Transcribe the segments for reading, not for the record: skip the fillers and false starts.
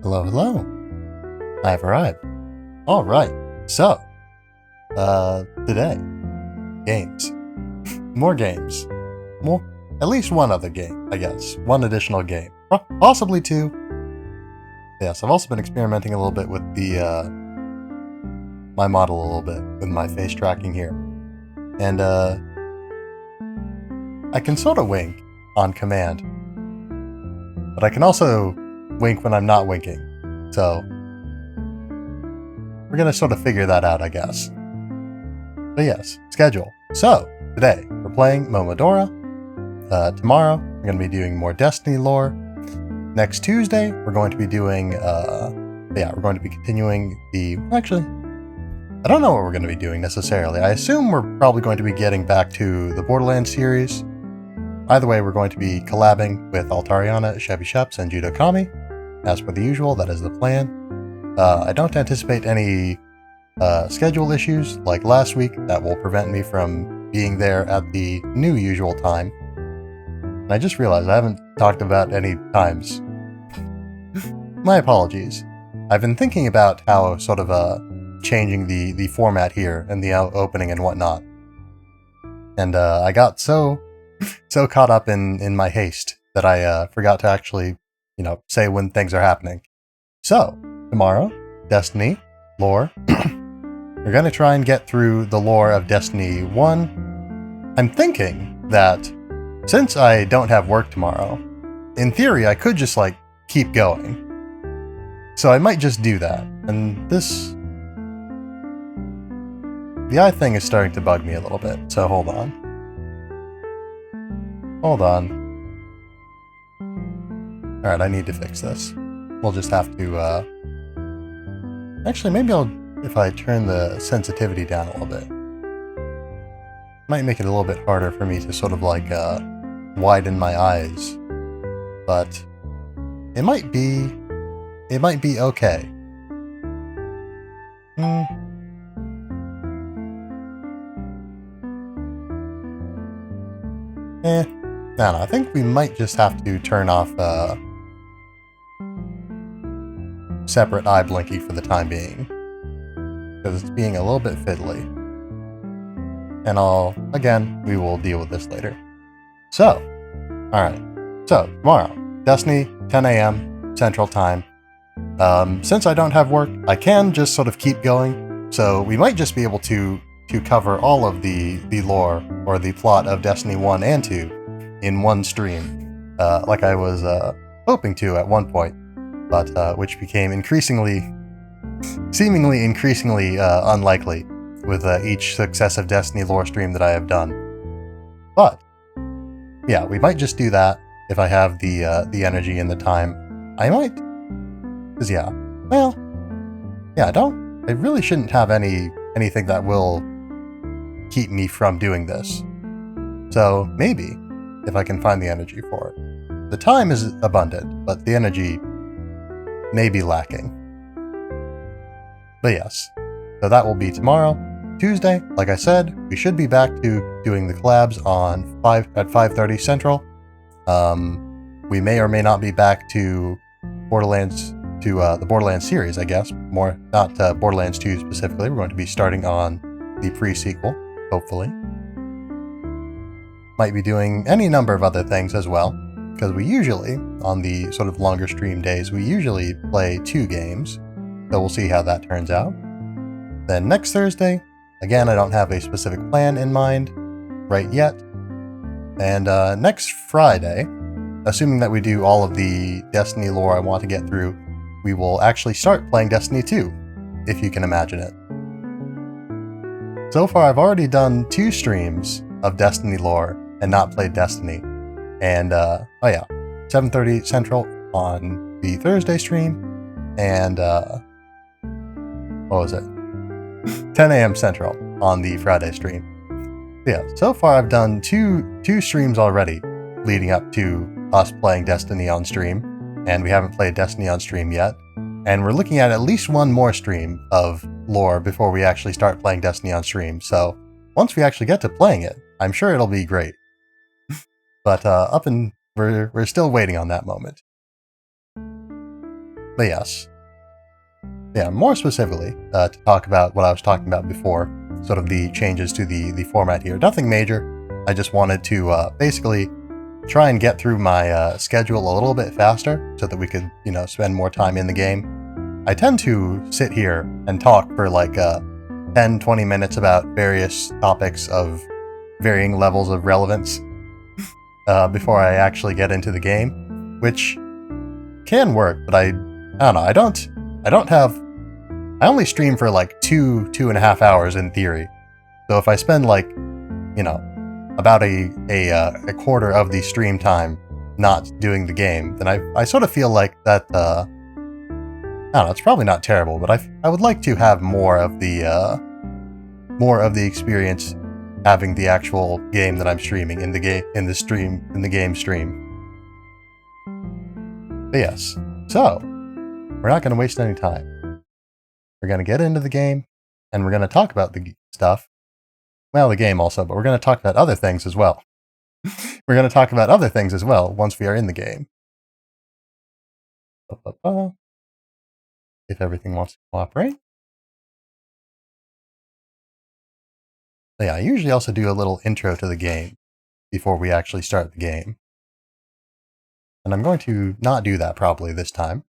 Hello, hello. I've arrived. Alright, so, today, games. More games. More, at least one other game, I guess. One additional game. Possibly two. Yes, I've also been experimenting a little bit with the, my model a little bit, with my face tracking here. And, I can sort of wink on command. But I can also wink when I'm not winking. So, we're gonna sort of figure that out, I guess. But yes, schedule. So, today, we're playing Momodora. Tomorrow, we're gonna be doing more Destiny lore. Next Tuesday, we're going to be doing, we're going to be continuing the, actually, I don't know what we're going to be doing necessarily. I assume we're probably going to be getting back to the Borderlands series. Either way, we're going to be collabing with Altariana, Chevy Sheps, and Judo Kami. As per the usual, that is the plan. I don't anticipate any schedule issues like last week that will prevent me from being there at the new usual time. And I just realized I haven't talked about any times. My apologies. I've been thinking about how sort of changing the format here and the opening and whatnot. And I got so caught up in my haste that I forgot to actually, say when things are happening. So, tomorrow, Destiny, lore. We're going to try and get through the lore of Destiny 1. I'm thinking that since I don't have work tomorrow, in theory I could just, keep going. So I might just do that. And this... the eye thing is starting to bug me a little bit, so hold on. Hold on. Alright, I need to fix this. We'll just have to, actually, maybe if I turn the sensitivity down a little bit. Might make it a little bit harder for me to sort of, widen my eyes. But it might be okay. I don't know, I think we might just have to turn off separate eye blinking for the time being. Because it's being a little bit fiddly. And again, we will deal with this later. So, alright. So, tomorrow, Destiny, 10 a.m. Central Time. Since I don't have work, I can just sort of keep going. So, we might just be able to cover all of the lore or the plot of Destiny 1 and 2 in one stream, like I was hoping to at one point, but which became seemingly increasingly unlikely with each successive Destiny lore stream that I have done. But yeah, we might just do that if I have the energy and the time. I might, because I really shouldn't have anything that will keep me from doing this. So maybe, if I can find the energy for it. The time is abundant, but the energy may be lacking. But yes, so that will be tomorrow. Tuesday, like I said, we should be back to doing the collabs at 5:30 Central. We may or may not be back to Borderlands, the Borderlands series, I guess. Not Borderlands 2 specifically. We're going to be starting on the pre-sequel, hopefully. Might be doing any number of other things as well, because we usually, on the sort of longer stream days, we usually play 2 games, so we'll see how that turns out. Then next Thursday, again, I don't have a specific plan in mind right yet, and next Friday, assuming that we do all of the Destiny lore I want to get through, we will actually start playing Destiny 2, if you can imagine it. So far, I've already done 2 streams of Destiny lore and not played Destiny. And, 7:30 Central on the Thursday stream, and, 10 a.m. Central on the Friday stream. Yeah, so far I've done two streams already leading up to us playing Destiny on stream, and we haven't played Destiny on stream yet. And we're looking at least one more stream of lore before we actually start playing Destiny on stream, so once we actually get to playing it, I'm sure it'll be great. But we're still waiting on that moment. But yes. Yeah, more specifically, to talk about what I was talking about before, sort of the changes to the format here. Nothing major. I just wanted to basically try and get through my schedule a little bit faster so that we could, spend more time in the game. I tend to sit here and talk for like 10-20 minutes about various topics of varying levels of relevance before I actually get into the game, which can work, but I don't know. I only stream for like 2.5 hours in theory. So if I spend like, about a quarter of the stream time not doing the game, then I sort of feel like that, I don't know, it's probably not terrible, but I would like to have more of the experience having the actual game that I'm streaming in the game stream. But yes, so we're not going to waste any time. We're going to get into the game, and we're going to talk about the stuff. Well, the game also, but we're going to talk about other things as well. We're going to talk about other things as well once we are in the game. If everything wants to cooperate. But yeah, I usually also do a little intro to the game before we actually start the game. And I'm going to not do that probably this time.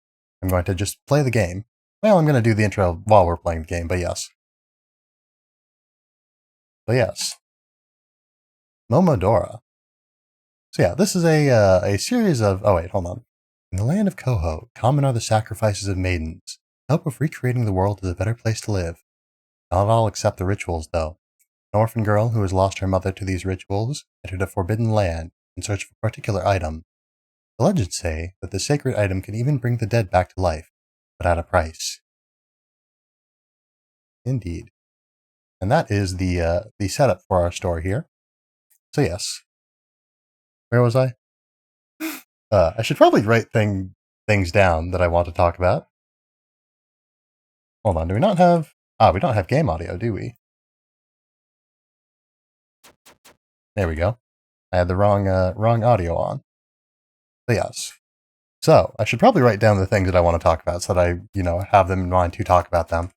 I'm going to just play the game. Well, I'm going to do the intro while we're playing the game, but yes. Momodora. So yeah, this is a series of... Oh wait, hold on. In the land of KoHo, common are the sacrifices of maidens. Hope of recreating the world is a better place to live. Not all accept the rituals, though. An orphan girl who has lost her mother to these rituals entered a forbidden land in search of a particular item. The legends say that the sacred item can even bring the dead back to life, but at a price. Indeed. And that is the setup for our story here. So yes. Where was I? I should probably write things down that I want to talk about. Hold on, do we not have... we don't have game audio, do we? There we go. I had the wrong audio on. But yes. So, I should probably write down the things that I want to talk about so that I, have them in mind to talk about them.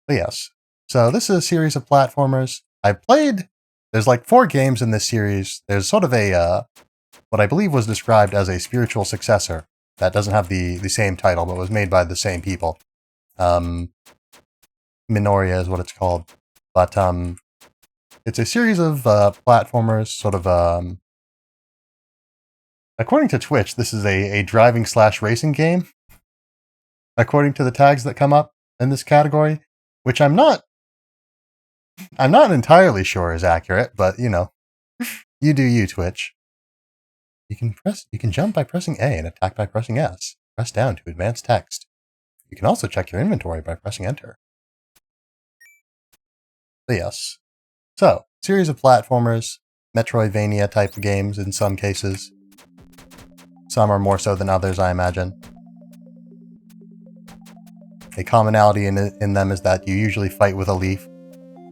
But yes. So, this is a series of platformers. There's like 4 games in this series. There's sort of a, what I believe was described as a spiritual successor that doesn't have the same title, but was made by the same people. Minoria is what it's called. But, it's a series of platformers, sort of, according to Twitch, this is a driving/racing game, according to the tags that come up in this category, which I'm not entirely sure is accurate, but, you do you, Twitch. You can jump by pressing A and attack by pressing S. Press down to advance text. You can also check your inventory by pressing Enter. But yes. So, series of platformers, Metroidvania type of games in some cases. Some are more so than others, I imagine. A commonality in them is that you usually fight with a leaf,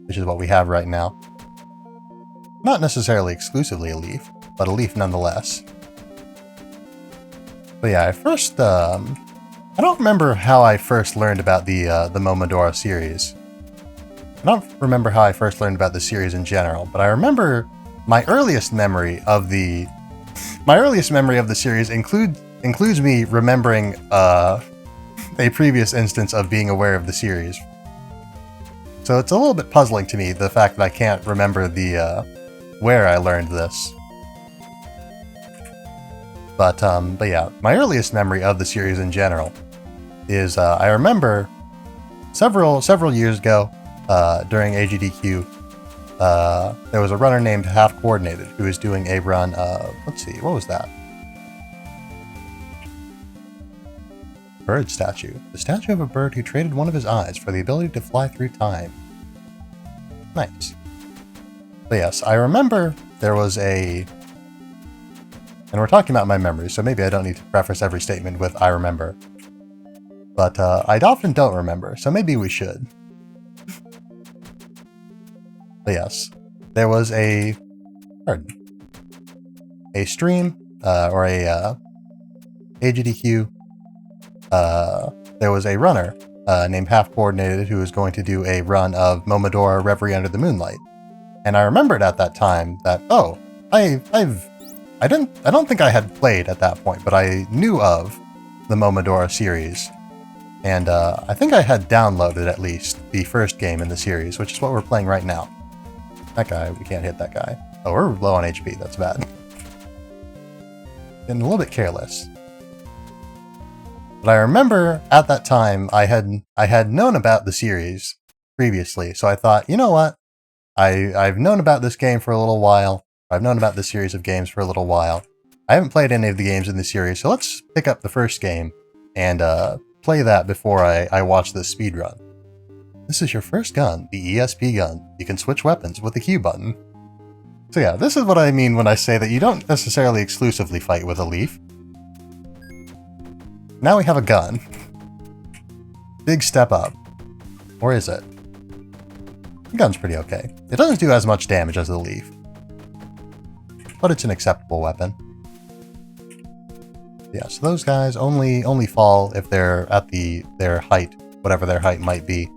which is what we have right now. Not necessarily exclusively a leaf, but a leaf nonetheless. But yeah, I don't remember how I first learned about the Momodora series. I don't remember how I first learned about the series in general, but I remember my earliest memory of the series includes me remembering a previous instance of being aware of the series. So it's a little bit puzzling to me, the fact that I can't remember where I learned this. But yeah, my earliest memory of the series in general is I remember several years ago during AGDQ, there was a runner named Half Coordinated who was doing a run of, let's see, what was that? Bird statue. The statue of a bird who traded one of his eyes for the ability to fly through time. Nice. But yes, I remember there was and we're talking about my memories, so maybe I don't need to preface every statement with I remember. But I often don't remember, so maybe we should. But yes, there was a stream, or a AGDQ there was a runner named Half Coordinated who was going to do a run of Momodora Reverie Under the Moonlight. And I remembered at that time that, oh, I don't think I had played at that point, but I knew of the Momodora series. And I think I had downloaded at least the first game in the series, which is what we're playing right now. That guy, we can't hit that guy. Oh, we're low on HP, that's bad. Getting a little bit careless. But I remember at that time I had known about the series previously, so I thought, you know what? I've known about this game for a little while. I've known about this series of games for a little while. I haven't played any of the games in the series, so let's pick up the first game and play that before I watch this speedrun. This is your first gun, the Esp Gun. You can switch weapons with the Q button. So yeah, this is what I mean when I say that you don't necessarily exclusively fight with a leaf. Now we have a gun. Big step up. Or is it? The gun's pretty okay. It doesn't do as much damage as the leaf, but it's an acceptable weapon. Yeah, so those guys only fall if they're at their height, whatever their height might be.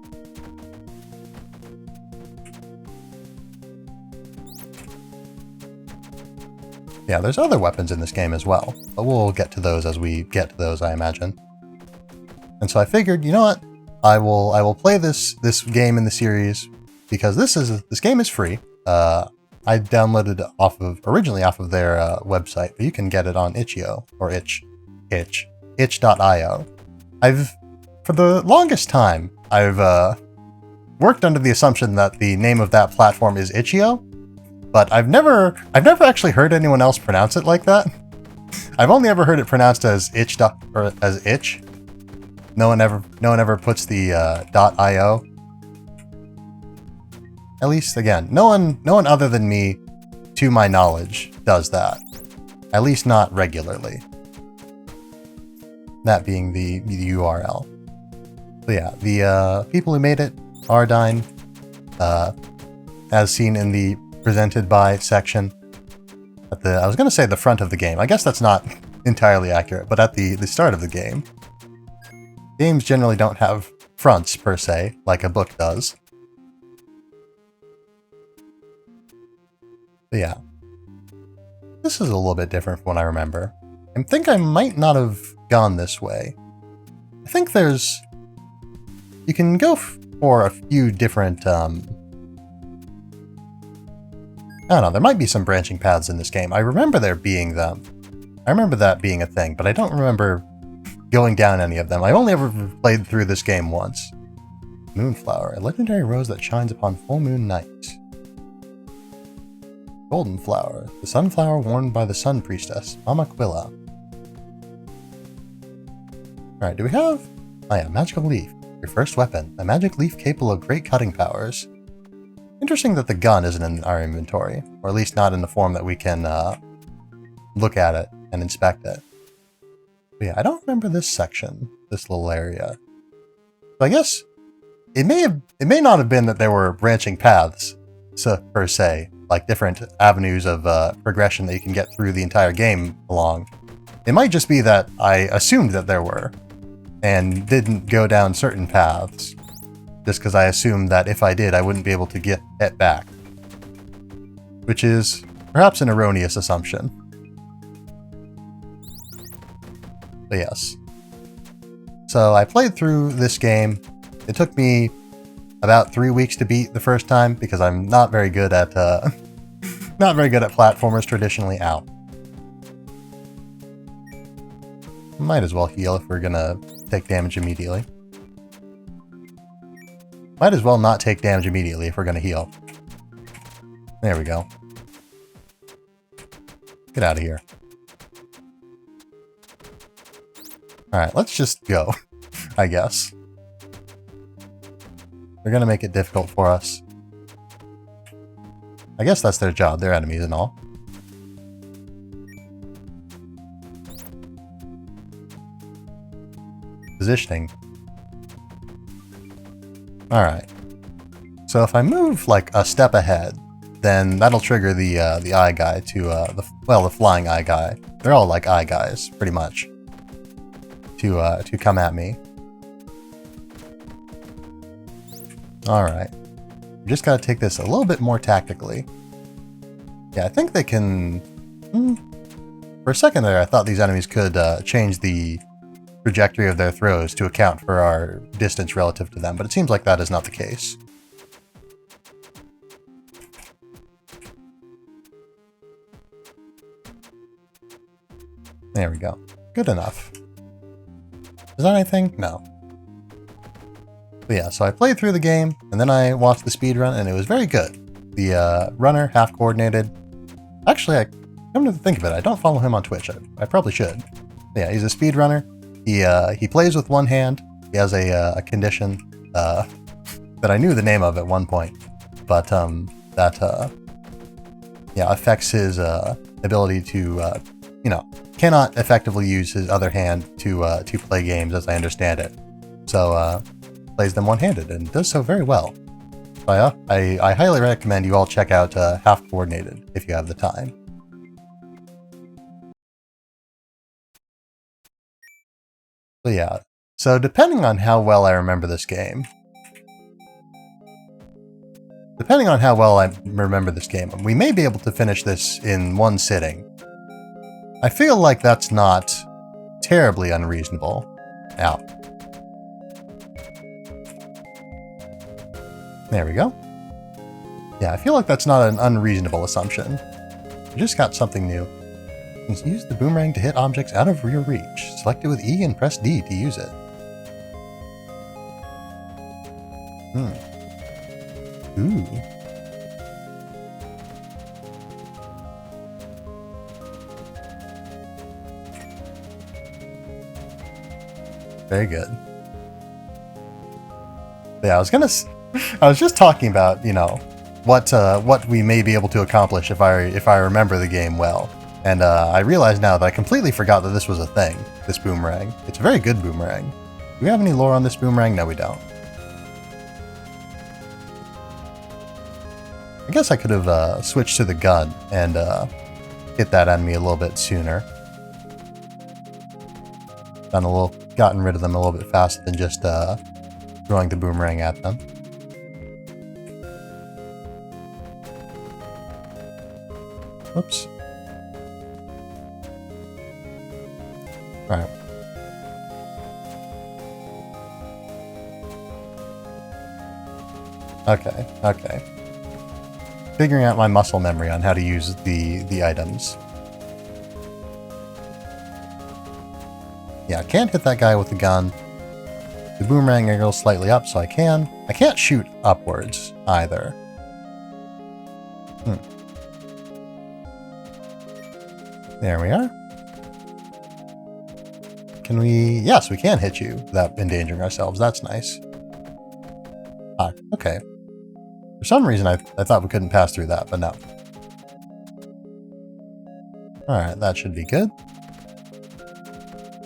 Yeah, there's other weapons in this game as well, but we'll get to those as we get to those, I imagine. And so I figured, you know what? I will play this game in the series because this game is free. I downloaded it originally off of their website, but you can get it on itch.io or itch.io. For the longest time, I've worked under the assumption that the name of that platform is itch.io, but I've never actually heard anyone else pronounce it like that. I've only ever heard it pronounced as itch. No one ever puts the .io. At least, again, no one other than me, to my knowledge, does that. At least not regularly. That being the URL. So yeah, the people who made it, Ardine, as seen in the presented by section, at I was going to say the front of the game. I guess that's not entirely accurate, but at the start of the game. Games generally don't have fronts, per se, like a book does. But yeah. This is a little bit different from what I remember. I think I might not have gone this way. I think you can go for a few different, I don't know, there might be some branching paths in this game. I remember there being them. I remember that being a thing, but I don't remember going down any of them. I've only ever played through this game once. Moonflower, a legendary rose that shines upon full moon nights. Golden flower, the sunflower worn by the sun priestess, Mama Quilla. Alright, do we have... Oh yeah, magical leaf. Your first weapon, a magic leaf capable of great cutting powers. Interesting that the gun isn't in our inventory, or at least not in the form that we can look at it and inspect it. But yeah, I don't remember this section, this little area. So I guess it may not have been that there were branching paths, per se, like different avenues of progression that you can get through the entire game along. It might just be that I assumed that there were, and didn't go down certain paths, just because I assumed that if I did, I wouldn't be able to get it back. Which is perhaps an erroneous assumption. But yes. So I played through this game. It took me about 3 weeks to beat the first time because I'm not very good at platformers traditionally. Ow. Might as well heal if we're gonna take damage immediately. Might as well not take damage immediately if we're gonna heal. There we go. Get out of here. Alright, let's just go, I guess. They're gonna make it difficult for us. I guess that's their job, they're enemies and all. Positioning. Alright. So if I move like a step ahead, then that'll trigger the eye guy to, the flying eye guy. They're all like eye guys, pretty much. to come at me. Alright. We just gotta take this a little bit more tactically. Yeah, I think they can... For a second there, I thought these enemies could change the trajectory of their throws to account for our distance relative to them, but it seems like that is not the case. There we go. Good enough. Is that anything? No. But yeah, so I played through the game, and then I watched the speedrun, and it was very good. The runner, half-coordinated. Actually, come to think of it, I don't follow him on Twitch. I probably should. But yeah, he's a speedrunner. He plays with one hand. He has a condition that I knew the name of at one point, but that affects his ability to cannot effectively use his other hand to play games, as I understand it. So plays them one-handed and does so very well. So I highly recommend you all check out Half Coordinated if you have the time. So yeah, so depending on how well I remember this game, we may be able to finish this in one sitting. I feel like that's not terribly unreasonable. Ow. There we go. Yeah, I feel like that's not an unreasonable assumption. We just got something new. You can use the boomerang to hit objects out of your reach. Select it with E and press D to use it. Ooh. Very good. Yeah, I was just talking about, what we may be able to accomplish if I remember the game well. And I realize now that I completely forgot that this was a thing, this boomerang. It's a very good boomerang. Do we have any lore on this boomerang? No, we don't. I guess I could have switched to the gun and hit that enemy a little bit sooner. Gotten rid of them a little bit faster than just throwing the boomerang at them. Whoops. Alright. Okay. Figuring out my muscle memory on how to use the items. Yeah, I can't hit that guy with the gun. The boomerang angles slightly up, so I can. I can't shoot upwards, either. There we are. Can we... Yes, we can hit you without endangering ourselves. That's nice. Ah, okay. For some reason, I thought we couldn't pass through that, but no. Alright, that should be good.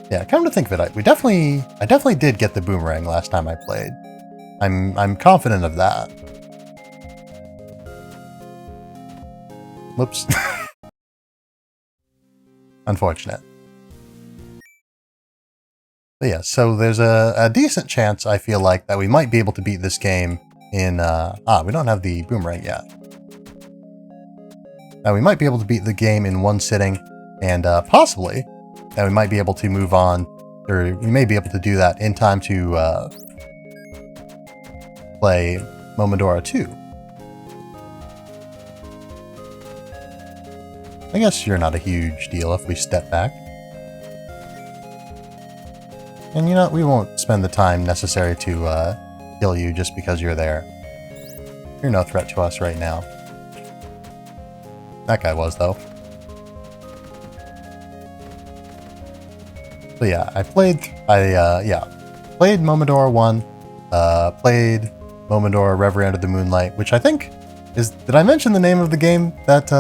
Yeah, come to think of it, I definitely did get the boomerang last time I played. I'm confident of that. Whoops. Unfortunate. But yeah, so there's a decent chance, I feel like, that we might be able to beat this game in... we don't have the boomerang yet. We might be able to beat the game in one sitting, and possibly... that we might be able to move on, or we may be able to do that in time to play Momodora 2. I guess you're not a huge deal if we step back. And we won't spend the time necessary to kill you just because you're there. You're no threat to us right now. That guy was, though. So yeah, I played Momodora 1, played Momodora Reverie Under the Moonlight, which I think is... Did I mention the name of the game that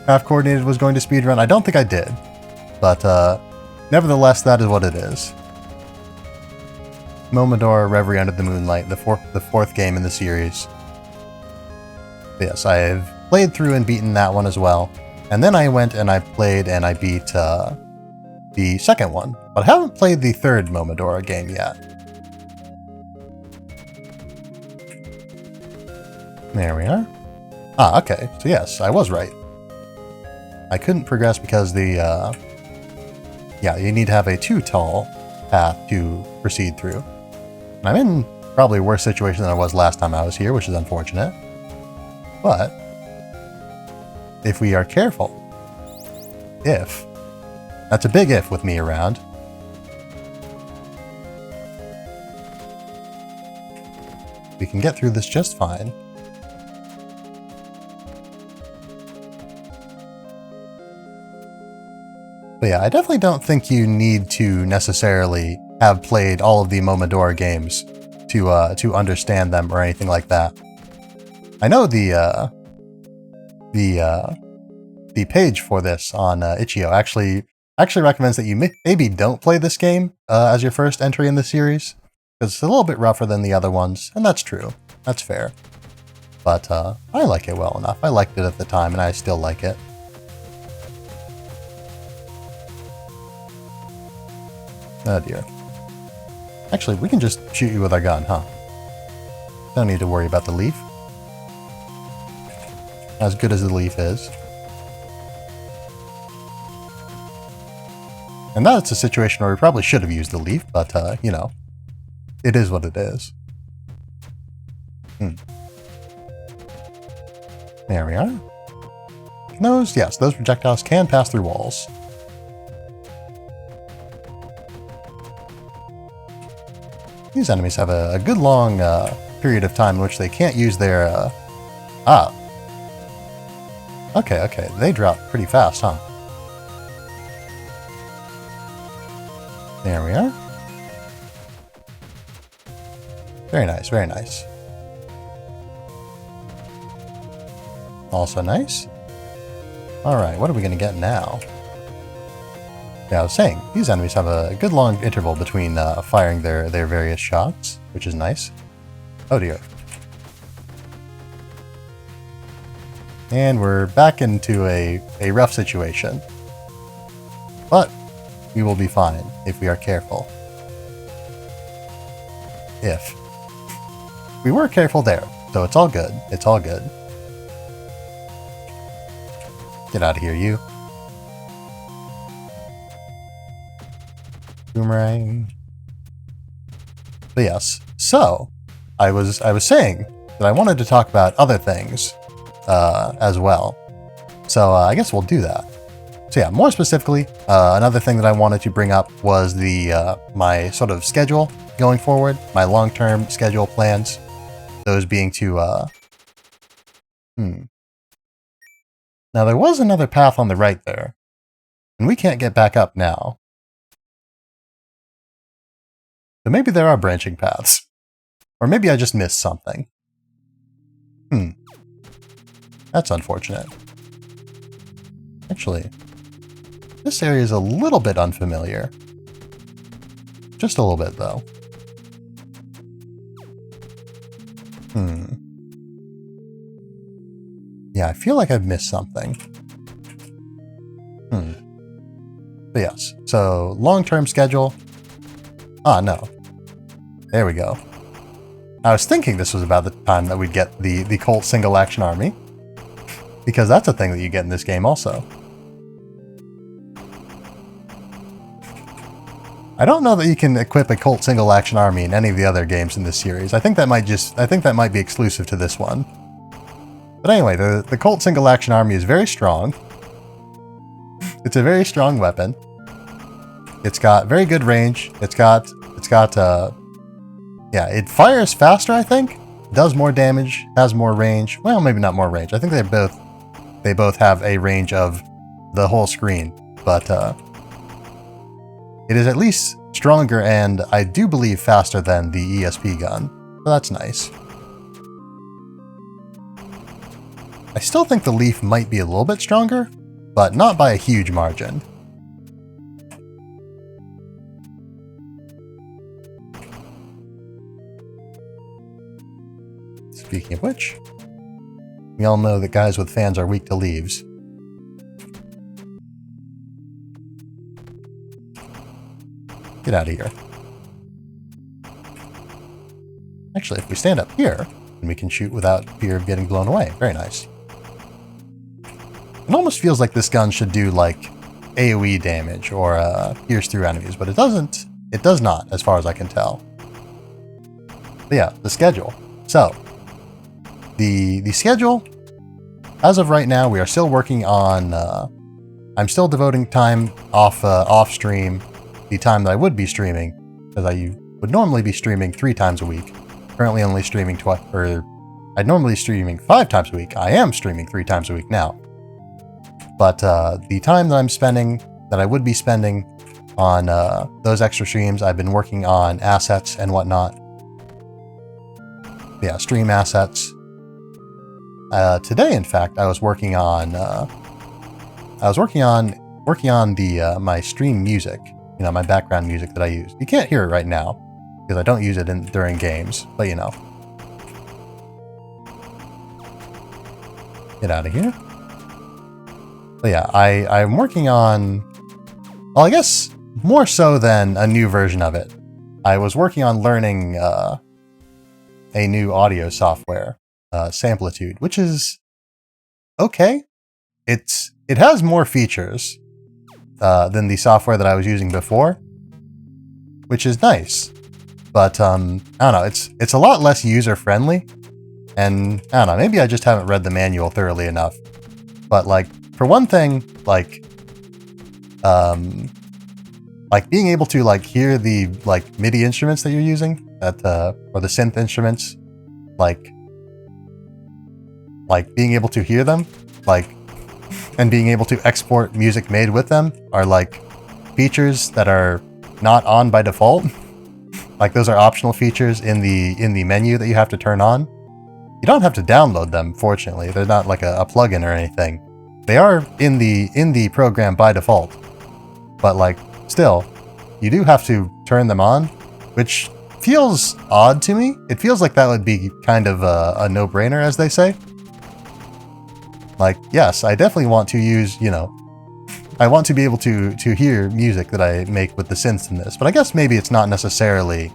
Half Coordinated was going to speedrun? I don't think I did, but nevertheless, that is what it is. Momodora Reverie Under the Moonlight, the fourth game in the series. But yes, I've played through and beaten that one as well, and then I went and I played and I beat... the second one, But I haven't played the third Momodora game yet. There we are. Ah, okay. So yes, I was right. I couldn't progress because the, yeah, you need to have a too tall path to proceed through. And I'm in probably a worse situation than I was last time I was here, which is unfortunate. But if we are careful, that's a big if with me around. We can get through this just fine. But yeah, I definitely don't think you need to necessarily have played all of the Momodora games to understand them or anything like that. I know the page for this on itch.io actually recommends that you maybe don't play this game as your first entry in the series, because it's a little bit rougher than the other ones, and that's true. That's fair. But I like it well enough. I liked it at the time, and I still like it. Oh dear. Actually, we can just shoot you with our gun, huh? Don't need to worry about the leaf. As good as the leaf is. And that's a situation where we probably should have used the leaf, but, you know, it is what it is. There we are. Yes, those projectiles can pass through walls. These enemies have a good long period of time in which they can't use their... Okay, they drop pretty fast, huh? There we are. Very nice, very nice. Also nice. Alright, what are we going to get now? Yeah, I was saying, these enemies have a good long interval between firing their various shots, which is nice. Oh dear. And we're back into a rough situation. But we will be fine if we are careful. If. We were careful there, so it's all good. It's all good. Get out of here, you. Boomerang. But yes, so I was saying that I wanted to talk about other things as well. So I guess we'll do that. So yeah, more specifically, another thing that I wanted to bring up was my sort of schedule going forward, my long-term schedule plans. Those being to Now there was another path on the right there, and we can't get back up now. So maybe there are branching paths. Or maybe I just missed something. That's unfortunate. Actually, this area is a little bit unfamiliar. Just a little bit, though. Yeah, I feel like I've missed something. But yes, so long-term schedule. Ah, no. There we go. I was thinking this was about the time that we'd get the Colt Single Action Army. Because that's a thing that you get in this game also. I don't know that you can equip a Colt Single Action Army in any of the other games in this series. I think that might be exclusive to this one. But anyway, the Colt Single Action Army is very strong. It's a very strong weapon. It's got very good range. Yeah, it fires faster, I think. Does more damage, has more range. Well, maybe not more range. I think they both have a range of the whole screen, but it is at least stronger and I do believe faster than the Esp Gun. So that's nice. I still think the Leaf might be a little bit stronger, but not by a huge margin. Speaking of which, we all know that guys with fans are weak to leaves. Get out of here. Actually, if we stand up here, then we can shoot without fear of getting blown away. Very nice. It almost feels like this gun should do, like, AoE damage or pierce through enemies, but it doesn't. It does not, as far as I can tell. But yeah, the schedule. So, the schedule, as of right now, we are still working on, I'm still devoting time off stream, the time that I would be streaming, because I would normally be streaming 3 times a week. Currently only streaming twice, or I'd normally streaming 5 times a week. I am streaming 3 times a week now. But the time that I'm spending, that I would be spending on those extra streams, I've been working on assets and whatnot. Yeah, stream assets. Today, in fact, I was working on the my stream music. You know, my background music that I use. You can't hear it right now because I don't use it during games, but you know. Get out of here. But yeah, I'm working on, well, I guess more so than a new version of it. I was working on learning a new audio software, Samplitude, which is okay. It has more features than the software that I was using before, which is nice. But I don't know, it's a lot less user friendly, and I don't know, maybe I just haven't read the manual thoroughly enough. But like, for one thing, like being able to like hear the like MIDI instruments that you're using, or the synth instruments, like being able to hear them, and being able to export music made with them are like features that are not on by default. Like those are optional features in the menu that you have to turn on. You don't have to download them, fortunately. They're not like a plugin or anything. They are in the program by default. But like, still, you do have to turn them on, which feels odd to me. It feels like that would be kind of a no-brainer, as they say. Like, yes, I definitely want to use, you know, I want to be able to hear music that I make with the synths in this, but I guess maybe it's not necessarily,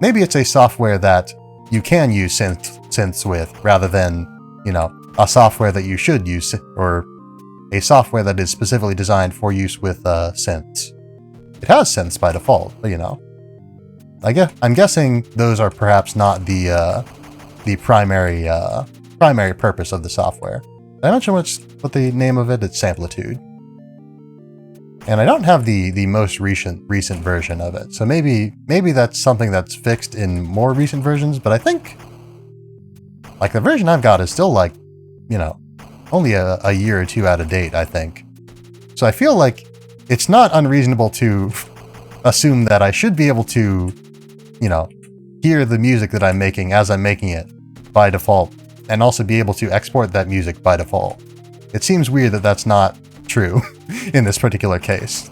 maybe it's a software that you can use synths with, rather than, you know, a software that you should use, or a software that is specifically designed for use with synths. It has synths by default, but you know, I'm guessing those are perhaps not the primary purpose of the software. Did I mention what the name of it? It's Samplitude. And I don't have the most recent version of it, so maybe that's something that's fixed in more recent versions, but I think, like, the version I've got is still, like, you know, only a year or two out of date, I think. So I feel like it's not unreasonable to assume that I should be able to, you know, hear the music that I'm making as I'm making it by default, and also be able to export that music by default. It seems weird that that's not true in this particular case.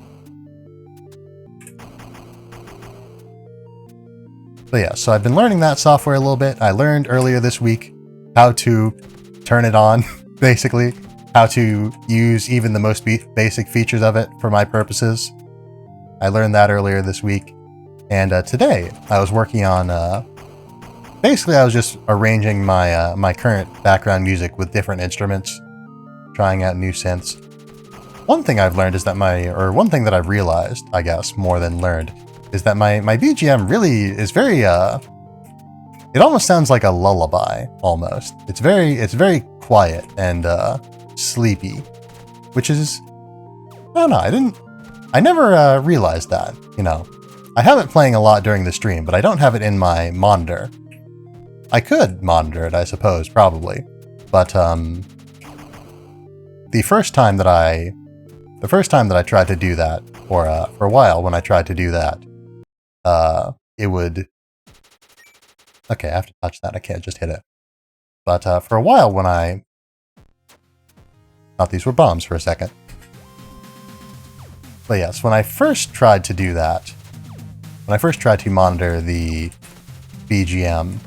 But yeah, so I've been learning that software a little bit. I learned earlier this week how to turn it on, basically, how to use even the most basic features of it for my purposes. I learned that earlier this week. And today I was working on, basically I was just arranging my my current background music with different instruments, trying out new synths. One thing I've learned is that one thing that I've realized, I guess, more than learned, is that my BGM really is very, it almost sounds like a lullaby, almost. It's very quiet and sleepy, which is, I don't know, I never realized that, you know. I have it playing a lot during the stream, but I don't have it in my monitor. I could monitor it, I suppose, probably, but the first time that I tried to do that, or for a while when I tried to do that, it would... Okay, I have to touch that, I can't just hit it. But for a while when I... Thought these were bombs for a second. But yes, when I first tried to do that, when I first tried to monitor the BGM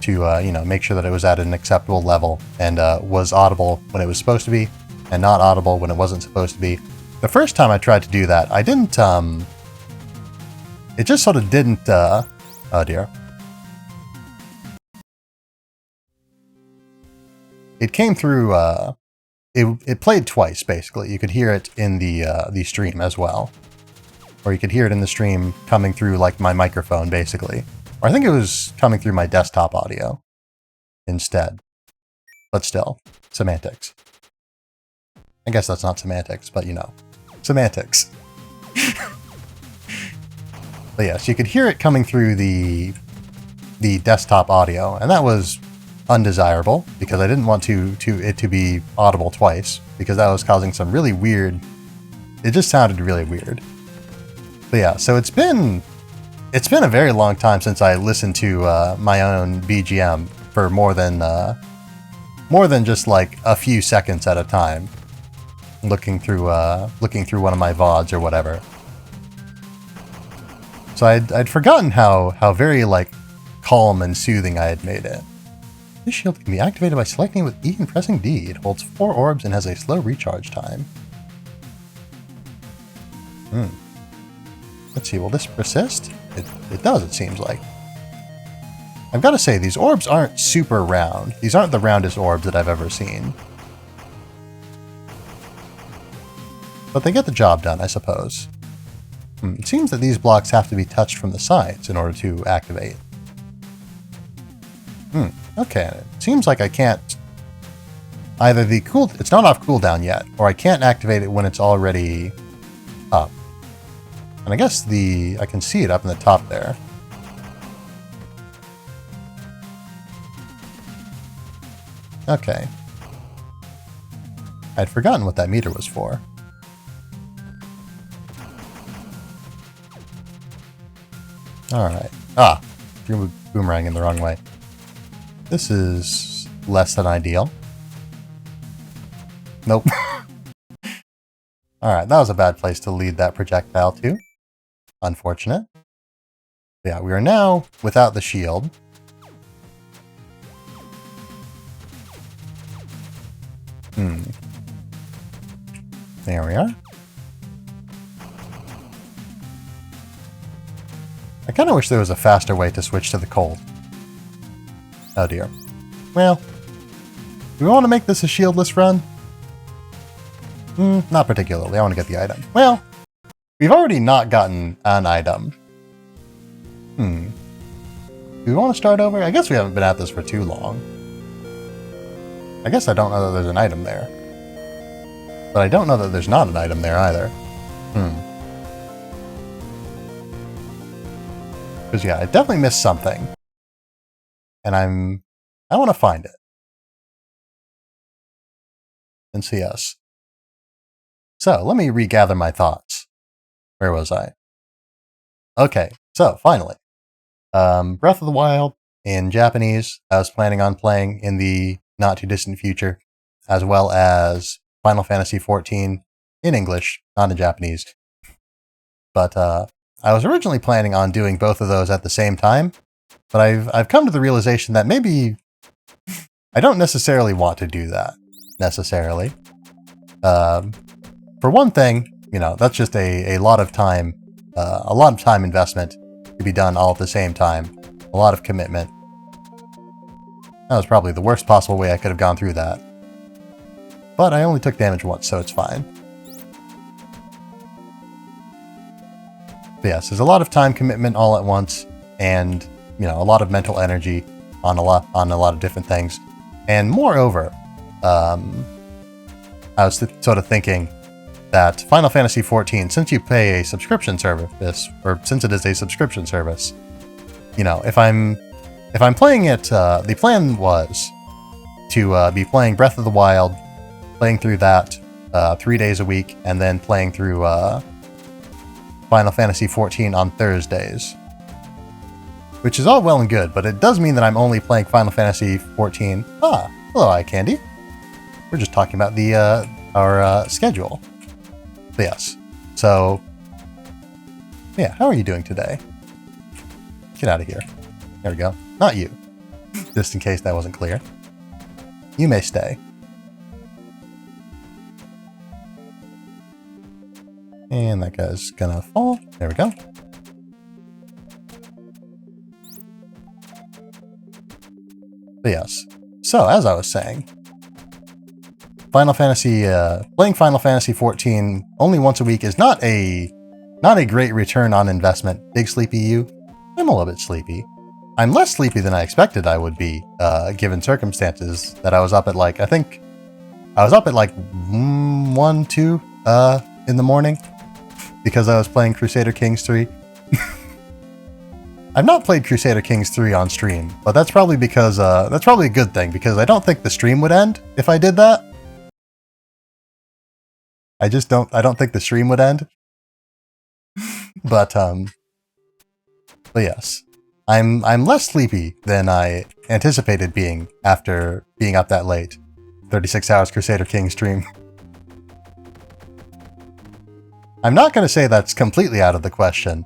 to, you know, make sure that it was at an acceptable level and was audible when it was supposed to be, and not audible when it wasn't supposed to be, the first time I tried to do that, I didn't, it just sort of didn't, oh dear. It came through, it played twice, basically. You could hear it in the stream as well. Or you could hear it in the stream coming through, like, my microphone, basically. Or I think it was coming through my desktop audio instead. But still, semantics. I guess that's not semantics, but you know. Semantics. But yes, you could hear it coming through the desktop audio, and that was undesirable because I didn't want it to be audible twice, because that was causing some really weird. It just sounded really weird. But yeah, so it's been a very long time since I listened to my own BGM for more than just like a few seconds at a time, looking through one of my VODs or whatever. So I'd forgotten how very like calm and soothing I had made it. This shield can be activated by selecting it with E and pressing D. It holds 4 orbs and has a slow recharge time. Let's see, will this persist? It does, it seems like. I've got to say, these orbs aren't super round. These aren't the roundest orbs that I've ever seen. But they get the job done, I suppose. It seems that these blocks have to be touched from the sides in order to activate. Okay, it seems like I can't... Either it's not off cooldown yet, or I can't activate it when it's already up. And I guess I can see it up in the top there. Okay. I'd forgotten what that meter was for. Alright. Threw a boomerang in the wrong way. This is less than ideal. Nope. Alright, that was a bad place to lead that projectile to. Unfortunate. But yeah, we are now without the shield. There we are. I kind of wish there was a faster way to switch to the cold. Oh dear. Well, do we want to make this a shieldless run? Not particularly. I want to get the item. Well, we've already not gotten an item. Do we want to start over? I guess we haven't been at this for too long. I guess I don't know that there's an item there. But I don't know that there's not an item there either. Because yeah, I definitely missed something. And I want to find it. And see us. So, let me regather my thoughts. Where was I? Okay, so, finally. Breath of the Wild in Japanese, I was planning on playing in the not-too-distant future, as well as Final Fantasy XIV in English, not in Japanese. But, I was originally planning on doing both of those at the same time, but I've come to the realization that maybe I don't necessarily want to do that, necessarily. For one thing, you know, that's just a lot of time investment to be done all at the same time. A lot of commitment. That was probably the worst possible way I could have gone through that. But I only took damage once, so it's fine. But yes, there's a lot of time commitment all at once, and you know, a lot of mental energy on a lot of different things. And moreover, I was sort of thinking that Final Fantasy XIV, since you pay a subscription service, or since it is a subscription service, you know, if I'm playing it, the plan was to be playing Breath of the Wild, playing through that 3 days a week, and then playing through Final Fantasy XIV on Thursdays. Which is all well and good, but it does mean that I'm only playing Final Fantasy XIV. Hello, Eye Candy. We're just talking about our schedule. But yes. So, yeah, how are you doing today? Get out of here. There we go. Not you. Just in case that wasn't clear. You may stay. And that guy's gonna fall. There we go. But yes. So, as I was saying, playing Final Fantasy 14 only once a week is not a great return on investment. Big sleepy you? I'm a little bit sleepy. I'm less sleepy than I expected I would be, given circumstances that I was up at like, I think I was up at like 1, 2 in the morning because I was playing Crusader Kings 3. I've not played Crusader Kings 3 on stream, but that's probably because, that's probably a good thing because I don't think the stream would end if I did that. I don't think the stream would end. But yes. I'm less sleepy than I anticipated being after being up that late. 36 hours Crusader King stream. I'm not going to say that's completely out of the question.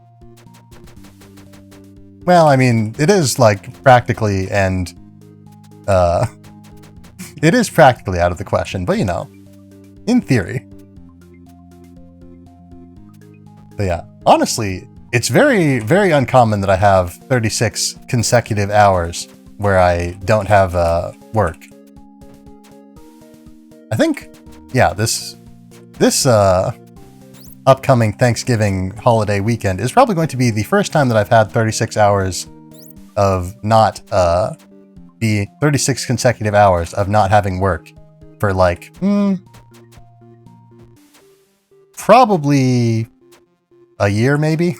Well, I mean, it is like practically and it is practically out of the question, but you know, in theory. But yeah, honestly, it's very, very uncommon that I have 36 consecutive hours where I don't have work. I think, yeah, this upcoming Thanksgiving holiday weekend is probably going to be the first time that I've had 36 hours of not, 36 consecutive hours of not having work for like, probably a year maybe?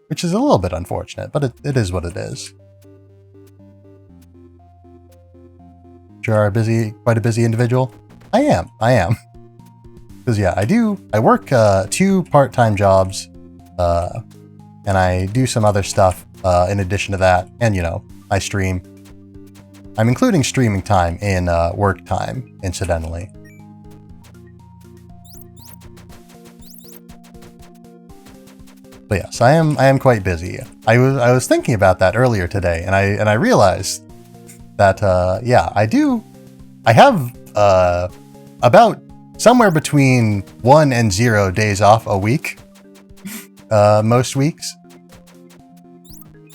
Which is a little bit unfortunate, but it is what it is. Sure are quite a busy individual? I am. Because yeah, I work 2 part-time jobs, and I do some other stuff in addition to that, and you know, I stream. I'm including streaming time in work time, incidentally. But yes, I am quite busy. I was thinking about that earlier today, and I realized that yeah, I have about somewhere between 1 and 0 days off a week, most weeks.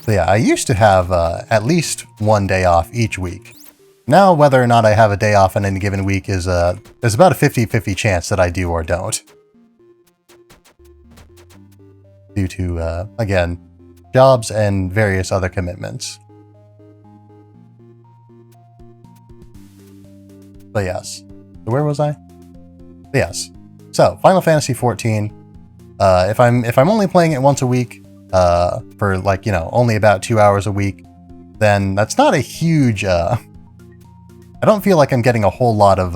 So yeah, I used to have at least 1 day off each week. Now, whether or not I have a day off on any given week is there's about a 50-50 chance that I do or don't. Due to, again, jobs and various other commitments. But yes. So where was I? But yes. So, Final Fantasy 14. If I'm only playing it once a week, for like, you know, only about 2 hours a week, then that's not a huge, I don't feel like I'm getting a whole lot of,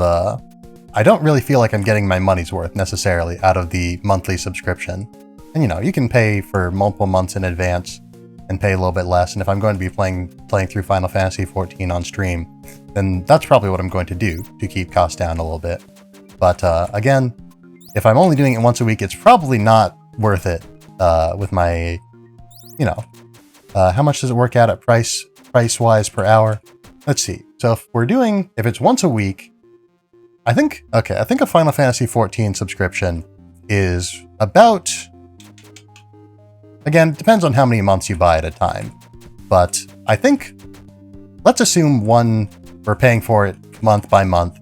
I don't really feel like I'm getting my money's worth necessarily out of the monthly subscription. And you know, you can pay for multiple months in advance and pay a little bit less. And if I'm going to be playing through Final Fantasy 14 on stream, then that's probably what I'm going to do to keep costs down a little bit. But again, if I'm only doing it once a week, it's probably not worth it with my, you know, how much does it work out at price-wise per hour? Let's see. So if it's once a week, I think a Final Fantasy 14 subscription is about, again, it depends on how many months you buy at a time, but I think, let's assume we're paying for it month by month,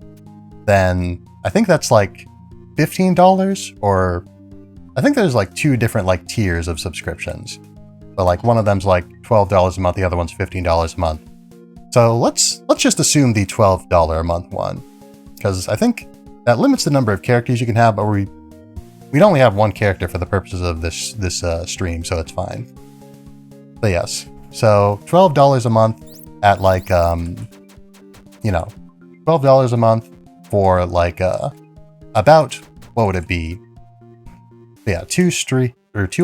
then I think that's like $15, or I think there's like 2 different like tiers of subscriptions. But like one of them's like $12 a month, the other one's $15 a month. So let's just assume the $12 a month one, because I think that limits the number of characters you can have, but we'd only have 1 character for the purposes of this stream, so it's fine. But yes, so $12 a month at like, you know, $12 a month for like, about, what would it be? Yeah, 2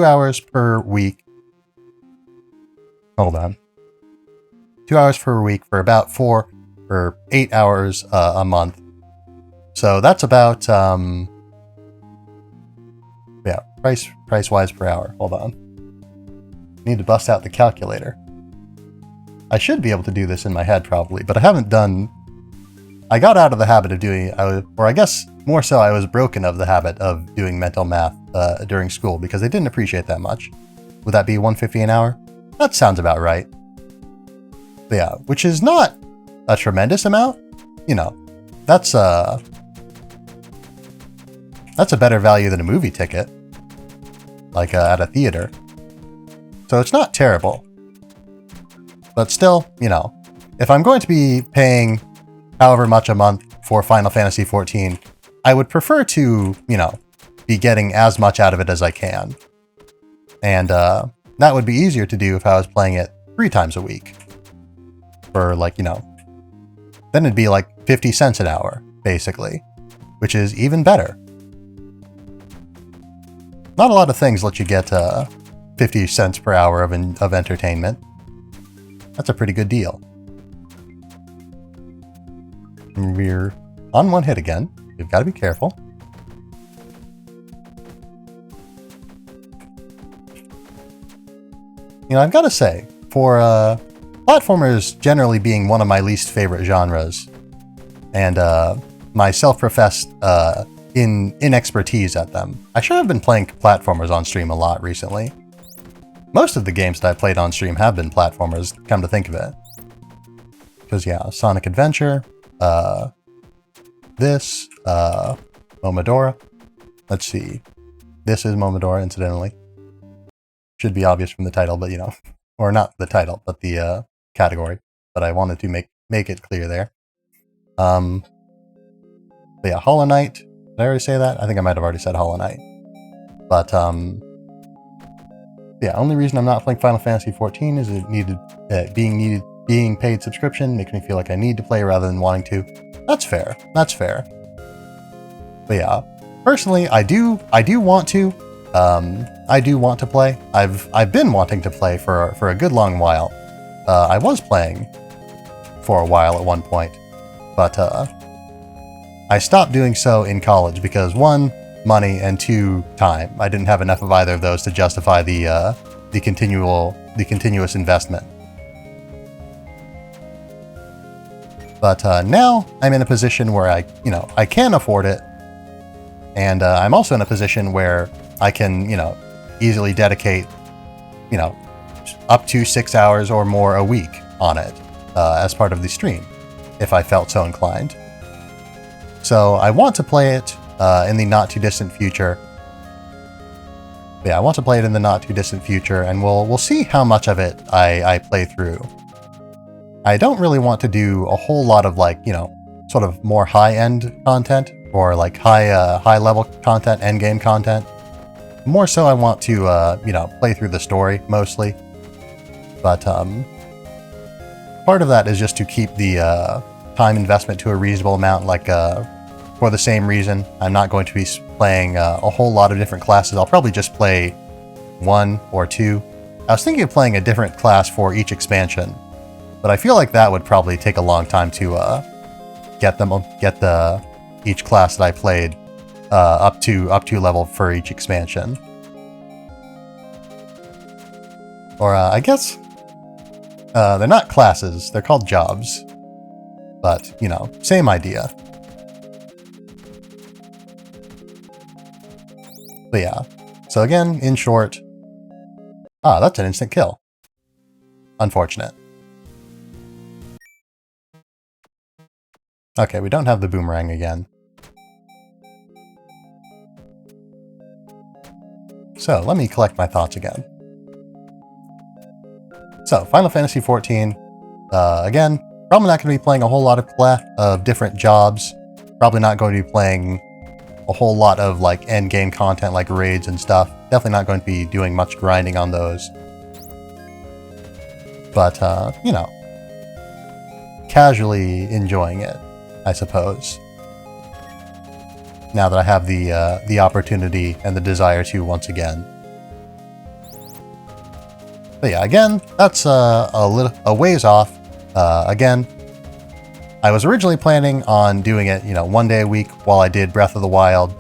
hours per week. Hold on. 2 hours per week for about 4 or 8 hours a month. So that's about, yeah, price-wise per hour. Hold on. Need to bust out the calculator. I should be able to do this in my head probably, but I haven't done... I got out of the habit of doing it, or I guess More so, I was broken of the habit of doing mental math during school because they didn't appreciate that much. Would that be $150 an hour? That sounds about right. But yeah, which is not a tremendous amount. You know, that's a better value than a movie ticket, like at a theater. So it's not terrible. But still, you know, if I'm going to be paying however much a month for Final Fantasy XIV, I would prefer to, you know, be getting as much out of it as I can. And that would be easier to do if I was playing it 3 times a week. For like, you know, then it'd be like 50 cents an hour, basically, which is even better. Not a lot of things let you get 50 cents per hour of entertainment. That's a pretty good deal. And we're on 1 hit again. You've got to be careful. You know, I've got to say, for platformers generally being one of my least favorite genres, and my self-professed inexpertise at them, I sure have been playing platformers on stream a lot recently. Most of the games that I played on stream have been platformers, come to think of it. Because yeah, Sonic Adventure, this, Momodora. Let's see. This is Momodora, incidentally. Should be obvious from the title, but you know, or not the title, but the category. But I wanted to make it clear there. But yeah, Hollow Knight. Did I already say that? I think I might have already said Hollow Knight. But yeah, only reason I'm not playing Final Fantasy XIV is it being paid subscription makes me feel like I need to play rather than wanting to. That's fair. That's fair. But yeah, personally, I do want to. I do want to play. I've been wanting to play for a good long while. I was playing for a while at one point, but I stopped doing so in college because 1, money, and 2, time. I didn't have enough of either of those to justify the continuous investment. But now I'm in a position where I can afford it, and I'm also in a position where I can, easily dedicate, up to 6 hours or more a week on it as part of the stream, if I felt so inclined. So I want to play it in the not too distant future. Yeah, I want to play it in the not too distant future, and we'll see how much of it I play through. I don't really want to do a whole lot of sort of more high-end content or like high-level content, end-game content. More so, I want to play through the story mostly. But part of that is just to keep the time investment to a reasonable amount. For the same reason, I'm not going to be playing a whole lot of different classes. I'll probably just play 1 or 2. I was thinking of playing a different class for each expansion, but I feel like that would probably take a long time to get each class that I played up to level for each expansion. Or I guess they're not classes; they're called jobs. But same idea. But yeah. So again, in short, that's an instant kill. Unfortunate. Okay, we don't have the boomerang again. So, let me collect my thoughts again. So, Final Fantasy XIV, again, probably not going to be playing a whole lot of different jobs. Probably not going to be playing a whole lot of end-game content like raids and stuff. Definitely not going to be doing much grinding on those. But, casually enjoying it, I suppose. Now that I have the opportunity and the desire to once again. But yeah, again, that's a ways off. Again, I was originally planning on doing it, 1 day a week while I did Breath of the Wild.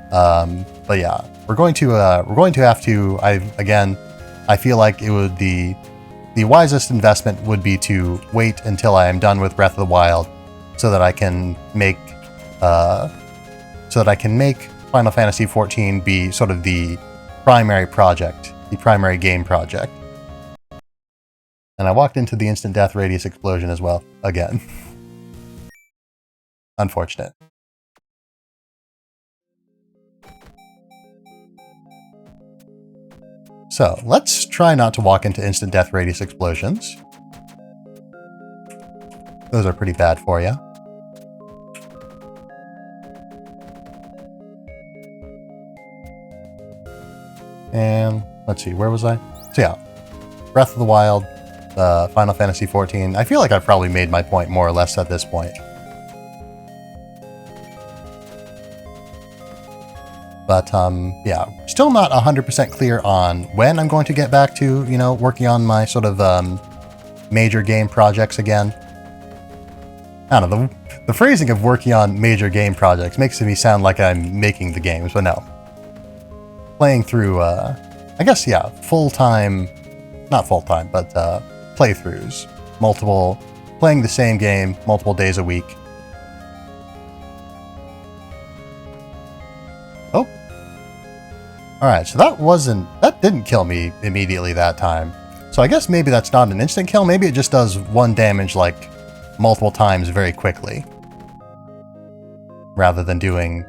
But yeah, we're going to have to. I feel like it would the wisest investment would be to wait until I am done with Breath of the Wild, so that I can make so that I can make Final Fantasy XIV be sort of the primary project, the primary game project. And I walked into the instant death radius explosion as well, again. Unfortunate. So, let's try not to walk into instant death radius explosions. Those are pretty bad for you. And let's see, where was I? So yeah, Breath of the Wild, Final Fantasy XIV. I feel like I've probably made my point more or less at this point. But yeah, still not 100% clear on when I'm going to get back to, you know, working on my sort of major game projects again. I don't know, the phrasing of working on major game projects makes me sound like I'm making the games, but no. Playing through, I guess, yeah, full-time, not full-time, but playthroughs. Playing the same game multiple days a week. Oh. Alright, so that didn't kill me immediately that time. So I guess maybe that's not an instant kill, maybe it just does 1 damage, like, multiple times very quickly. Rather than doing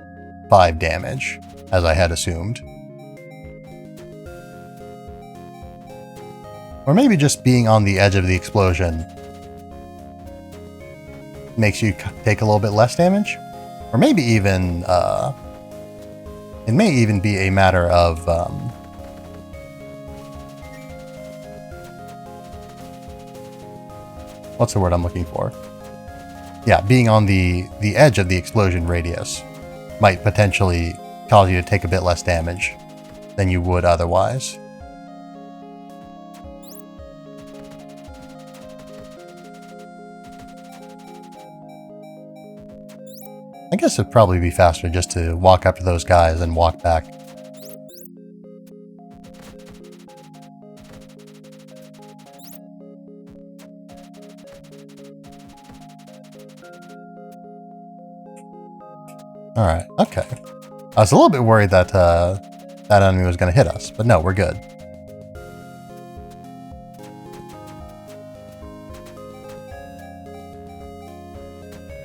5 damage, as I had assumed. Or maybe just being on the edge of the explosion makes you take a little bit less damage? Or maybe even, it may even be a matter of, what's the word I'm looking for? Yeah, being on the edge of the explosion radius might potentially cause you to take a bit less damage than you would otherwise. I guess it'd probably be faster just to walk up to those guys and walk back. Alright, okay. I was a little bit worried that that enemy was going to hit us, but no, we're good.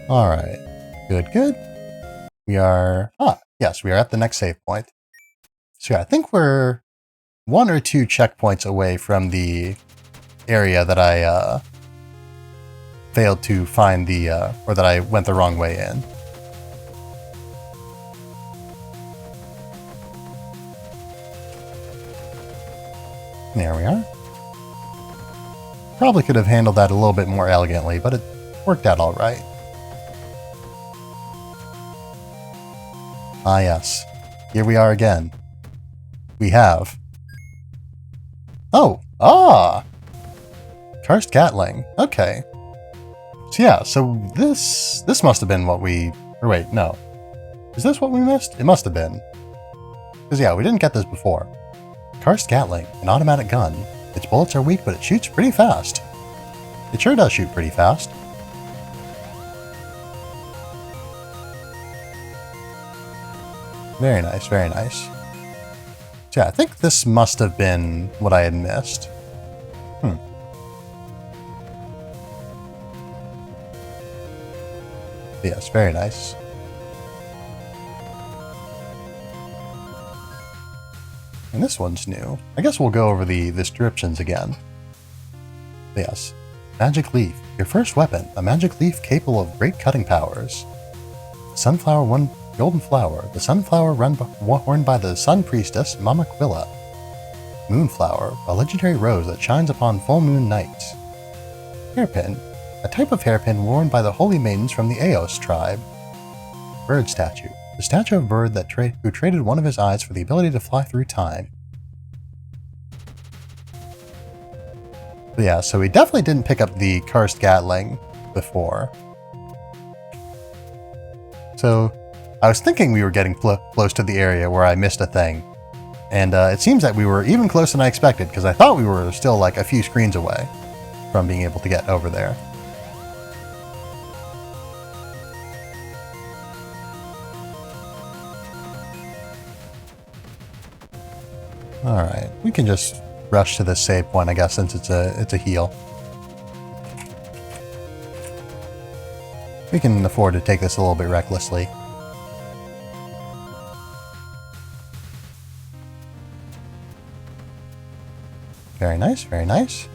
Alright. Good, good. We are... yes, we are at the next save point. So yeah, I think we're 1 or 2 checkpoints away from the area that I failed to find the... or that I went the wrong way in. There we are. Probably could have handled that a little bit more elegantly, but it worked out alright. Ah yes, here we are again. We have... Oh! Ah! Karst Gatling. Okay. So yeah, so this must have been what we... Or wait, no. Is this what we missed? It must have been. Because yeah, we didn't get this before. Karst Gatling, an automatic gun. Its bullets are weak, but it shoots pretty fast. It sure does shoot pretty fast. Very nice, very nice. So yeah, I think this must have been what I had missed. Yes, very nice. And this one's new. I guess we'll go over the descriptions again. Yes. Magic Leaf. Your first weapon. A magic leaf capable of great cutting powers. Sunflower one golden flower. The sunflower worn by the sun priestess, Mama Quilla. Moonflower. A legendary rose that shines upon full moon nights. Hairpin. A type of hairpin worn by the holy maidens from the Eos tribe. Bird statue. The statue of a bird that who traded one of his eyes for the ability to fly through time. But yeah, so we definitely didn't pick up the Karst Gatling before. So I was thinking we were getting close to the area where I missed a thing. And it seems that we were even closer than I expected, because I thought we were still like a few screens away from being able to get over there. Alright, we can just rush to this save point, I guess, since it's a heal. We can afford to take this a little bit recklessly. Very nice, very nice.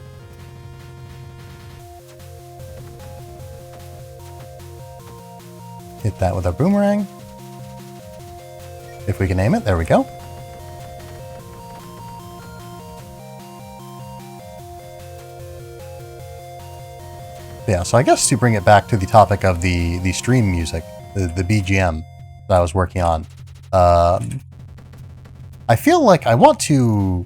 Hit that with a boomerang. If we can aim it, there we go. Yeah, so I guess to bring it back to the topic of the stream music, the BGM that I was working on, I feel like I want to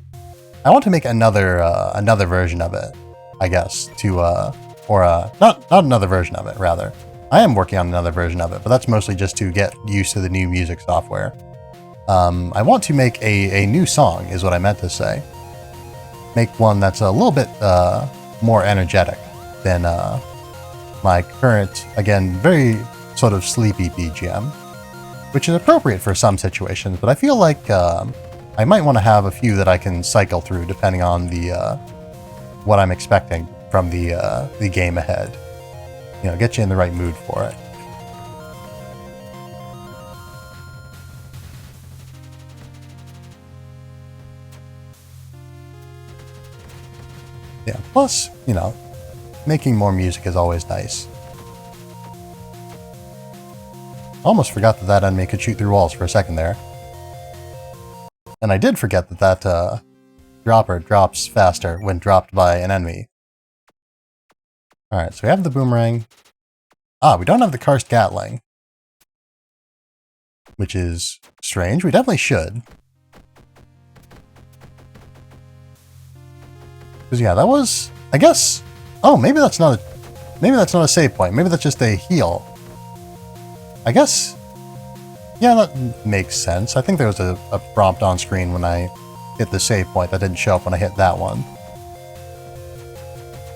make another version of it, I guess, not another version of it, rather. I am working on another version of it, but that's mostly just to get used to the new music software. I want to make a new song, is what I meant to say. Make one that's a little bit more energetic than my current, again, very sort of sleepy BGM, which is appropriate for some situations, but I feel like I might want to have a few that I can cycle through depending on what I'm expecting from the game ahead. You know, get you in the right mood for it. Yeah, plus, you know, making more music is always nice. Almost forgot that enemy could shoot through walls for a second there. And I did forget that dropper drops faster when dropped by an enemy. Alright, so we have the boomerang. Ah, we don't have the Karst Gatling. Which is strange. We definitely should. Because yeah, that was, I guess, oh, maybe that's not a save point. Maybe that's just a heal. I guess, yeah, that makes sense. I think there was a prompt on screen when I hit the save point that didn't show up when I hit that one.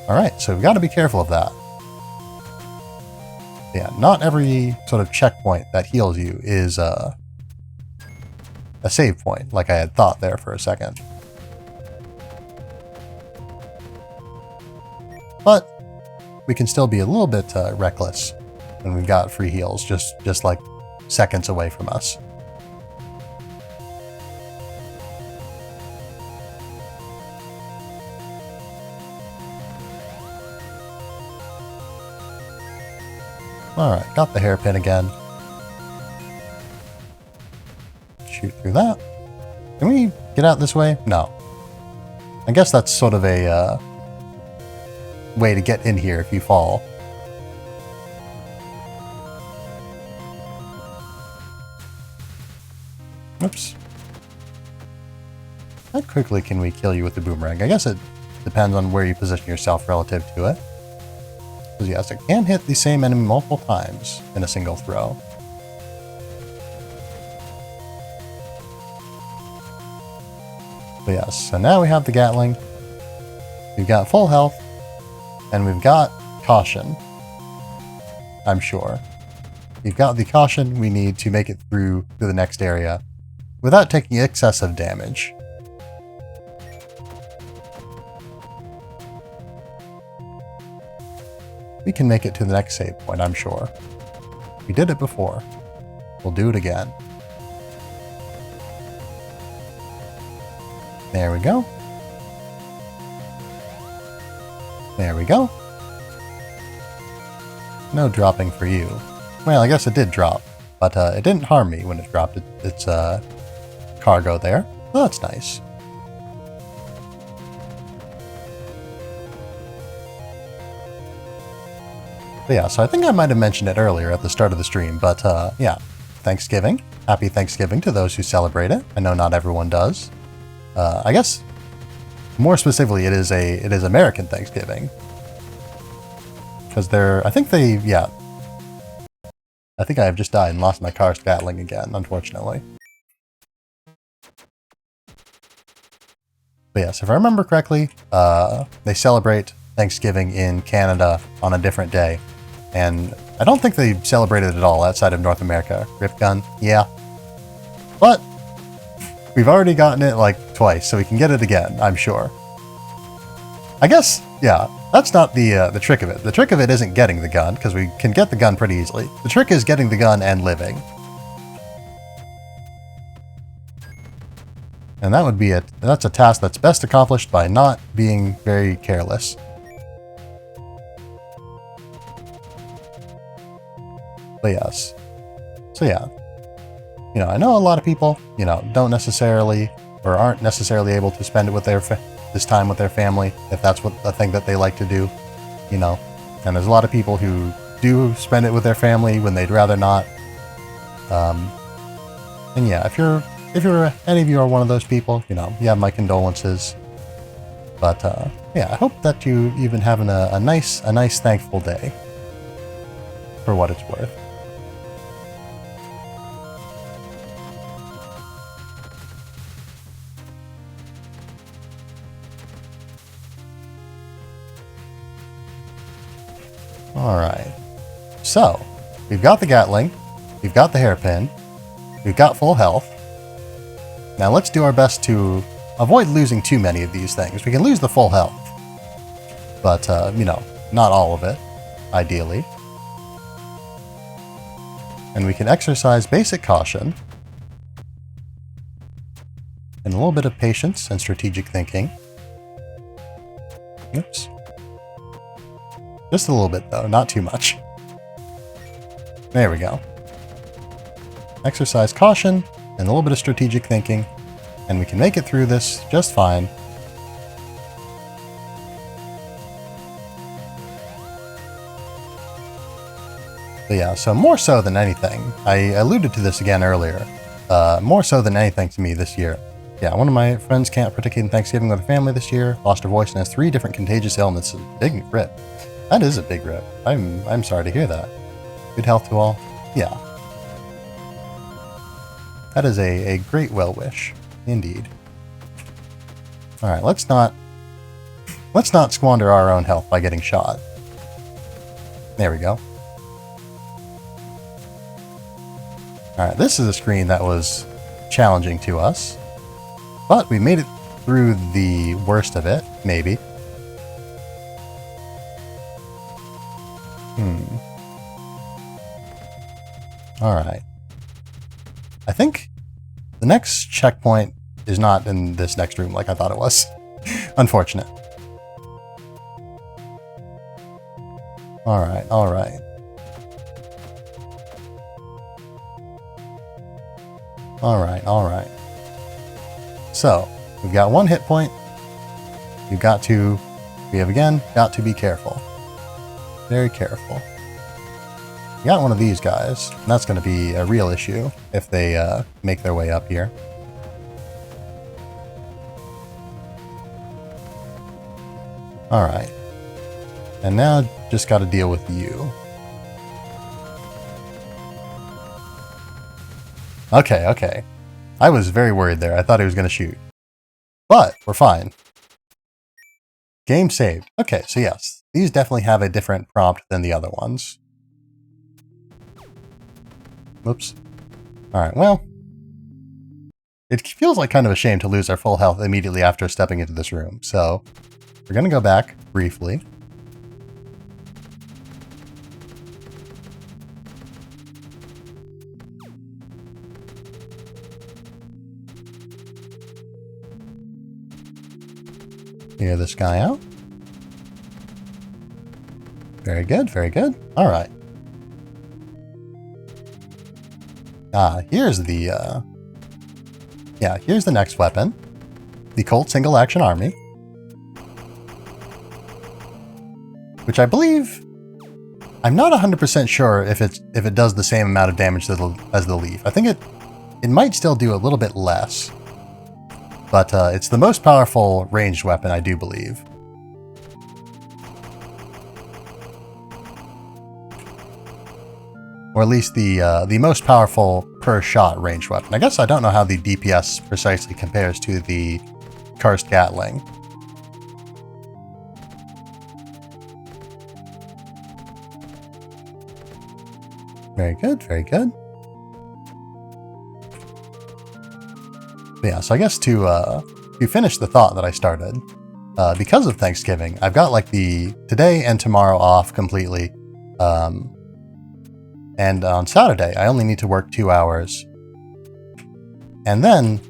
Alright, so we've got to be careful of that. Yeah, not every sort of checkpoint that heals you is a save point, like I had thought there for a second. But we can still be a little bit reckless when we've got free heals, just like seconds away from us. Alright, got the hairpin again. Shoot through that. Can we get out this way? No. I guess that's sort of a way to get in here if you fall. Oops. How quickly can we kill you with the boomerang? I guess it depends on where you position yourself relative to it. Because yes, it can hit the same enemy multiple times in a single throw. But yes, so now we have the Gatling. We've got full health. And we've got caution. I'm sure. We've got the caution we need to make it through to the next area without taking excessive damage. We can make it to the next save point, I'm sure. We did it before. We'll do it again. There we go. There we go. No dropping for you. Well, I guess it did drop, but it didn't harm me when it dropped its cargo there. Well, that's nice. But yeah, so I think I might have mentioned it earlier at the start of the stream, but yeah, Thanksgiving. Happy Thanksgiving to those who celebrate it. I know not everyone does. I guess more specifically, it is American Thanksgiving. Because I think I have just died and lost my Karst Gatling again, unfortunately. But yes, if I remember correctly, they celebrate Thanksgiving in Canada on a different day. And I don't think they celebrate it at all outside of North America. Esp Gun, yeah. But We've already gotten it like twice, so we can get it again, I'm sure. I guess, yeah, that's not the trick of it. The trick of it isn't getting the gun, because we can get the gun pretty easily. The trick is getting the gun and living. And that would be it. That's a task that's best accomplished by not being very careless. But yes. So yeah. You know, I know a lot of people, you know, don't necessarily or aren't necessarily able to spend it with their this time with their family, if that's what a thing that they like to do, you know. And there's a lot of people who do spend it with their family when they'd rather not. And yeah, if any of you are one of those people, you know, you have my condolences. But yeah, I hope that you've been having a nice thankful day for what it's worth. Alright, so we've got the Gatling, we've got the hairpin, we've got full health. Now let's do our best to avoid losing too many of these things. We can lose the full health, but you know, not all of it, ideally. And we can exercise basic caution and a little bit of patience and strategic thinking. Oops. Just a little bit, though, not too much. There we go. Exercise caution and a little bit of strategic thinking, and we can make it through this just fine. But yeah, so more so than anything, I alluded to this again earlier, more so than anything to me this year. Yeah, one of my friends can't participate in Thanksgiving with her family this year, lost her voice, and has 3 different contagious ailments. Big rip. That is a big rip. I'm sorry to hear that. Good health to all. Yeah. That is a great well wish. Indeed. Alright, let's not squander our own health by getting shot. There we go. Alright, this is a screen that was challenging to us. But we made it through the worst of it, maybe. Alright. I think the next checkpoint is not in this next room like I thought it was. Unfortunate. Alright, alright. Alright, alright. So, we've got 1 hit point. We have again got to be careful. Very careful. We got one of these guys, and that's going to be a real issue if they make their way up here. Alright. And now just got to deal with you. Okay, okay. I was very worried there. I thought he was going to shoot. But we're fine. Game saved. Okay, so yes. These definitely have a different prompt than the other ones. Whoops. Alright, well. It feels like kind of a shame to lose our full health immediately after stepping into this room, so we're going to go back briefly. Clear this guy out. Very good, very good. Alright. Here's the, yeah, here's the next weapon. The Colt Single Action Army. Which I believe... I'm not 100% sure if it does the same amount of damage as the Leaf. I think it might still do a little bit less. But it's the most powerful ranged weapon, I do believe. Or at least the most powerful per shot ranged weapon. I guess I don't know how the DPS precisely compares to the Karst Gatling. Very good, very good. But yeah, so I guess to finish the thought that I started, because of Thanksgiving, I've got like the today and tomorrow off completely. And on Saturday, I only need to work 2 hours. And then,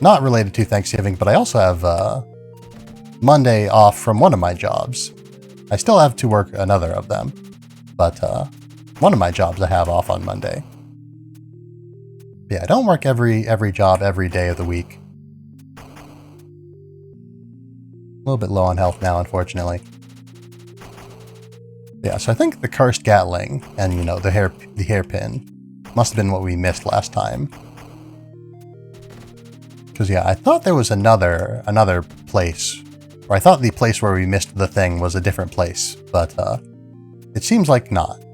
not related to Thanksgiving, but I also have Monday off from one of my jobs. I still have to work another of them, but one of my jobs I have off on Monday. Yeah, I don't work every job every day of the week. A little bit low on health now, unfortunately. Yeah, so I think the cursed Gatling and, you know, the hairpin must have been what we missed last time. Because, yeah, I thought there was another place, or I thought the place where we missed the thing was a different place, but it seems like not.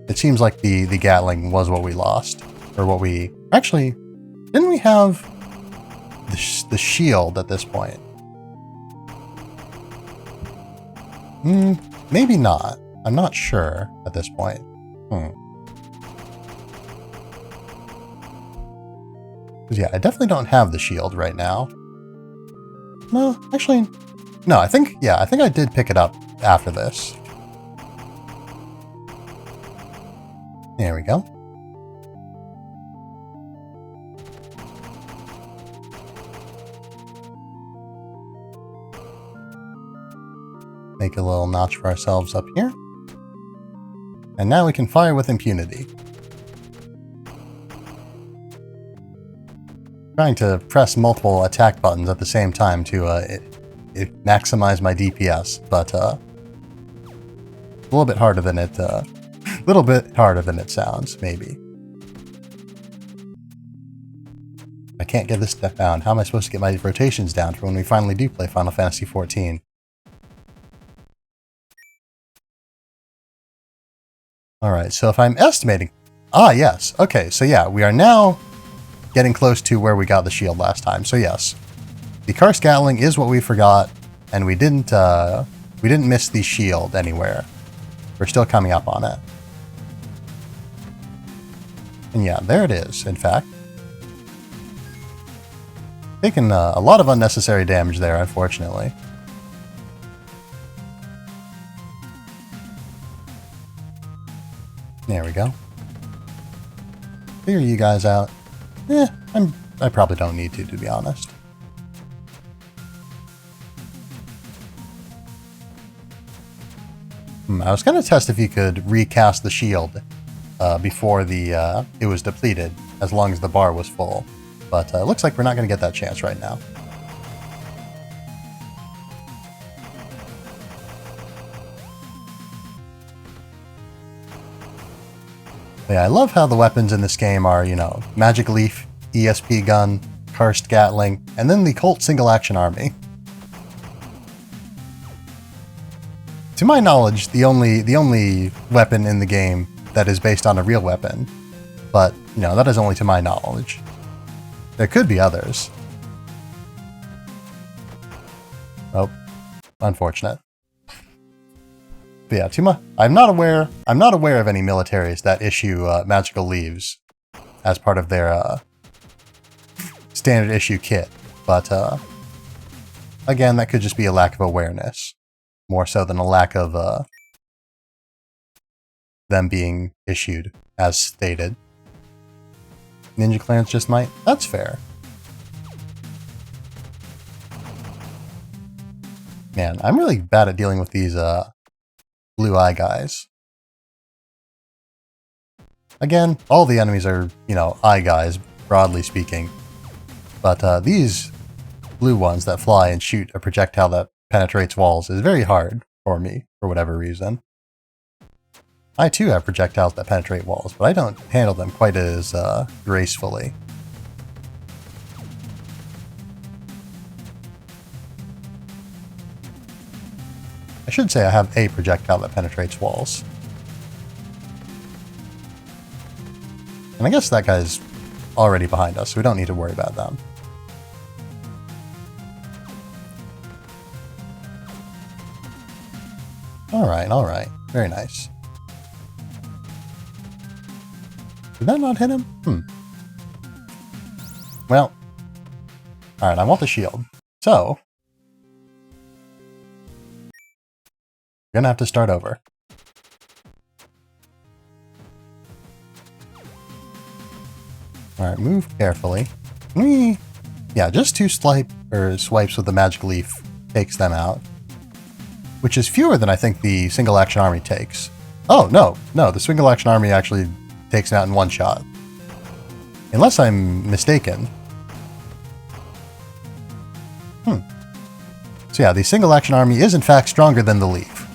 It seems like the Gatling was what we lost, or what we... Actually, didn't we have the shield at this point? Maybe not. I'm not sure at this point. Because yeah, I definitely don't have the shield right now. No, actually, no, I think I did pick it up after this. There we go. Make a little notch for ourselves up here. And now we can fire with impunity. Trying to press multiple attack buttons at the same time to maximize my DPS, but a little bit harder than it sounds, maybe. I can't get this stuff down. How am I supposed to get my rotations down for when we finally do play Final Fantasy XIV? Alright, so if I'm estimating... Ah, yes. Okay, so yeah, we are now getting close to where we got the shield last time. So yes, the cursed Gatling is what we forgot, and we didn't miss the shield anywhere. We're still coming up on it. And yeah, there it is, in fact. Taking a lot of unnecessary damage there, unfortunately. There we go. Figure you guys out. I probably don't need to be honest. I was going to test if you could recast the shield before it was depleted, as long as the bar was full. But it looks like we're not going to get that chance right now. But yeah, I love how the weapons in this game are, you know, Magic Leaf, Esp Gun, Cursed Gatling, and then the Colt Single Action Army. To my knowledge, the only weapon in the game that is based on a real weapon. But, you know, that is only to my knowledge. There could be others. Oh, unfortunate. But yeah, I'm not aware of any militaries that issue magical leaves as part of their standard issue kit. But again, that could just be a lack of awareness, more so than a lack of them being issued as stated. Ninja clearance just might. That's fair. Man, I'm really bad at dealing with these blue eye guys. Again, all the enemies are, you know, eye guys, broadly speaking. But these blue ones that fly and shoot a projectile that penetrates walls is very hard for me, for whatever reason. I too have projectiles that penetrate walls, but I don't handle them quite as gracefully. I should say I have a projectile that penetrates walls. And I guess that guy's already behind us, so we don't need to worry about them. Alright. Very nice. Did that not hit him? Well, alright, I want the shield. So, we're gonna have to start over. Alright, move carefully. Yeah, just 2 swipes with the magic leaf takes them out. Which is fewer than I think the single action army takes. Oh, no, the single action army actually takes it out in 1 shot. Unless I'm mistaken. So yeah, the single action army is in fact stronger than the leaf.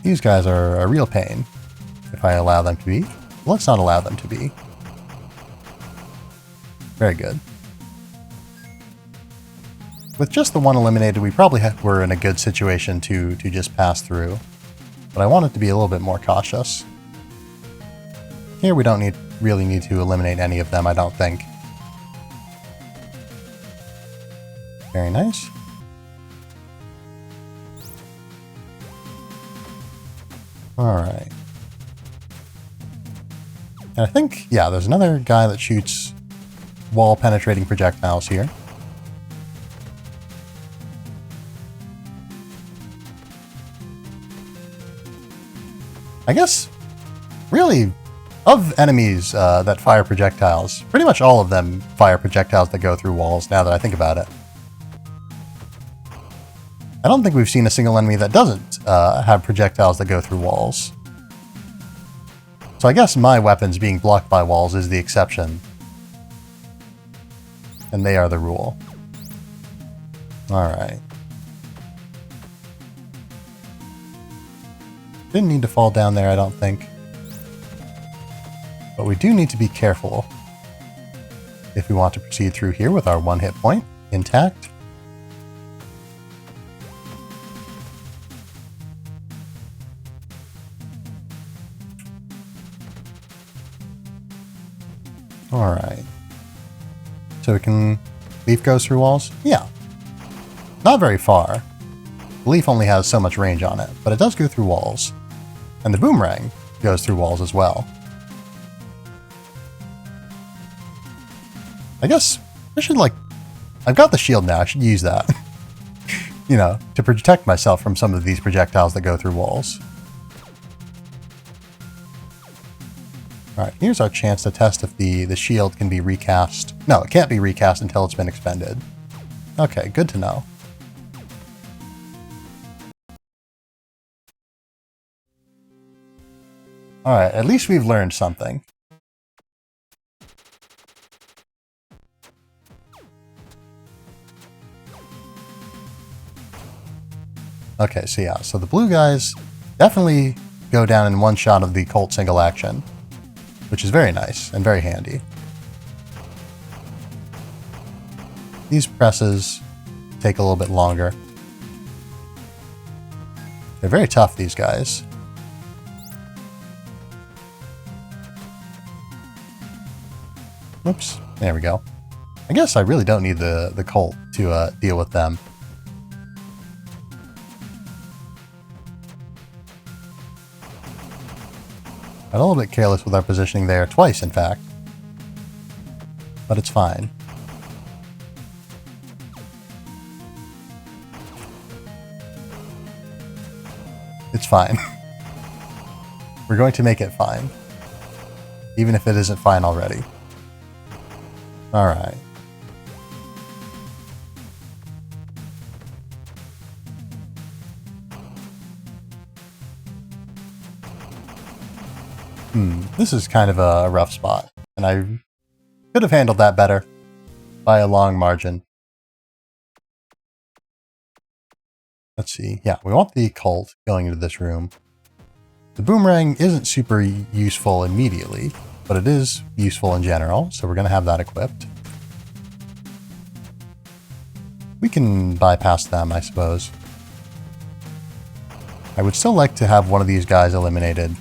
These guys are a real pain, if I allow them to be. Let's not allow them to be. Very good. With just the one eliminated, we probably were in a good situation to just pass through. But I wanted to be a little bit more cautious. Here we don't really need to eliminate any of them, I don't think. Very nice. Alright. And I think, yeah, there's another guy that shoots wall-penetrating projectiles here. I guess, really, of enemies that fire projectiles, pretty much all of them fire projectiles that go through walls, now that I think about it. I don't think we've seen a single enemy that doesn't have projectiles that go through walls. So I guess my weapons being blocked by walls is the exception. And they are the rule. Alright. Didn't need to fall down there, I don't think. But we do need to be careful if we want to proceed through here with our 1 hit point intact. Alright. So we can... Leaf goes through walls? Yeah. Not very far. The leaf only has so much range on it, but it does go through walls. And the boomerang goes through walls as well. I guess I should, like... I've got the shield now, I should use that. You know, to protect myself from some of these projectiles that go through walls. Alright, here's our chance to test if the shield can be recast. No, it can't be recast until it's been expended. Okay, good to know. Alright, at least we've learned something. Okay, so yeah, so the blue guys definitely go down in 1 shot of the Colt single action, which is very nice and very handy. These presses take a little bit longer. They're very tough, these guys. Oops, there we go. I guess I really don't need the Colt to deal with them. Got a little bit careless with our positioning there, twice in fact. But it's fine. It's fine. We're going to make it fine. Even if it isn't fine already. Alright. This is kind of a rough spot, and I could have handled that better by a long margin. Let's see. Yeah, we want the Colt going into this room. The boomerang isn't super useful immediately, but it is useful in general, so we're going to have that equipped. We can bypass them, I suppose. I would still like to have one of these guys eliminated.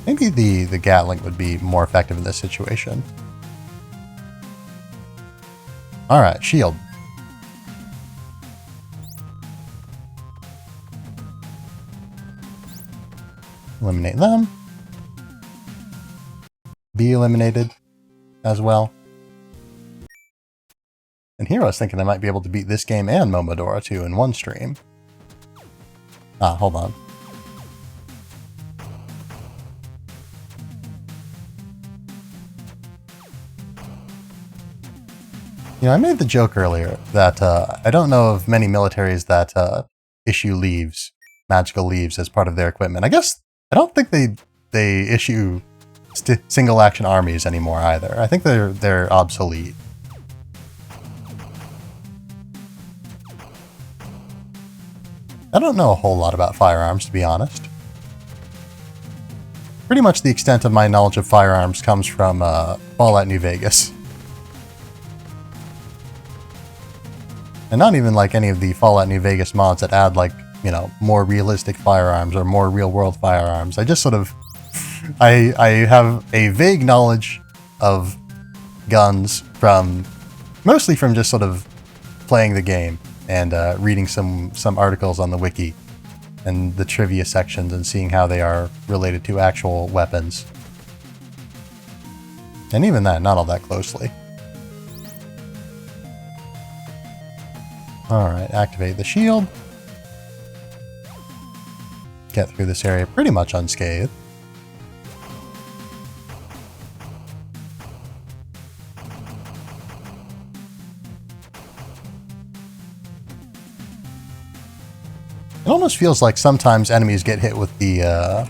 Maybe the Gatling would be more effective in this situation. Alright, shield. Eliminate them. Be eliminated as well. And here I was thinking I might be able to beat this game and Momodora too in one stream. Ah, hold on. You know, I made the joke earlier that I don't know of many militaries that issue leaves, magical leaves, as part of their equipment. I guess I don't think they issue single action armies anymore either. I think they're obsolete. I don't know a whole lot about firearms, to be honest. Pretty much the extent of my knowledge of firearms comes from Fallout New Vegas. And not even like any of the Fallout New Vegas mods that add like, you know, more realistic firearms or more real-world firearms. I just sort of... I have a vague knowledge of guns from... mostly from just sort of playing the game and reading some articles on the wiki and the trivia sections and seeing how they are related to actual weapons. And even that, not all that closely. Alright, activate the shield. Get through this area pretty much unscathed. It almost feels like sometimes enemies get hit with the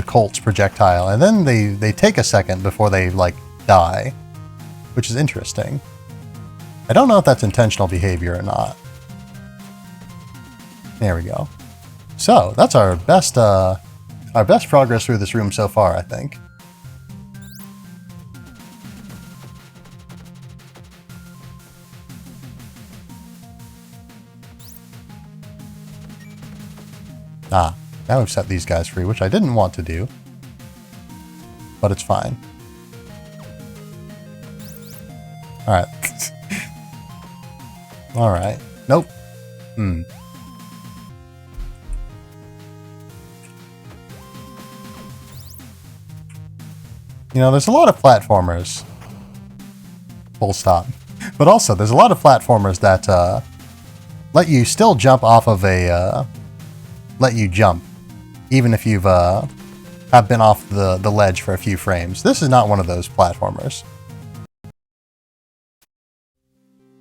Colt's projectile, and then they take a second before they, like, die, which is interesting. I don't know if that's intentional behavior or not. There we go. So, that's our best progress through this room so far, I think. Ah, now we've set these guys free, which I didn't want to do. But it's fine. Alright. Alright. Nope. You know, there's a lot of platformers. Full stop. But also, there's a lot of platformers that let you still jump off of a... let you jump, even if you've have been off the ledge for a few frames. This is not one of those platformers.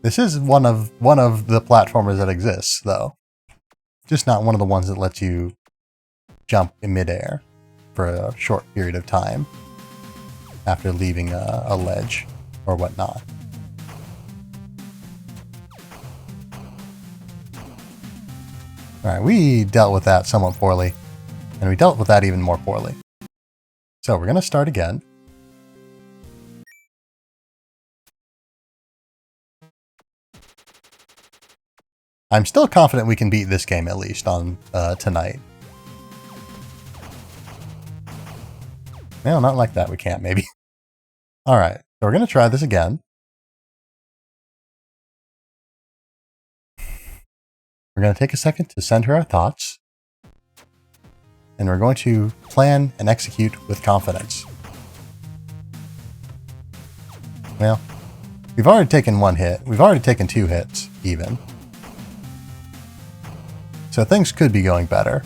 This is one of the platformers that exists, though. Just not one of the ones that lets you jump in midair for a short period of time after leaving a ledge or whatnot. Alright, we dealt with that somewhat poorly, and we dealt with that even more poorly. So we're going to start again. I'm still confident we can beat this game at least on tonight. No, not like that, we can't, maybe. Alright, so we're going to try this again. We're going to take a second to center our thoughts, and we're going to plan and execute with confidence. Well, we've already taken one hit. We've already taken 2 hits, even. So things could be going better.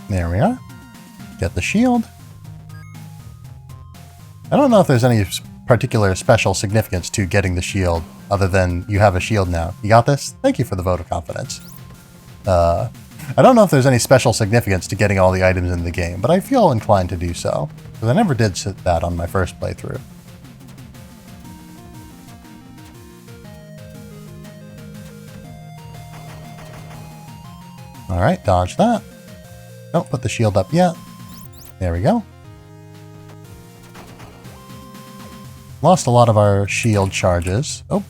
There we are. Get the shield. I don't know if there's any particular special significance to getting the shield, other than you have a shield now. You got this? Thank you for the vote of confidence. I don't know if there's any special significance to getting all the items in the game, but I feel inclined to do so, because I never did that on my first playthrough. Alright, dodge that. Don't put the shield up yet. There we go. Lost a lot of our shield charges. Oh,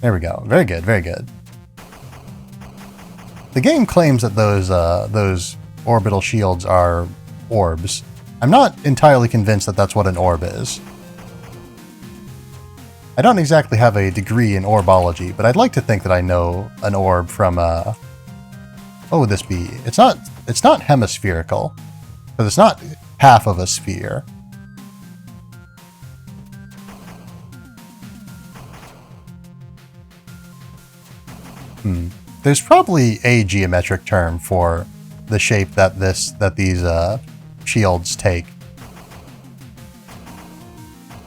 there we go. Very good, very good. The game claims that those orbital shields are orbs. I'm not entirely convinced that that's what an orb is. I don't exactly have a degree in orbology, but I'd like to think that I know an orb from, what would this be? It's not hemispherical, because it's not half of a sphere. There's probably a geometric term for the shape that these shields take.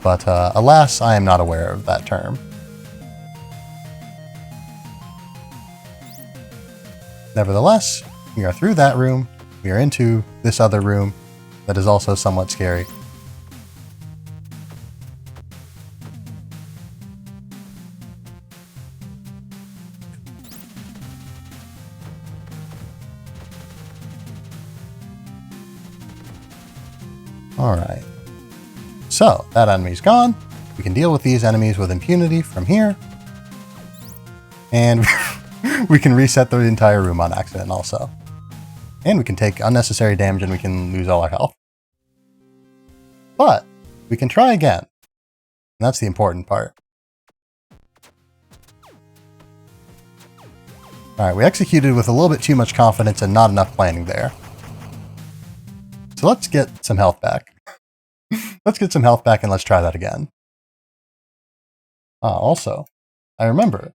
But alas, I am not aware of that term. Nevertheless, we are through that room. We are into this other room that is also somewhat scary. Alright. So, that enemy's gone. We can deal with these enemies with impunity from here. And we can reset the entire room on accident also. And we can take unnecessary damage and we can lose all our health. But, we can try again. And that's the important part. Alright, we executed with a little bit too much confidence and not enough planning there. So let's get some health back. Let's get some health back and let's try that again. Also, I remember,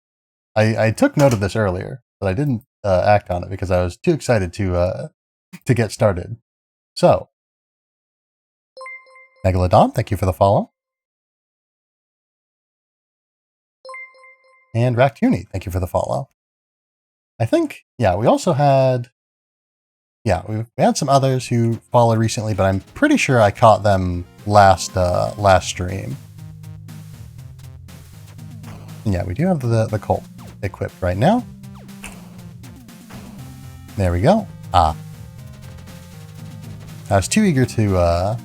I took note of this earlier, but I didn't act on it because I was too excited to get started. So, Megalodon, thank you for the follow. And Ractoony, thank you for the follow. I think, yeah, we also had... Yeah, we had some others who followed recently, but I'm pretty sure I caught them last stream. And yeah, we do have the Colt equipped right now. There we go. I was too eager to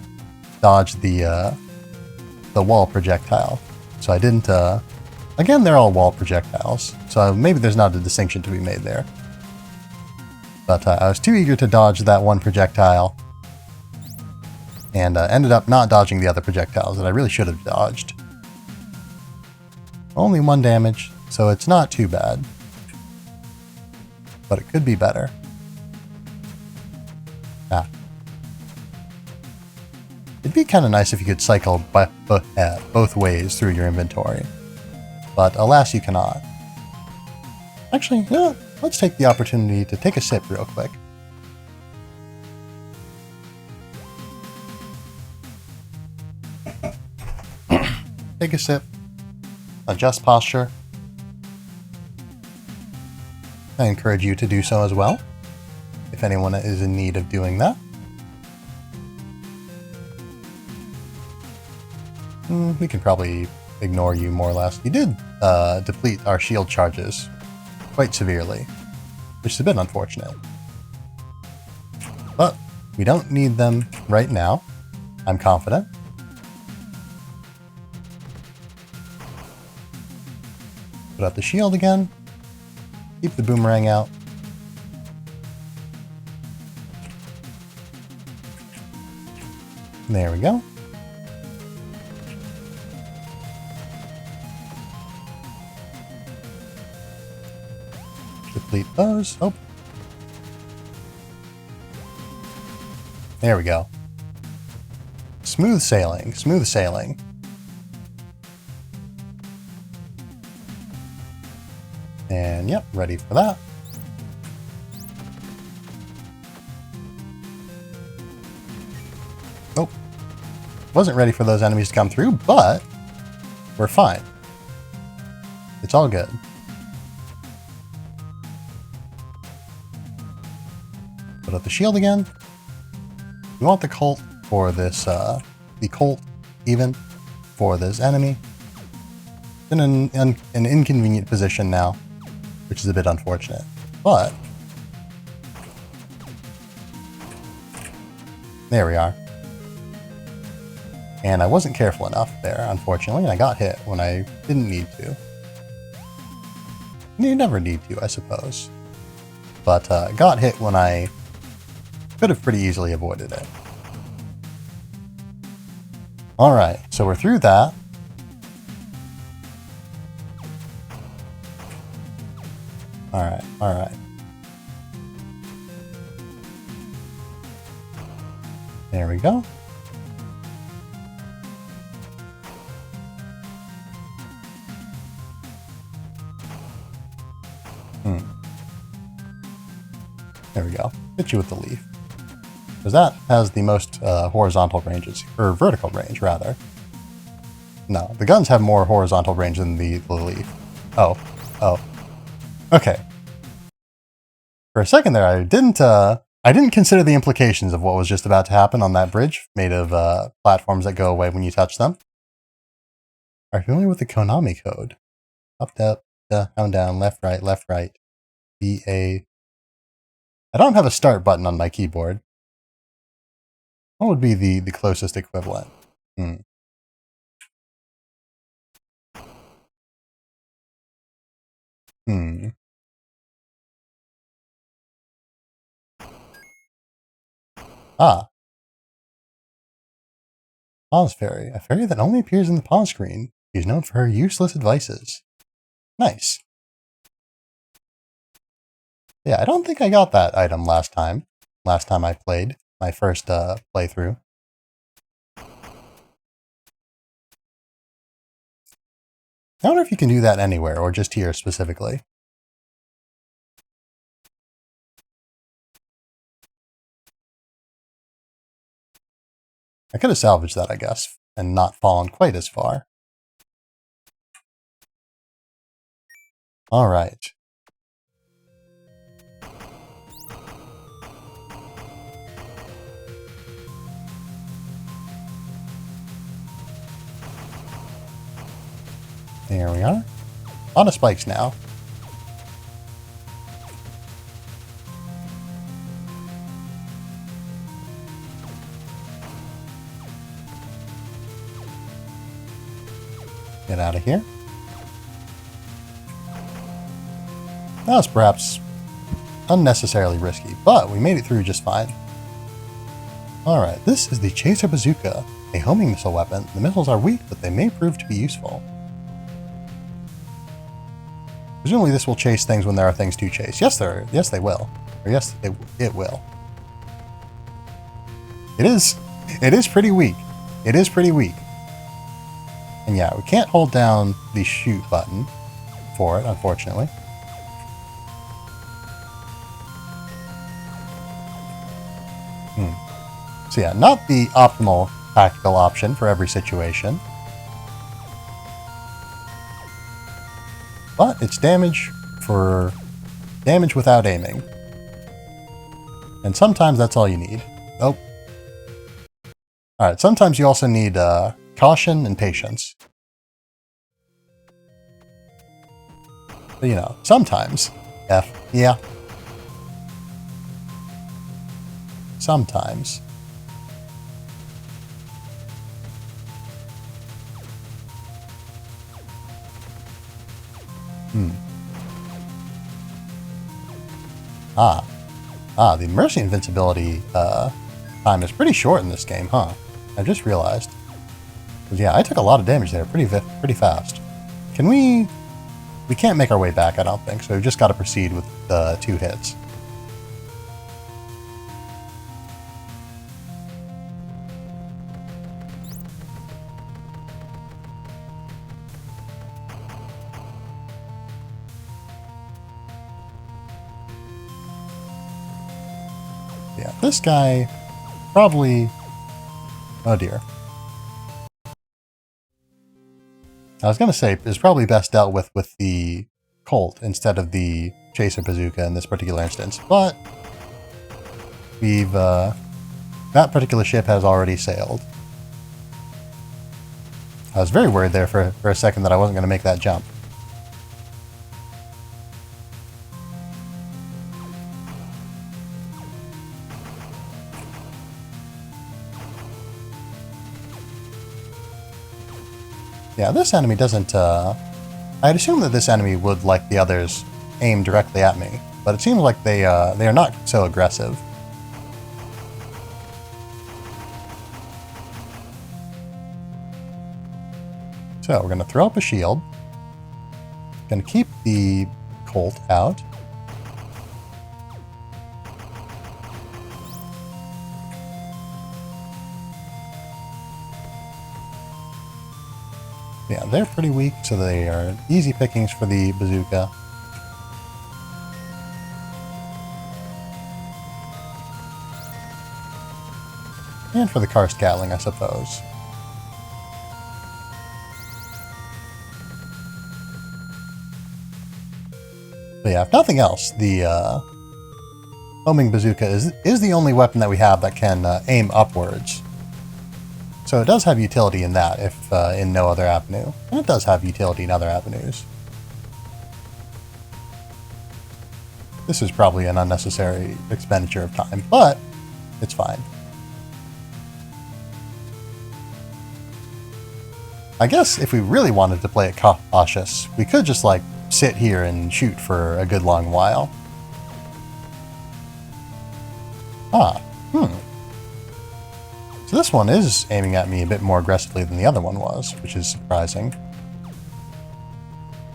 dodge the wall projectile, so I didn't. Again, they're all wall projectiles, so maybe there's not a distinction to be made there. But I was too eager to dodge that one projectile, and ended up not dodging the other projectiles that I really should have dodged. Only 1 damage, so it's not too bad. But it could be better. It'd be kind of nice if you could cycle both ways through your inventory. But alas, you cannot. Actually, you know what? Let's take the opportunity to take a sip real quick. Take a sip. Adjust posture. I encourage you to do so as well, if anyone is in need of doing that. We can probably ignore you more or less. You did deplete our shield charges quite severely, which is a bit unfortunate. But we don't need them right now, I'm confident. Put out the shield again. Keep the boomerang out. There we go. Deplete those. Oh. There we go. Smooth sailing, smooth sailing. And yep, ready for that. Oh. Wasn't ready for those enemies to come through, but we're fine. It's all good. Put up the shield again. We want the Colt for this, the Colt even for this enemy. In an inconvenient position now, which is a bit unfortunate, but there we are. And I wasn't careful enough there, unfortunately, and I got hit when I didn't need to. You never need to, I suppose. But got hit when I could have pretty easily avoided it. Alright, so we're through that. Alright, alright. There we go. There we go. Hit you with the leaf. Because that has the most horizontal ranges, or vertical range, rather. No, the guns have more horizontal range than the leaf. Oh. Okay. For a second there, I didn't consider the implications of what was just about to happen on that bridge, made of platforms that go away when you touch them. Are you familiar with the Konami code? Up, down, left, right. B-A... I don't have a start button on my keyboard. What would be the closest equivalent? Ah. Pause Fairy. A fairy that only appears in the pause screen. She's known for her useless advices. Nice. Yeah, I don't think I got that item last time. Last time I played. My first playthrough. I wonder if you can do that anywhere, or just here specifically. I could have salvaged that, I guess, and not fallen quite as far. Alright. There we are. A lot of spikes now. Get out of here. That was perhaps unnecessarily risky, but we made it through just fine. Alright, this is the Chaser Bazooka, a homing missile weapon. The missiles are weak, but they may prove to be useful. Presumably this will chase things when there are things to chase. Yes, they will. Or yes, it will. It is pretty weak. It is pretty weak. And yeah, we can't hold down the shoot button for it, unfortunately. So yeah, not the optimal tactical option for every situation. But it's damage for damage without aiming. And sometimes that's all you need. Oh. Alright, sometimes you also need caution and patience. But you know, sometimes. Yeah. Sometimes. The Mercy invincibility time is pretty short in this game, huh? I just realized. But yeah, I took a lot of damage there pretty fast. Can we... We can't make our way back, I don't think, so we've just got to proceed with the 2 hits. Yeah, this guy probably... Oh dear. I was going to say, is probably best dealt with the Colt instead of the Chaser Bazooka in this particular instance, but we've... that particular ship has already sailed. I was very worried there for a second that I wasn't going to make that jump. Yeah, this enemy doesn't, I'd assume that this enemy would, like the others, aim directly at me, but it seems like they are not so aggressive. So, we're going to throw up a shield. Going to keep the Colt out. Yeah, they're pretty weak, so they are easy pickings for the bazooka. And for the karst gatling, I suppose. But yeah, if nothing else, the homing bazooka is the only weapon that we have that can aim upwards. So it does have utility in that, if in no other avenue. And it does have utility in other avenues. This is probably an unnecessary expenditure of time, but it's fine. I guess if we really wanted to play it cautious, we could just like sit here and shoot for a good long while. So this one is aiming at me a bit more aggressively than the other one was, which is surprising.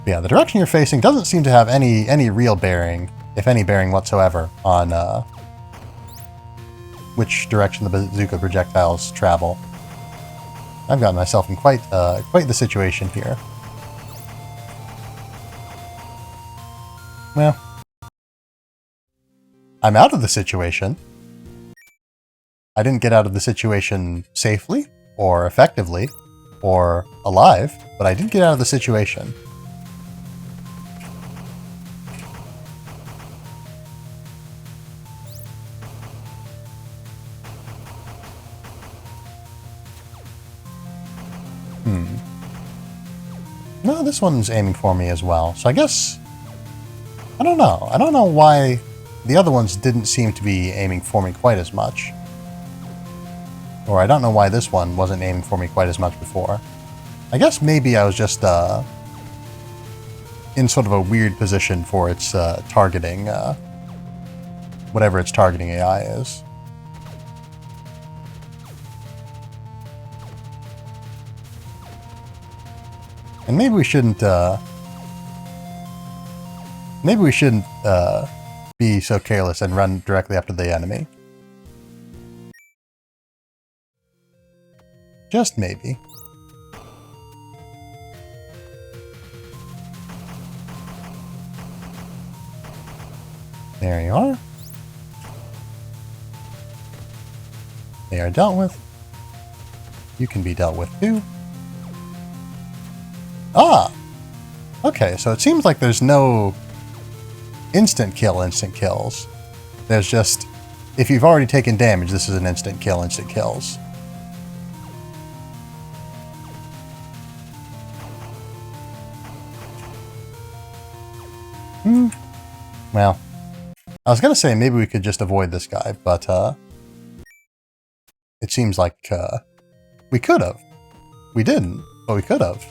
But yeah, the direction you're facing doesn't seem to have any real bearing, if any bearing whatsoever, on which direction the bazooka projectiles travel. I've gotten myself in quite the situation here. Well, I'm out of the situation. I didn't get out of the situation safely, or effectively, or alive, but I did get out of the situation. No, this one's aiming for me as well, so I guess... I don't know. I don't know why the other ones didn't seem to be aiming for me quite as much. Or I don't know why this one wasn't aiming for me quite as much before. I guess maybe I was just in sort of a weird position for its targeting, whatever its targeting AI is. And maybe we shouldn't be so careless and run directly after the enemy. Just maybe. There you are. They are dealt with. You can be dealt with too. Ah! Okay, so it seems like there's no instant kills. There's just, if you've already taken damage, this is an instant kills. Well, I was gonna say maybe we could just avoid this guy, but it seems like we could have. We didn't, but we could have.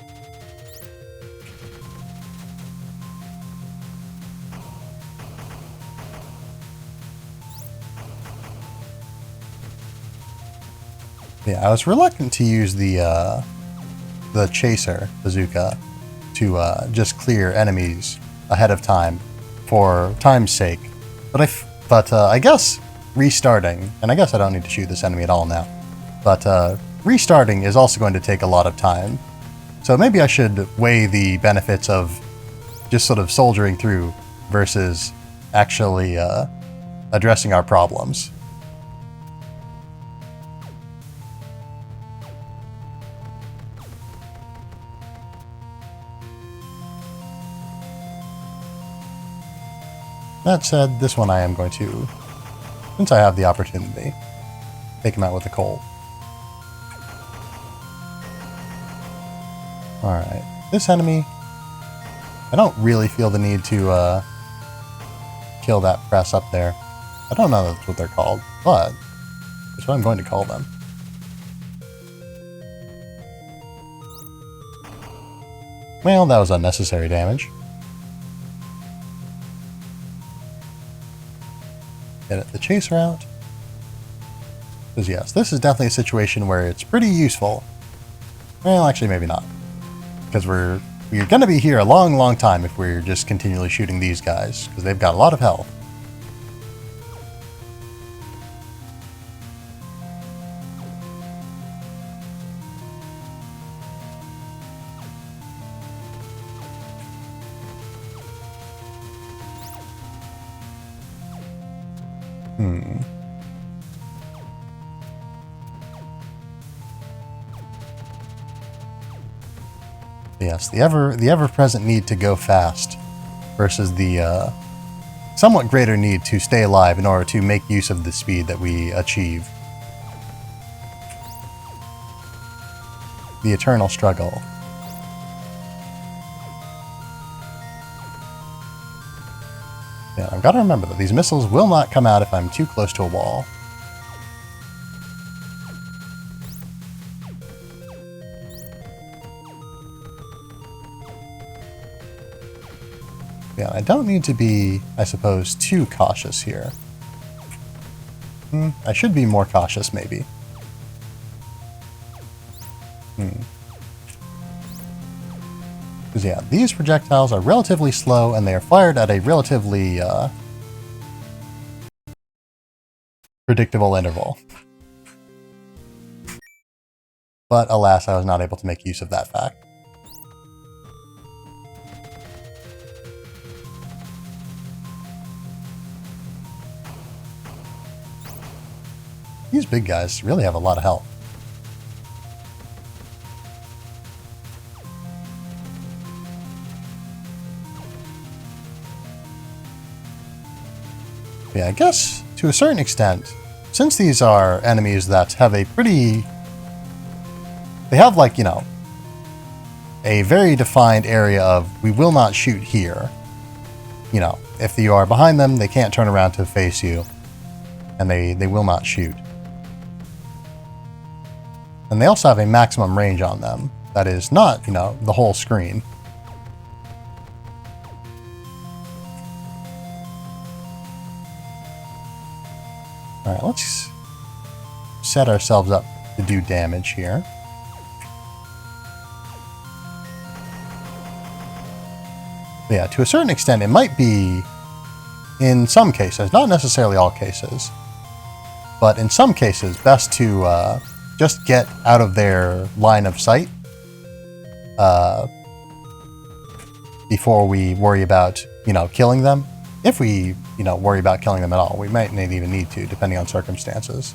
Yeah, I was reluctant to use the chaser bazooka to just clear enemies ahead of time for time's sake. But I guess restarting, and I guess I don't need to shoot this enemy at all now, but restarting is also going to take a lot of time. So maybe I should weigh the benefits of just sort of soldiering through versus actually addressing our problems. That said, this one I am going to, since I have the opportunity, take him out with a coal. Alright, this enemy, I don't really feel the need to kill that press up there. I don't know that's what they're called, but that's what I'm going to call them. Well, that was unnecessary damage. Get the chaser out. Because yes, this is definitely a situation where it's pretty useful. Well, actually maybe not. Because we're going to be here a long time if we're just continually shooting these guys, because they've got a lot of health. Yes, the ever-present need to go fast versus the somewhat greater need to stay alive in order to make use of the speed that we achieve. The eternal struggle. Yeah, I've got to remember that these missiles will not come out if I'm too close to a wall. Yeah, I don't need to be, I suppose, too cautious here. I should be more cautious, maybe. Because, yeah, these projectiles are relatively slow, and they are fired at a relatively predictable interval. But, alas, I was not able to make use of that fact. These big guys really have a lot of health. Yeah, I guess, to a certain extent, since these are enemies that have a pretty... They have, like, you know, a very defined area of, we will not shoot here. You know, if you are behind them, they can't turn around to face you, and they will not shoot. And they also have a maximum range on them. That is not, you know, the whole screen. Alright, let's set ourselves up to do damage here. But yeah, to a certain extent, it might be, in some cases, not necessarily all cases, but in some cases, best to just get out of their line of sight before we worry about, you know, killing them. If we, you know, worry about killing them at all, we might not even need to, depending on circumstances.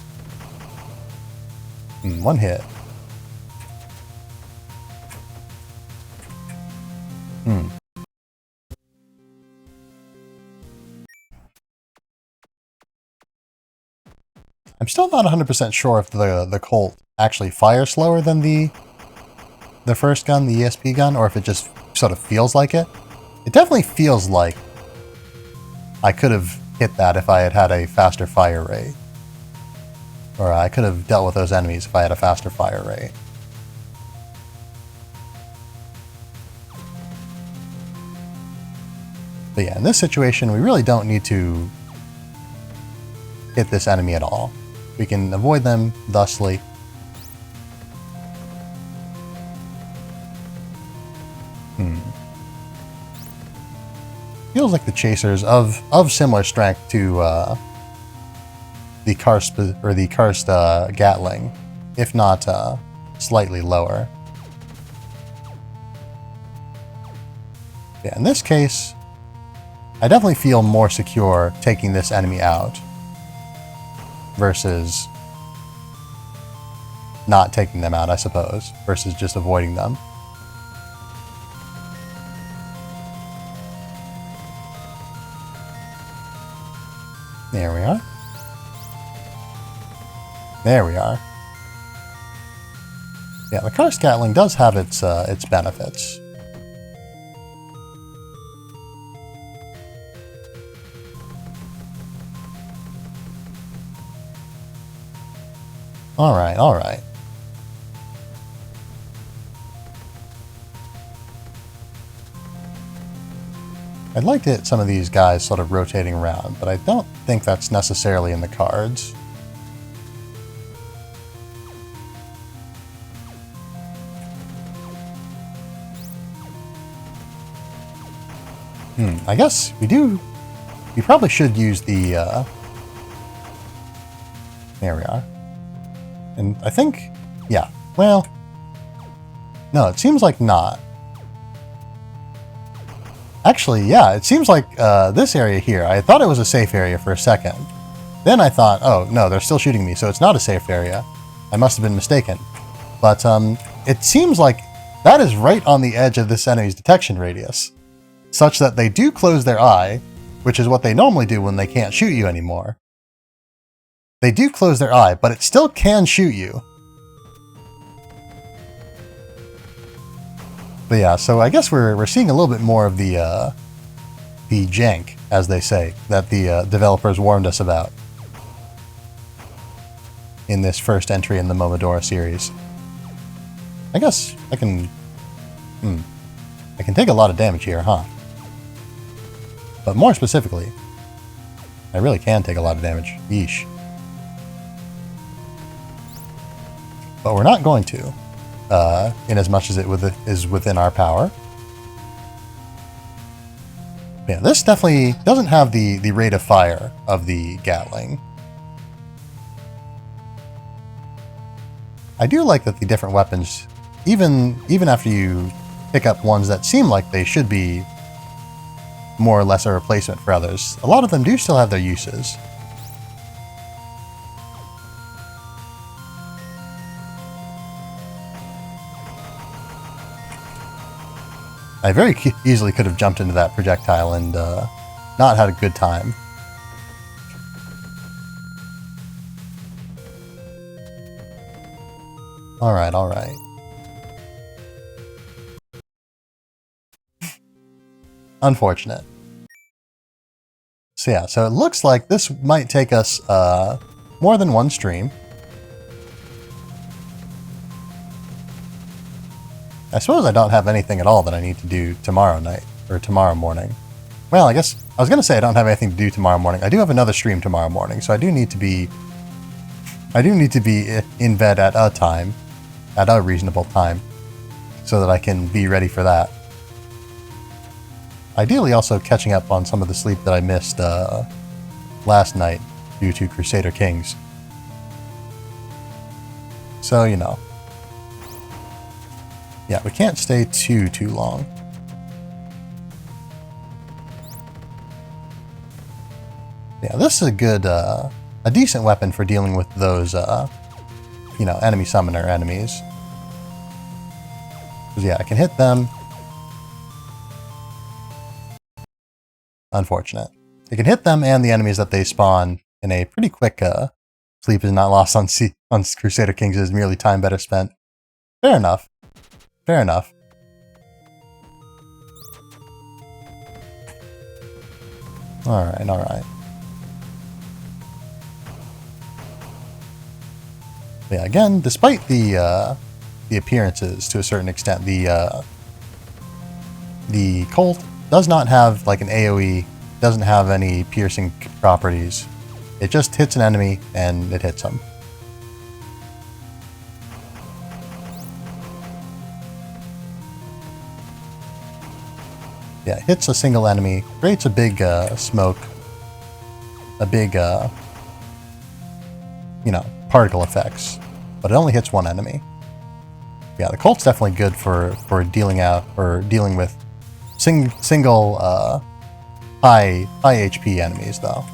One hit. I'm still not 100% sure if the Colt actually fires slower than the first gun, the Esp gun, or if it just sort of feels like it. It definitely feels like I could have hit that if I had had a faster fire rate. Or I could have dealt with those enemies if I had a faster fire rate. But yeah, in this situation, we really don't need to hit this enemy at all. We can avoid them thusly. Feels like the chasers of similar strength to the Karst or the Karst Gatling, if not slightly lower. Yeah, in this case, I definitely feel more secure taking this enemy out versus not taking them out, I suppose, versus just avoiding them. There we are. There we are. Yeah, the Karst Gatling does have its benefits. Alright, alright. I'd like to hit some of these guys sort of rotating around, but I don't think that's necessarily in the cards. I guess we probably should use the, there we are. And I think, yeah, well, no, it seems like not. Actually, yeah, it seems like this area here, I thought it was a safe area for a second. Then I thought, oh, no, they're still shooting me, so it's not a safe area. I must have been mistaken. But it seems like that is right on the edge of this enemy's detection radius, such that they do close their eye, which is what they normally do when they can't shoot you anymore. They do close their eye, but it still can shoot you. But yeah, so I guess we're seeing a little bit more of the jank, as they say, that the developers warned us about in this first entry in the Momodora series. I guess I can take a lot of damage here, huh? But more specifically, I really can take a lot of damage. Yeesh. But we're not going to, in as much as it is within our power. Yeah, this definitely doesn't have the rate of fire of the Gatling. I do like that the different weapons, even after you pick up ones that seem like they should be more or less a replacement for others, a lot of them do still have their uses. I very easily could have jumped into that projectile and not had a good time. Alright, alright. Unfortunate. So yeah, so it looks like this might take us more than one stream. I suppose I don't have anything at all that I need to do tomorrow night, or tomorrow morning. Well, I guess, I was going to say I don't have anything to do tomorrow morning. I do have another stream tomorrow morning, so I do need to be in bed at a reasonable time, so that I can be ready for that. Ideally also catching up on some of the sleep that I missed last night due to Crusader Kings. So, you know. Yeah, we can't stay too long. Yeah, this is a decent weapon for dealing with those, you know, enemy summoner enemies. Because yeah, I can hit them. Unfortunate. I can hit them and the enemies that they spawn in a pretty quick, sleep is not lost on Crusader Kings, is merely time better spent. Fair enough. Fair enough. Alright, alright. Yeah, again, despite the appearances to a certain extent, the Colt does not have like an AoE, doesn't have any piercing properties. It just hits an enemy and it hits them. Yeah, it hits a single enemy, creates a big smoke, a big, you know, particle effects, but it only hits one enemy. Yeah, the Colt's definitely good for dealing with single high HP enemies, though.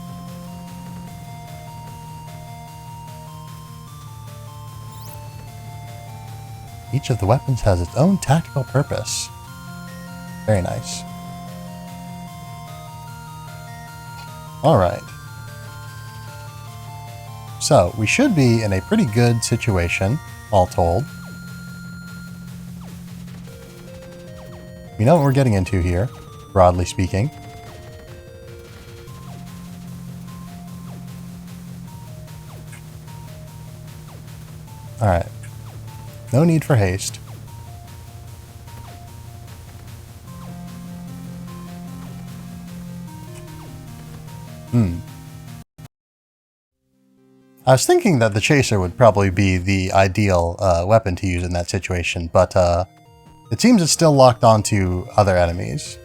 Each of the weapons has its own tactical purpose. Very nice. Alright. So, we should be in a pretty good situation, all told. We know what we're getting into here, broadly speaking. Alright. No need for haste. I was thinking that the Chaser would probably be the ideal weapon to use in that situation, but it seems it's still locked onto other enemies.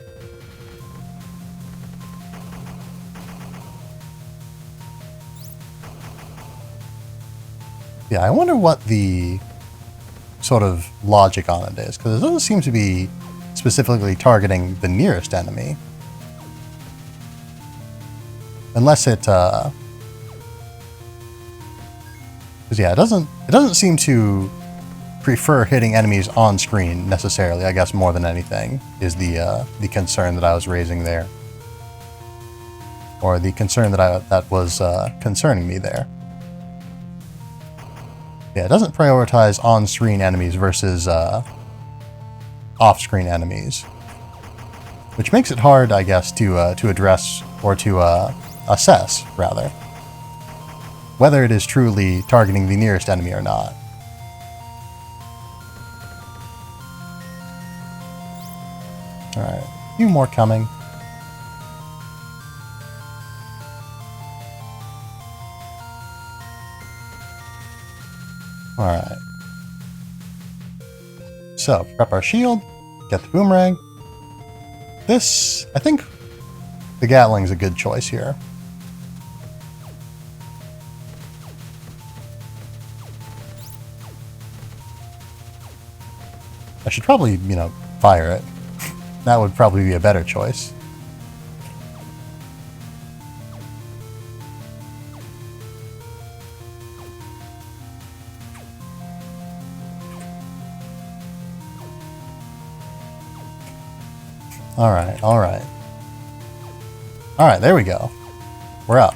Yeah, I wonder what the sort of logic on it is, because it doesn't seem to be specifically targeting the nearest enemy. Unless it, because yeah, it doesn't seem to prefer hitting enemies on screen necessarily. I guess more than anything is the concern that I was raising there, or the concern that was concerning me there. Yeah, it doesn't prioritize on-screen enemies versus off-screen enemies, which makes it hard, I guess, to address or to assess rather whether it is truly targeting the nearest enemy or not. Alright, a few more coming. Alright. So, prep our shield, get the boomerang. This, I think the Gatling's a good choice here. I should probably, fire it. That would probably be a better choice. Alright, alright. Alright, there we go. We're up.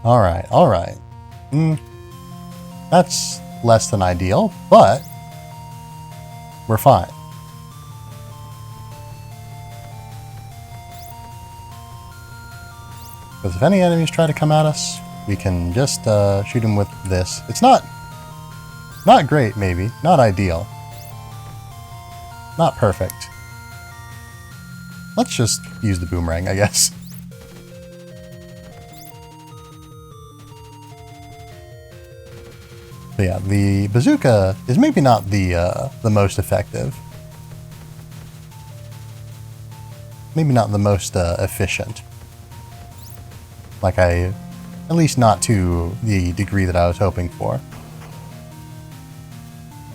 Alright, alright. That's less than ideal, but we're fine. Because if any enemies try to come at us, we can just shoot them with this. It's not great, maybe. Not ideal. Not perfect. Let's just use the boomerang, I guess. But yeah, the bazooka is maybe not the most effective. Maybe not the most efficient. At least not to the degree that I was hoping for.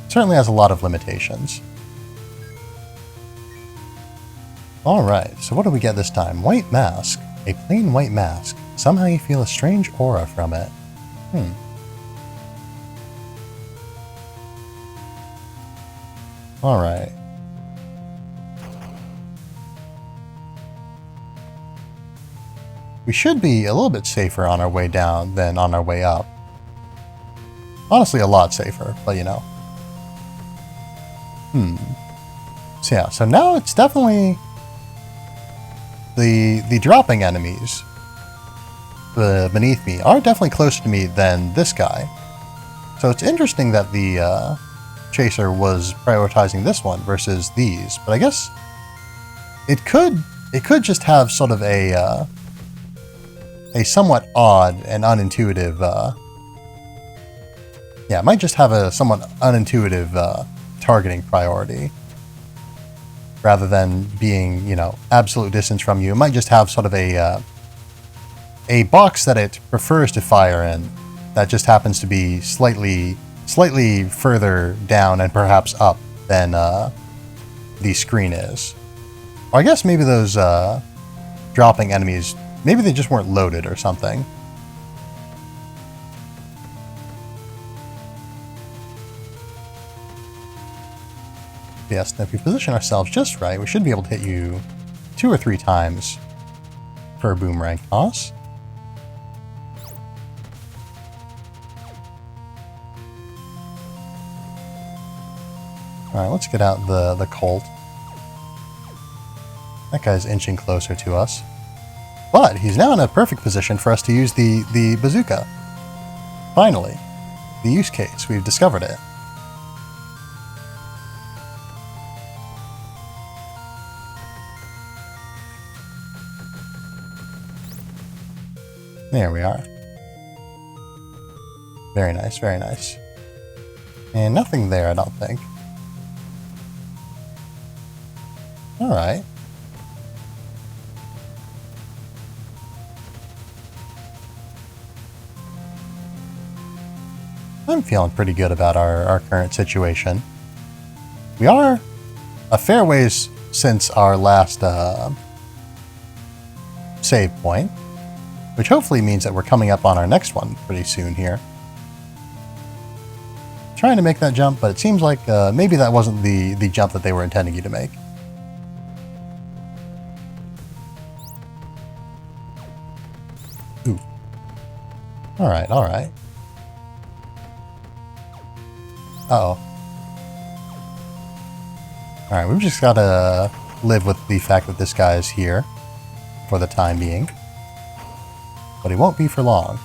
Certainly has a lot of limitations. Alright, so what do we get this time? White mask. A plain white mask. Somehow you feel a strange aura from it. Alright. We should be a little bit safer on our way down than on our way up. Honestly, a lot safer, but So yeah, so now it's definitely the dropping enemies beneath me are definitely closer to me than this guy. So it's interesting that the Chaser was prioritizing this one versus these, but I guess it could just have sort of a somewhat odd and unintuitive it might just have a somewhat unintuitive targeting priority rather than being, absolute distance from you. It might just have sort of a box that it prefers to fire in that just happens to be slightly further down and perhaps up than the screen is. Or I guess maybe those dropping enemies, maybe they just weren't loaded or something. Yes, now if we position ourselves just right, we should be able to hit you 2 or 3 times per boomerang toss. Alright, let's get out the Colt. That guy's inching closer to us. But he's now in a perfect position for us to use the bazooka. Finally, the use case. We've discovered it. There we are. Very nice, very nice. And nothing there, I don't think. Alright. I'm feeling pretty good about our current situation. We are a fair ways since our last save point, which hopefully means that we're coming up on our next one pretty soon here. Trying to make that jump, but it seems like maybe that wasn't the jump that they were intending you to make. Ooh. Alright, alright. Uh-oh. Alright, we've just gotta live with the fact that this guy is here for the time being. But he won't be for long,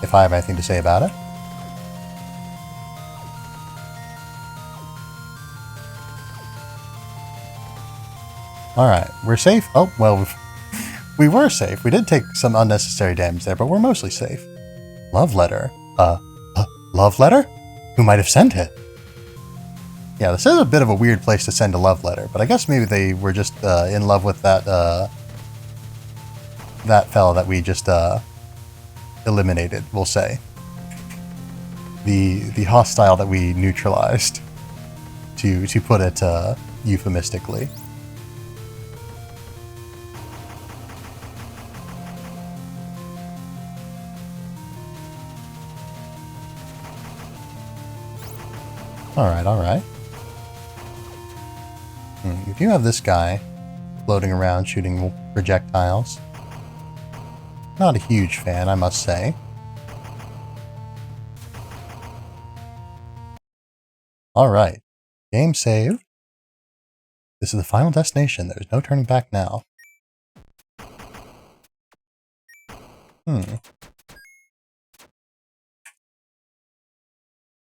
if I have anything to say about it. Alright, we're safe. Oh, well, we were safe. We did take some unnecessary damage there, but we're mostly safe. Love letter. Love letter? Who might have sent it? Yeah, this is a bit of a weird place to send a love letter, but I guess maybe they were just in love with that that fella that we just eliminated, we'll say. The hostile that we neutralized, to put it euphemistically. Alright, alright. If you have this guy floating around shooting projectiles, not a huge fan, I must say. Alright. Game saved. This is the final destination. There's no turning back now.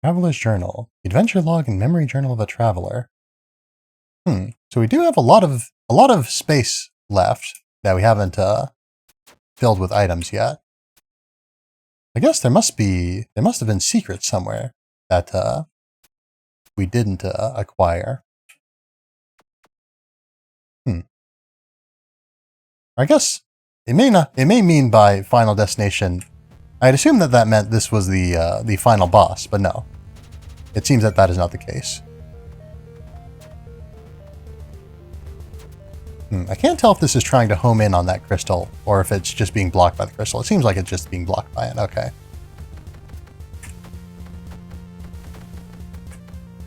Traveler's Journal. Adventure Log and Memory Journal of a Traveler. So we do have a lot of space left that we haven't filled with items yet. I guess there must have been secrets somewhere that we didn't acquire. I guess it may mean by final destination. I'd assume that meant this was the final boss, but no. It seems that is not the case. I can't tell if this is trying to home in on that crystal, or if it's just being blocked by the crystal. It seems like it's just being blocked by it. Okay.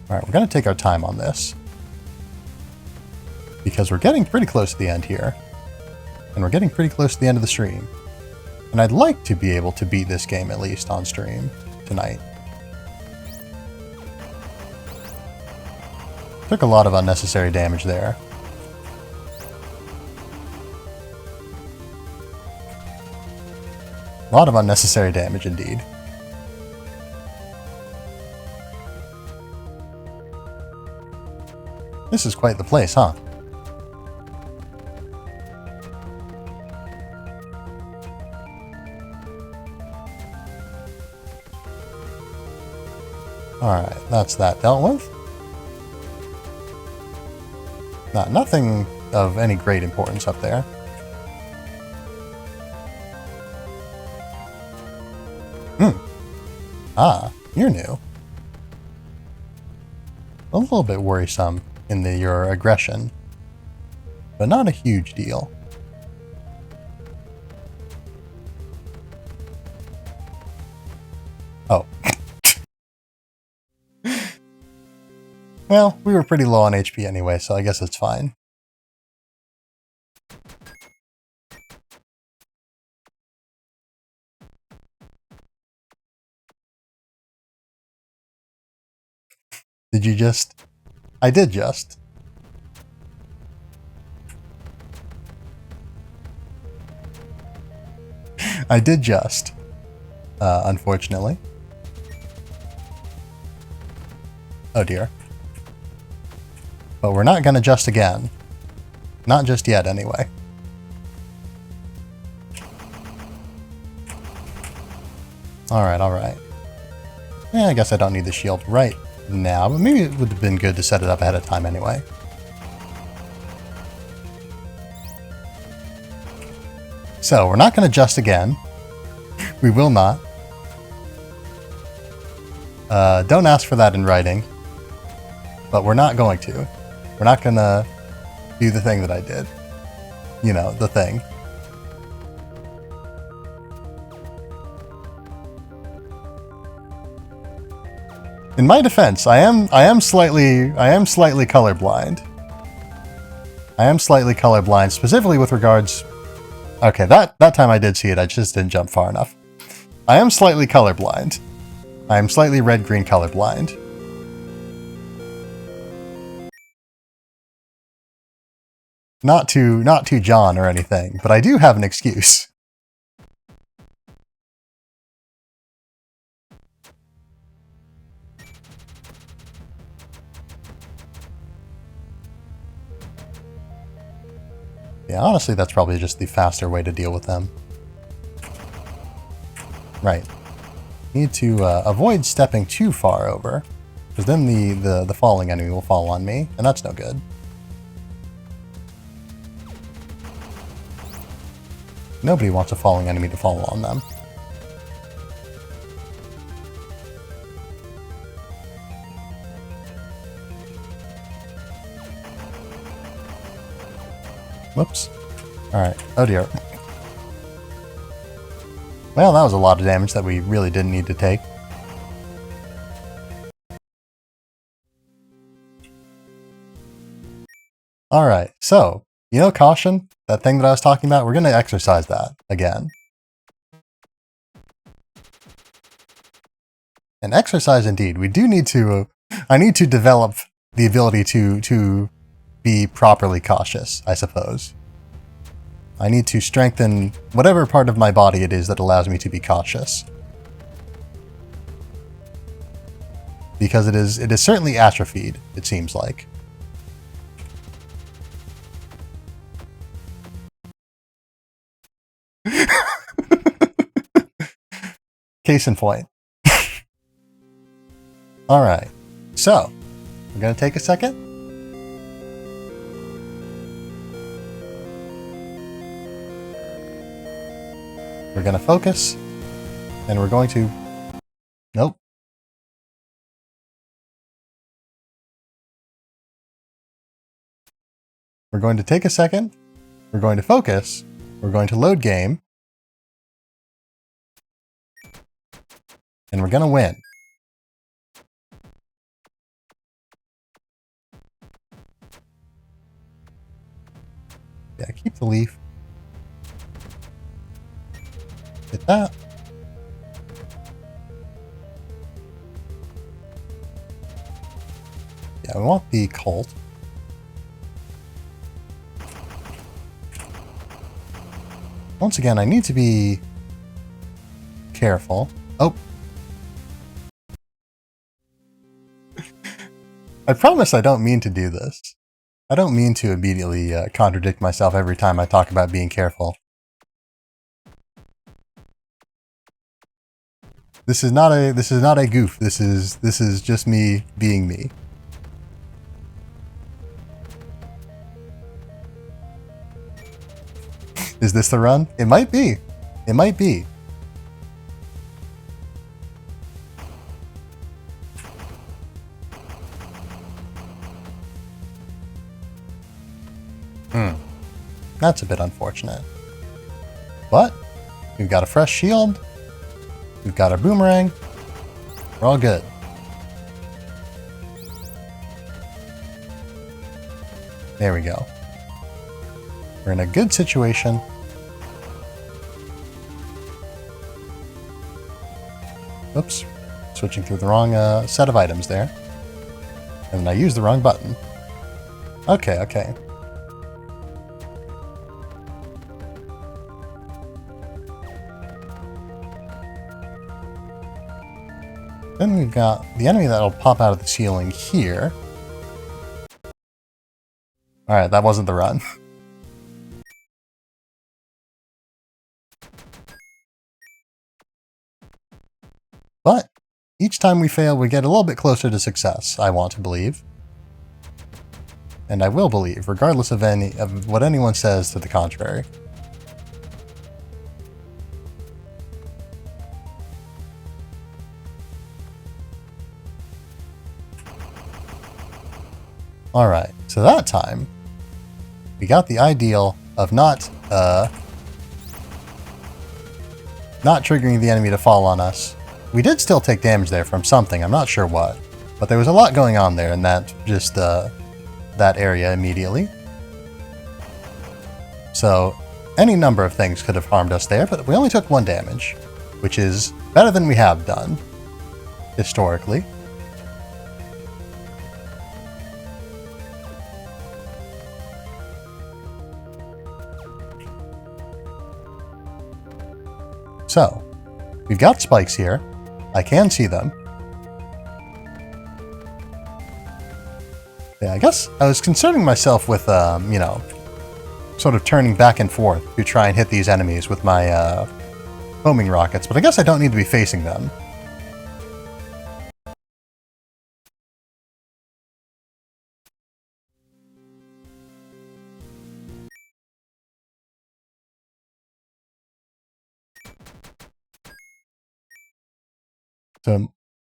Alright, we're going to take our time on this. Because we're getting pretty close to the end here. And we're getting pretty close to the end of the stream. And I'd like to be able to beat this game at least on stream tonight. Took a lot of unnecessary damage there. A lot of unnecessary damage indeed. This is quite the place, huh? Alright, that's that dealt with. Nothing of any great importance up there. Ah, you're new. A little bit worrisome in your aggression, but not a huge deal. Oh. Well, we were pretty low on HP anyway, so I guess it's fine. Did you just? I did just. I did just. Unfortunately. Oh dear. But we're not gonna just again. Not just yet, anyway. Alright, alright. Yeah, I guess I don't need the shield right now, but maybe it would have been good to set it up ahead of time anyway. So, we're not going to just again. We will not. Don't ask for that in writing. But we're not going to. We're not going to do the thing that I did. You know, the thing. In my defense, I am slightly colorblind. I am slightly colorblind, specifically with regards... Okay, that time I did see it, I just didn't jump far enough. I am slightly colorblind. I am slightly red-green colorblind. Not to John or anything, but I do have an excuse. Yeah, honestly, that's probably just the faster way to deal with them. Right. Need to avoid stepping too far over, because then the falling enemy will fall on me, and that's no good. Nobody wants a falling enemy to fall on them. Whoops. Alright. Oh dear. Well, that was a lot of damage that we really didn't need to take. Alright, so, you know caution? That thing that I was talking about? We're going to exercise that again. And exercise indeed. We do need to... I need to develop the ability to be properly cautious, I suppose. I need to strengthen whatever part of my body it is that allows me to be cautious. Because it is certainly atrophied, it seems like. Case in point. Alright, so, we're going to take a second. We're going to focus, and we're going to... Nope. We're going to take a second, we're going to focus, we're going to load game, and we're going to win. Yeah, keep the leaf. Hit that. Yeah, we want the Colt. Once again, I need to be careful. Oh. I promise I don't mean to do this. I don't mean to immediately contradict myself every time I talk about being careful. This is not a goof. This is just me being me. Is this the run? It might be. It might be. That's a bit unfortunate. But we've got a fresh shield. We've got our boomerang. We're all good. There we go. We're in a good situation. Oops. Switching through the wrong set of items there. And then I used the wrong button. Okay, okay. Then we've got the enemy that'll pop out of the ceiling here. Alright, that wasn't the run. But each time we fail, we get a little bit closer to success, I want to believe. And I will believe, regardless of what anyone says to the contrary. Alright, so that time, we got the ideal of not triggering the enemy to fall on us. We did still take damage there from something, I'm not sure what. But there was a lot going on there in that that area immediately. So any number of things could have harmed us there, but we only took 1 damage, which is better than we have done historically. So, we've got spikes here. I can see them. Yeah, I guess I was concerning myself with, you know, sort of turning back and forth to try and hit these enemies with my homing rockets, but I guess I don't need to be facing them. So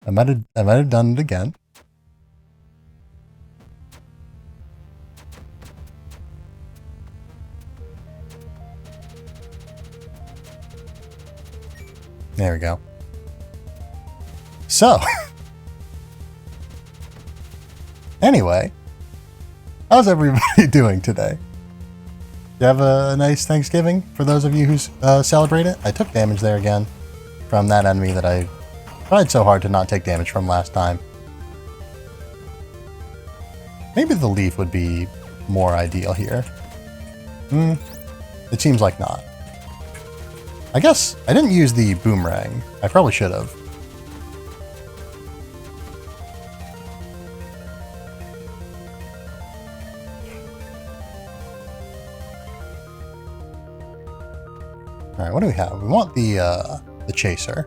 I might have done it again. There we go. So, anyway, how's everybody doing today? Do you have a nice Thanksgiving for those of you who celebrate it? I took damage there again from that enemy that I tried so hard to not take damage from last time. Maybe the leaf would be more ideal here. It seems like not. I guess I didn't use the boomerang. I probably should have. Alright, what do we have? We want the chaser.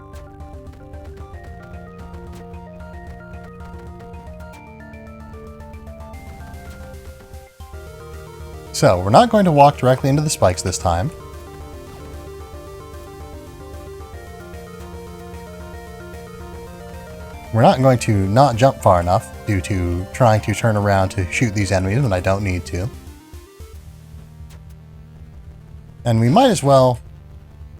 So, we're not going to walk directly into the spikes this time. We're not going to not jump far enough due to trying to turn around to shoot these enemies when I don't need to. And we might as well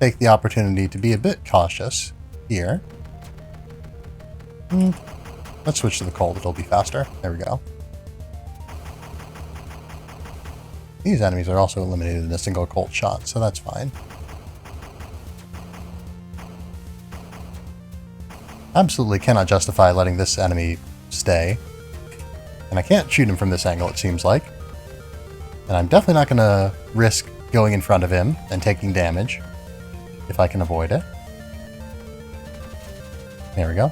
take the opportunity to be a bit cautious here. Let's switch to the cold, it'll be faster. There we go. These enemies are also eliminated in a single cold shot, so that's fine. Absolutely cannot justify letting this enemy stay. And I can't shoot him from this angle, it seems like. And I'm definitely not going to risk going in front of him and taking damage if I can avoid it. There we go.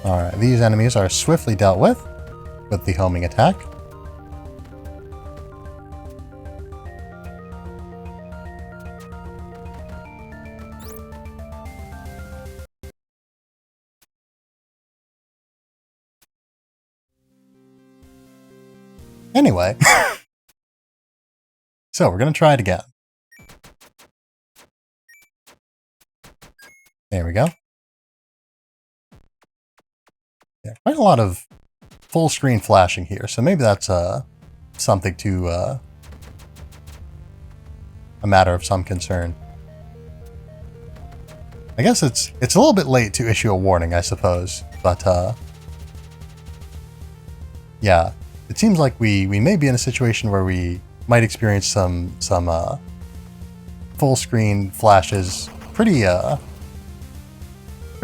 Alright, these enemies are swiftly dealt with the homing attack. Anyway, so we're going to try it again. There we go. Yeah, quite a lot of full screen flashing here, so maybe that's something to a matter of some concern. I guess it's a little bit late to issue a warning, I suppose, but yeah, it seems like we may be in a situation where we might experience some full screen flashes pretty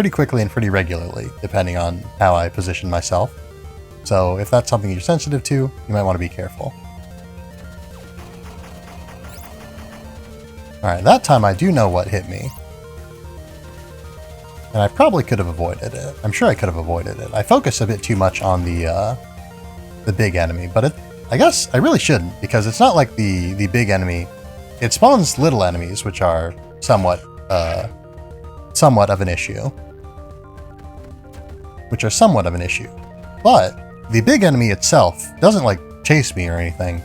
quickly and pretty regularly, depending on how I position myself. So if that's something you're sensitive to, you might want to be careful. Alright, that time I do know what hit me. And I probably could have avoided it. I'm sure I could have avoided it. I focus a bit too much on the big enemy, but I guess I really shouldn't, because it's not like the big enemy. It spawns little enemies, which are somewhat of an issue. But the big enemy itself doesn't, like, chase me or anything.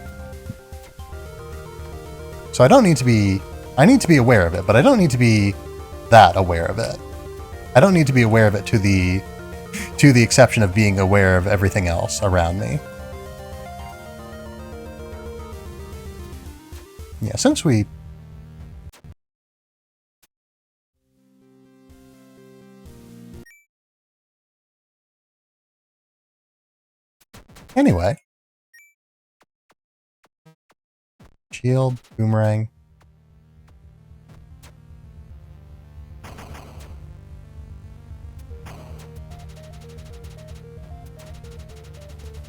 So I need to be aware of it, but I don't need to be that aware of it. I don't need to be aware of it to the exception of being aware of everything else around me. Yeah, since we... Anyway. Shield, boomerang.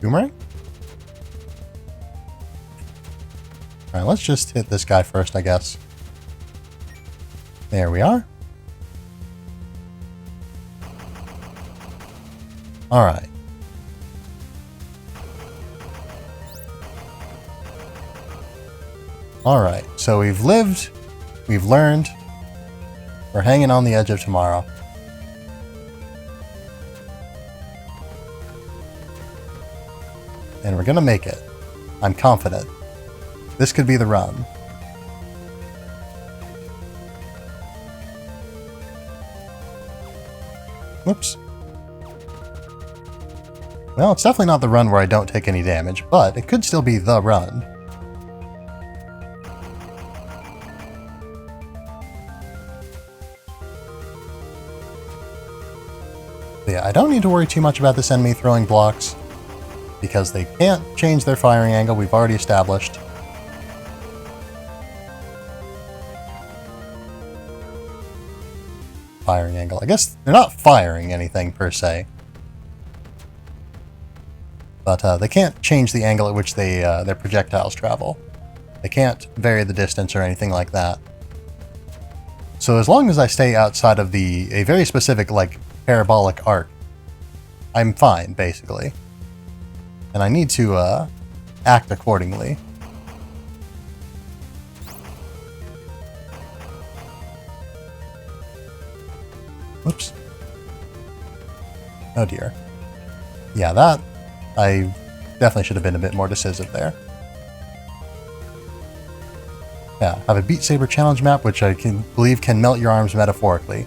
Boomerang? Alright, let's just hit this guy first, I guess. There we are. Alright. Alright, so we've lived, we've learned, we're hanging on the edge of tomorrow. And we're gonna make it. I'm confident. This could be the run. Whoops. Well, it's definitely not the run where I don't take any damage, but it could still be the run. But yeah, I don't need to worry too much about this enemy throwing blocks, because they can't change their firing angle, we've already established. Firing angle. I guess they're not firing anything per se. But they can't change the angle at which their projectiles travel. They can't vary the distance or anything like that. So as long as I stay outside of a very specific, like, parabolic arc, I'm fine, basically. And I need to act accordingly. Whoops. Oh dear. Yeah, that... I definitely should have been a bit more decisive there. Yeah, have a Beat Saber challenge map, which I believe can melt your arms metaphorically.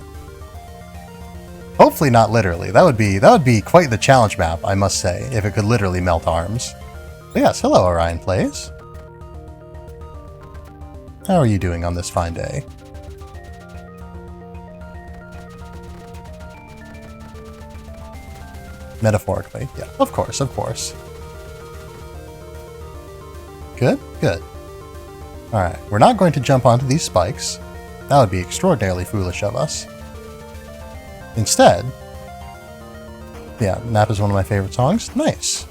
Hopefully not literally. That would be quite the challenge map, I must say, if it could literally melt arms. But yes, hello Orion Plays. How are you doing on this fine day? Metaphorically, yeah, of course, of course. Good, good. Alright, we're not going to jump onto these spikes. That would be extraordinarily foolish of us. Instead, yeah, Nap is one of my favorite songs. Nice.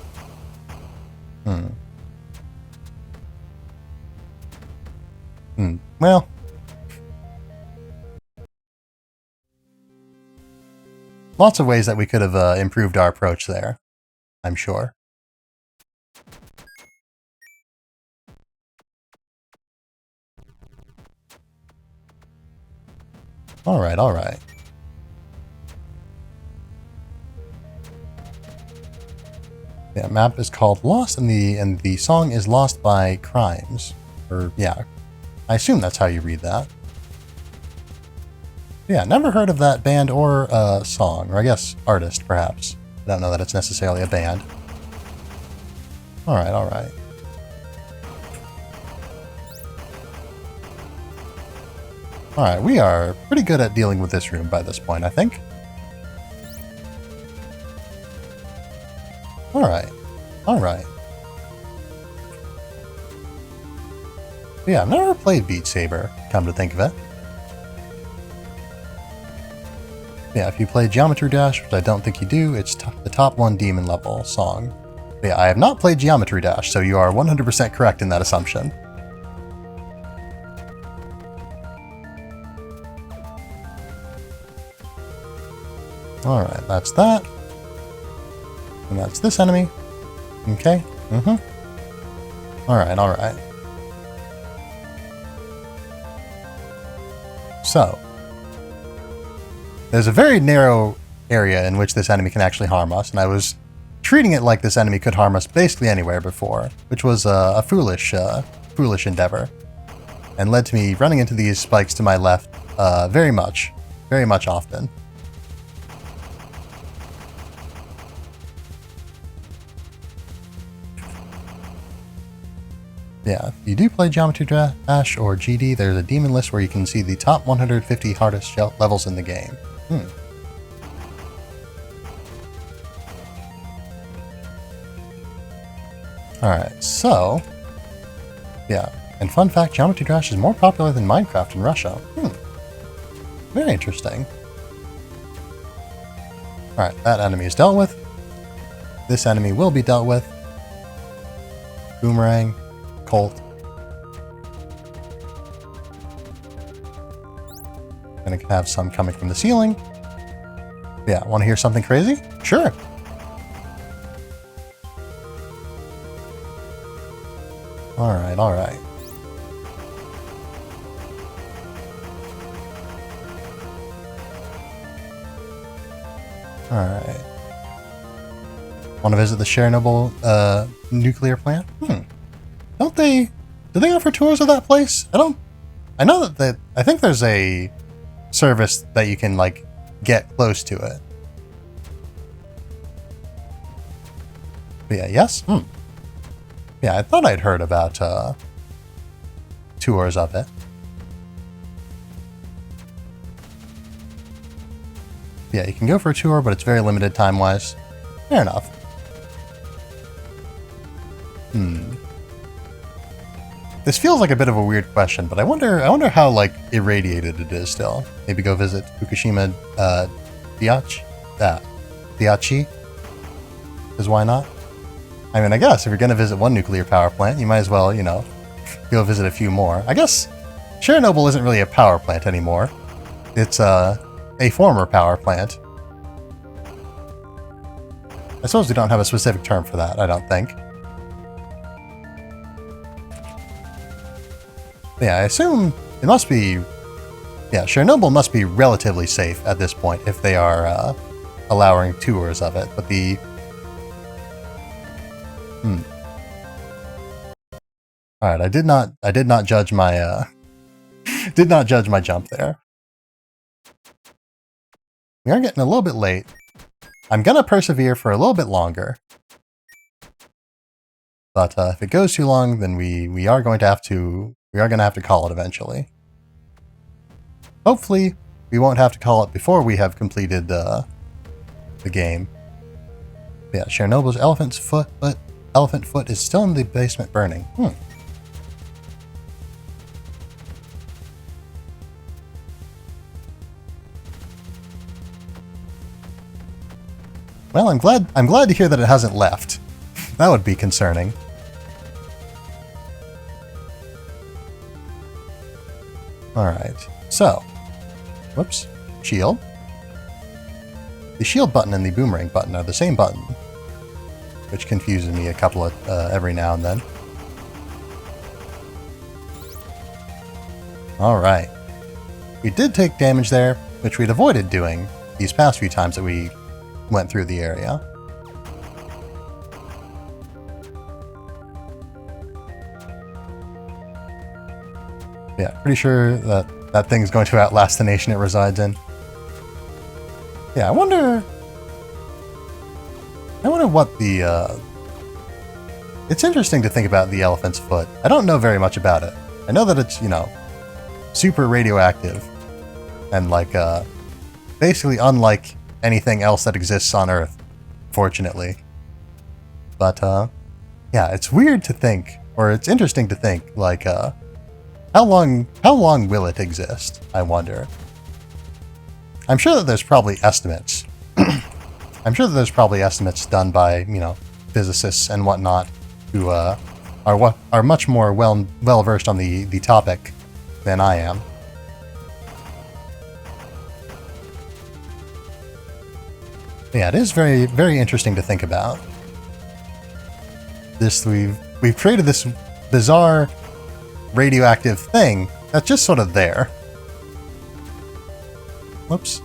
Well. Lots of ways that we could have improved our approach there, I'm sure. Alright, alright. Yeah, map is called Lost, and the song is Lost by Crimes. Or, yeah, I assume that's how you read that. Yeah, never heard of that band or song, or I guess artist, perhaps. I don't know that it's necessarily a band. Alright, alright. Alright, we are pretty good at dealing with this room by this point, I think. Alright, alright. Yeah, I've never played Beat Saber, come to think of it. Yeah, if you play Geometry Dash, which I don't think you do, it's the top 1 demon level song. But yeah, I have not played Geometry Dash, so you are 100% correct in that assumption. Alright, that's that. And that's this enemy. Okay, Alright, alright. So, there's a very narrow area in which this enemy can actually harm us, and I was treating it like this enemy could harm us basically anywhere before, which was a foolish endeavor, and led to me running into these spikes to my left very much often. Yeah, if you do play Geometry Dash or GD, there's a demon list where you can see the top 150 hardest levels in the game. Alright, so... yeah, and fun fact, Geometry Dash is more popular than Minecraft in Russia. Very interesting. Alright, that enemy is dealt with. This enemy will be dealt with. Boomerang. Colt. Gonna have some coming from the ceiling. Yeah, want to hear something crazy? Sure. Alright, alright. Alright. Want to visit the Chernobyl nuclear plant? Don't they... do they offer tours of that place? I know that I think there's a service that you can, like, get close to it. But yeah, yes? Yeah, I thought I'd heard about tours of it. Yeah, you can go for a tour, but it's very limited time-wise. Fair enough. This feels like a bit of a weird question, but I wonder how, like, irradiated it is still. Maybe go visit Fukushima Daiichi? Because why not? I mean, I guess if you're going to visit one nuclear power plant, you might as well, you know, go visit a few more. I guess Chernobyl isn't really a power plant anymore. It's a former power plant. I suppose we don't have a specific term for that, I don't think. Yeah, I assume it must be... yeah, Chernobyl must be relatively safe at this point if they are allowing tours of it, but the... Alright, I did not judge my, did not judge my jump there. We are getting a little bit late. I'm gonna persevere for a little bit longer. But if it goes too long, then we are going to have to call it eventually. Hopefully, we won't have to call it before we have completed the game. But yeah, Chernobyl's elephant foot is still in the basement burning. Well, I'm glad to hear that it hasn't left. That would be concerning. Alright, so, whoops, shield. The shield button and the boomerang button are the same button, which confuses me a couple of, every now and then. Alright. We did take damage there, which we'd avoided doing these past few times that we went through the area. Yeah, pretty sure that thing's going to outlast the nation it resides in. Yeah, I wonder what the, it's interesting to think about the elephant's foot. I don't know very much about it. I know that it's, you know, super radioactive and, like, basically unlike anything else that exists on Earth, fortunately. But, yeah, it's weird to think, or it's interesting to think, like, how long will it exist, I wonder? I'm sure that there's probably estimates. I'm sure that there's probably estimates done by, you know, physicists and whatnot who are much more well versed on the topic than I am. Yeah, it is very, very interesting to think about. We've created this bizarre radioactive thing that's just sort of there. Whoops.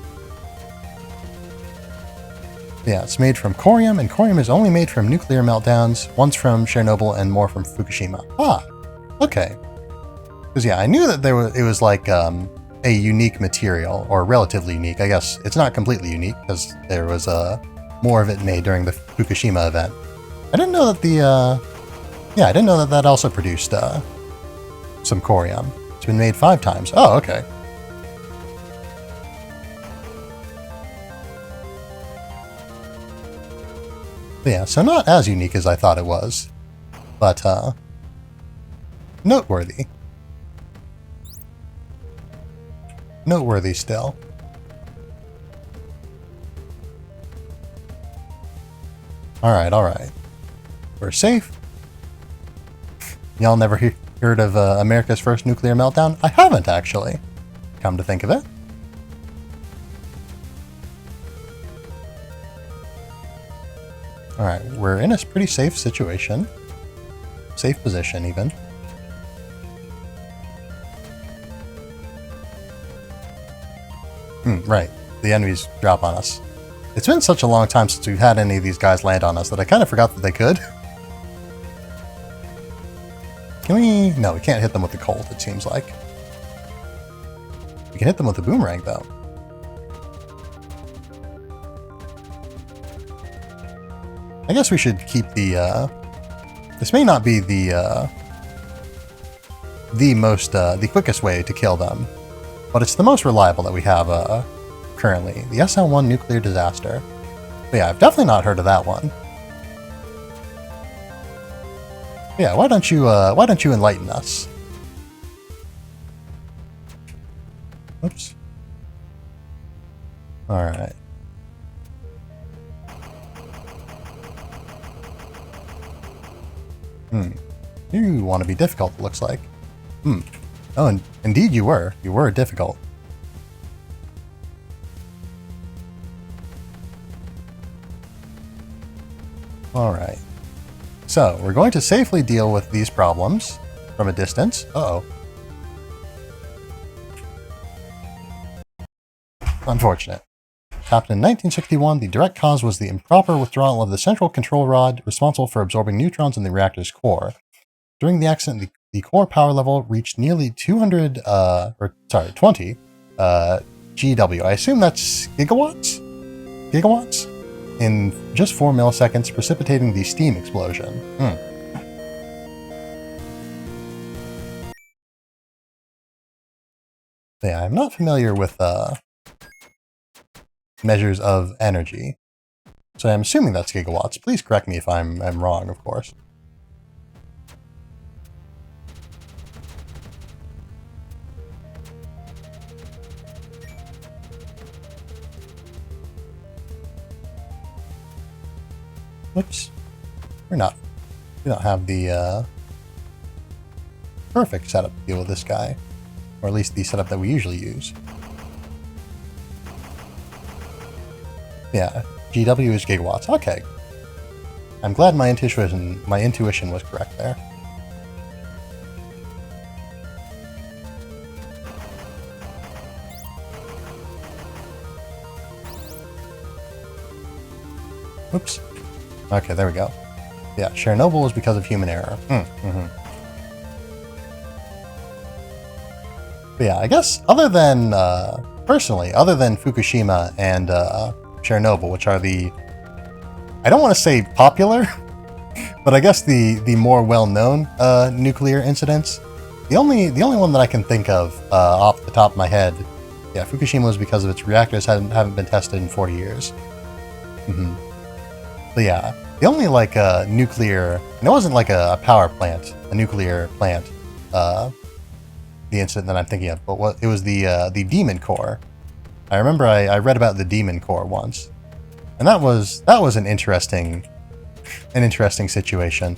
Yeah, it's made from corium, and corium is only made from nuclear meltdowns, once from Chernobyl and more from Fukushima. Ah, okay. Because yeah, I knew that it was like a unique material, or relatively unique. I guess it's not completely unique, because there was more of it made during the Fukushima event. I didn't know that Yeah, I didn't know that that also produced some corium. It's been made 5 times. Oh, okay. But yeah, so not as unique as I thought it was, but noteworthy. Noteworthy still. Alright, alright. We're safe. Y'all never heard of America's first nuclear meltdown? I haven't, actually. Come to think of it. Alright, we're in a pretty safe situation. Safe position, even. Right. The enemies drop on us. It's been such a long time since we've had any of these guys land on us that I kind of forgot that they could. Can we... No, we can't hit them with the cold, it seems like. We can hit them with the boomerang, though. I guess we should keep the, This may not be the quickest way to kill them, but it's the most reliable that we have, currently. The SL-1 nuclear disaster. But yeah, I've definitely not heard of that one. But yeah, why don't you enlighten us? Oops. Alright. You want to be difficult, it looks like. Oh, and indeed you were. You were difficult. Alright. So, we're going to safely deal with these problems from a distance. Uh-oh. Unfortunate. Happened in 1961, the direct cause was the improper withdrawal of the central control rod responsible for absorbing neutrons in the reactor's core. During the accident, the core power level reached nearly 20 GW. I assume that's gigawatts? Gigawatts? In just 4 milliseconds, precipitating the steam explosion. Yeah, I'm not familiar with measures of energy, so I'm assuming that's gigawatts. Please correct me if I'm wrong, of course. Whoops. We don't have the perfect setup to deal with this guy, or at least the setup that we usually use. Yeah, GW is gigawatts. Okay. I'm glad my intuition was correct there. Oops. Okay, there we go. Yeah, Chernobyl was because of human error. But yeah, I guess other than, personally, other than Fukushima and Chernobyl, which are the, I don't want to say popular, but I guess the more well-known nuclear incidents, the only one that I can think of off the top of my head, yeah, Fukushima was because of its reactors haven't been tested in 40 years. But yeah, the only like nuclear, and it wasn't like a power plant, a nuclear plant, the incident that I'm thinking of, but it was the Demon Core. I remember I read about the Demon Core once, and that was an interesting situation.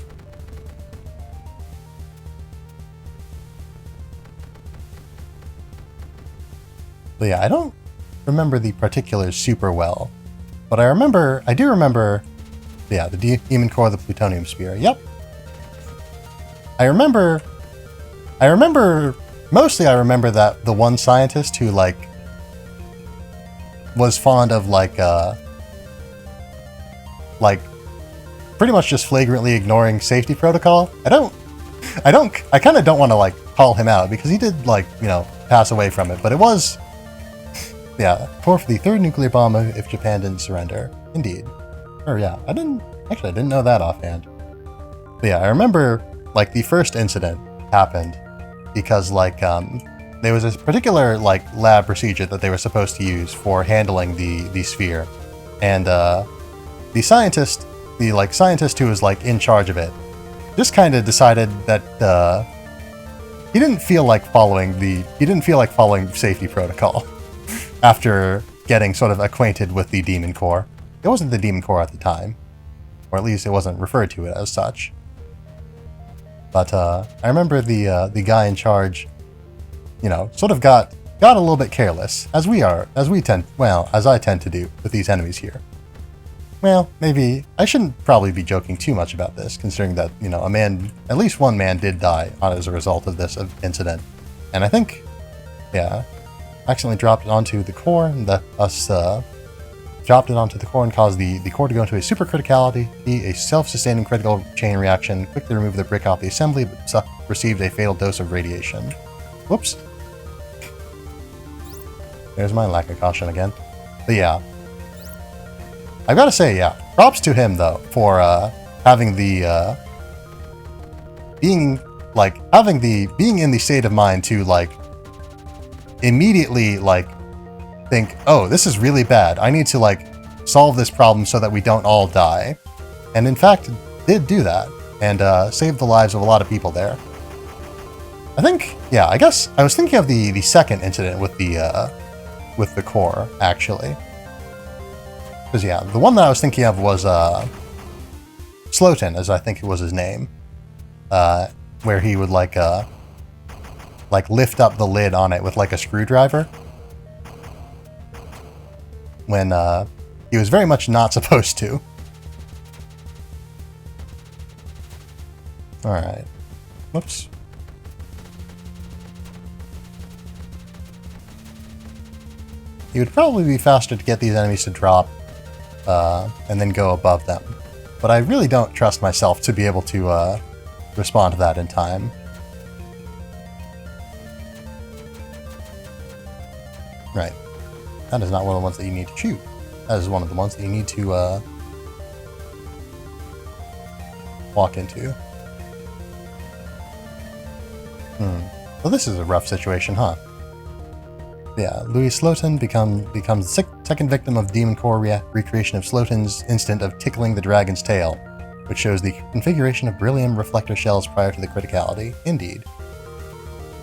But yeah, I don't remember the particulars super well, but I do remember, yeah, the Demon Core, the plutonium spear. Yep. Mostly I remember that the one scientist who like was fond of like pretty much just flagrantly ignoring safety protocol. I kind of don't want to like call him out because he did like, you know, pass away from it, but it was, yeah, for the third nuclear bomb if Japan didn't surrender. Indeed. Or yeah, I didn't know that offhand. But But yeah, I remember, like, the first incident happened because, like, there was a particular, like, lab procedure that they were supposed to use for handling the sphere. And, the scientist who was, like, in charge of it just kind of decided that, he didn't feel like following safety protocol after getting sort of acquainted with the Demon Core. It wasn't the Demon Core at the time, or at least it wasn't referred to it as such. But I remember the guy in charge, you know, sort of got a little bit careless, as I tend to do with these enemies here. Well, maybe I shouldn't probably be joking too much about this, considering that, you know, at least one man did die as a result of this incident. And I think, yeah, accidentally dropped it onto the core, and dropped it onto the core and caused the core to go into a supercriticality, a self-sustaining critical chain reaction, quickly remove the brick off the assembly, but received a fatal dose of radiation. Whoops. There's my lack of caution again. But yeah. I've got to say, yeah, props to him, though, for having being in the state of mind to, like, immediately, like, think, oh, this is really bad. I need to, like, solve this problem so that we don't all die. And in fact, did do that, and saved the lives of a lot of people there. I think, yeah, I guess I was thinking of the second incident with the core, actually. Because, yeah, the one that I was thinking of was Slotin, as I think it was his name, where he would, like lift up the lid on it with, like, a screwdriver, when he was very much not supposed to. Alright. Whoops. It would probably be faster to get these enemies to drop, and then go above them. But I really don't trust myself to be able to respond to that in time. Right. That is not one of the ones that you need to shoot. That is one of the ones that you need to walk into. Well, this is a rough situation, huh? Yeah, Louis Slotin becomes the second victim of Demon Core recreation of Slotin's instant of tickling the dragon's tail, which shows the configuration of beryllium reflector shells prior to the criticality. Indeed.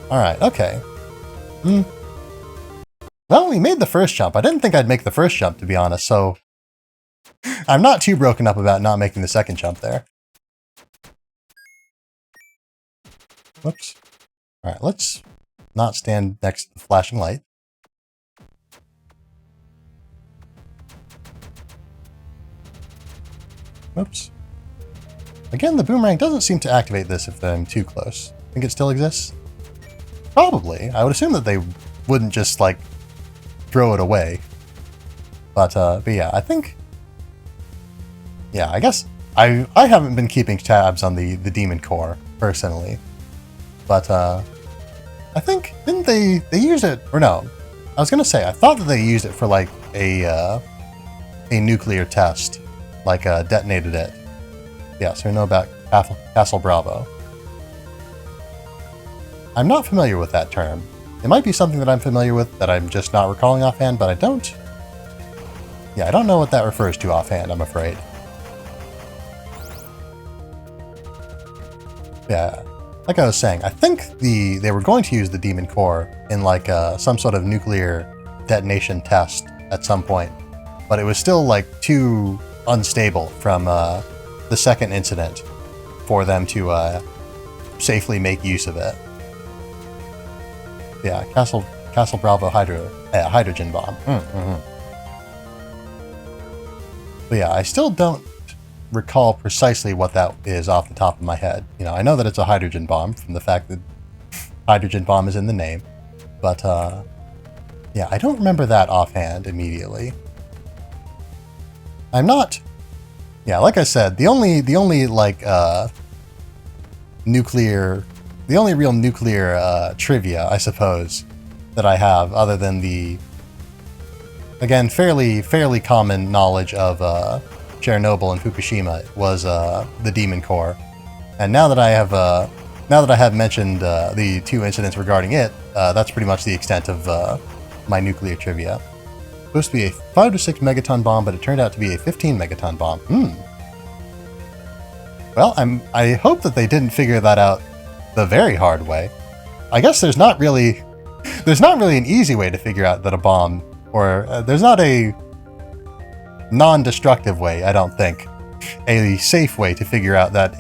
Alright, okay. Well, we made the first jump. I didn't think I'd make the first jump, to be honest, so I'm not too broken up about not making the second jump there. Whoops. Alright, let's not stand next to the flashing light. Whoops. Again, the boomerang doesn't seem to activate this if I'm too close. Think it still exists? Probably. I would assume that they wouldn't just, like, throw it away. But yeah, I think... Yeah, I guess I haven't been keeping tabs on the Demon Core, personally. But, I think, didn't they use it... Or no, I was gonna say, I thought that they used it for, like, a nuclear test. Like, detonated it. Yeah, so we know about Castle Bravo. I'm not familiar with that term. It might be something that I'm familiar with that I'm just not recalling offhand, but I don't... Yeah, I don't know what that refers to offhand, I'm afraid. Yeah, like I was saying, I think they were going to use the Demon Core in, like, some sort of nuclear detonation test at some point. But it was still, like, too unstable from the second incident for them to safely make use of it. Yeah, Castle Bravo hydrogen bomb. But yeah, I still don't recall precisely what that is off the top of my head. You know, I know that it's a hydrogen bomb from the fact that hydrogen bomb is in the name, but yeah, I don't remember that offhand immediately. I'm not... Yeah, like I said, the only like nuclear... The only real nuclear trivia, I suppose, that I have, other than the, again, fairly common knowledge of Chernobyl and Fukushima, was the Demon Core. And now that I have mentioned the 2 incidents regarding it, that's pretty much the extent of my nuclear trivia. Supposed to be a 5 to 6 megaton bomb, but it turned out to be a 15 megaton bomb. Well, I hope that they didn't figure that out the very hard way. I guess there's not really an easy way to figure out that a bomb, or there's not a non-destructive way, I don't think. A safe way to figure out that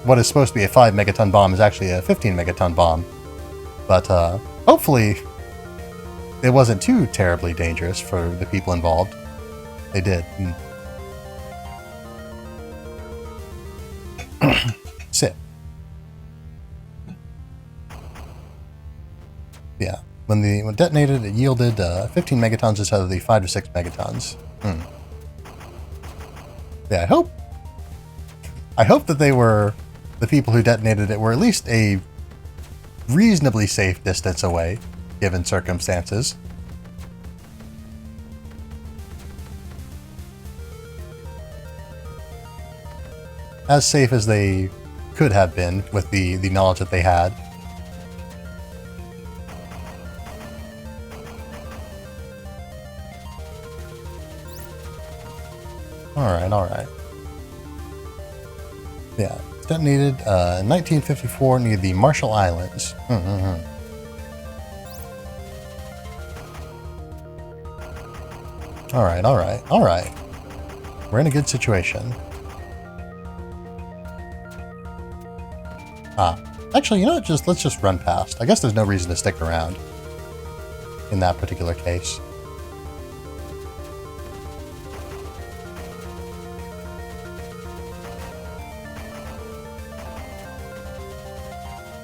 what is supposed to be a 5 megaton bomb is actually a 15 megaton bomb. But hopefully it wasn't too terribly dangerous for the people involved. They did. Sit. Yeah. When detonated, it yielded 15 megatons instead of the 5 to 6 megatons. Yeah, I hope that the people who detonated it were at least a reasonably safe distance away, given circumstances. As safe as they could have been with the knowledge that they had. Alright. Yeah, it's detonated in 1954 near the Marshall Islands. Alright. We're in a good situation. Actually, you know what? Let's just run past. I guess there's no reason to stick around in that particular case.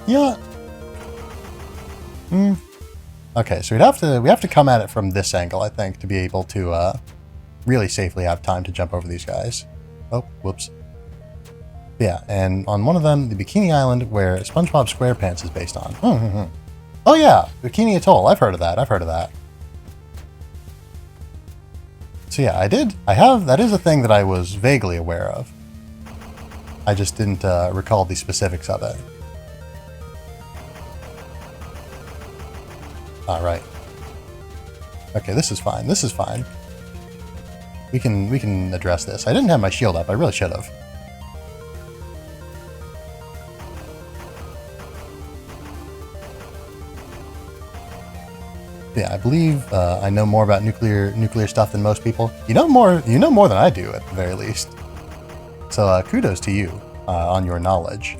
Yeah. Okay, so we have to come at it from this angle, I think, to be able to really safely have time to jump over these guys. Oh, whoops. Yeah, and on one of them, the Bikini Island, where SpongeBob SquarePants is based on. Oh yeah, Bikini Atoll. I've heard of that. So yeah, that is a thing that I was vaguely aware of. I just didn't recall the specifics of it. Alright. Okay, this is fine. We can address this. I didn't have my shield up. I really should have. Yeah, I believe I know more about nuclear stuff than most people. You know more than I do, at the very least. So kudos to you on your knowledge.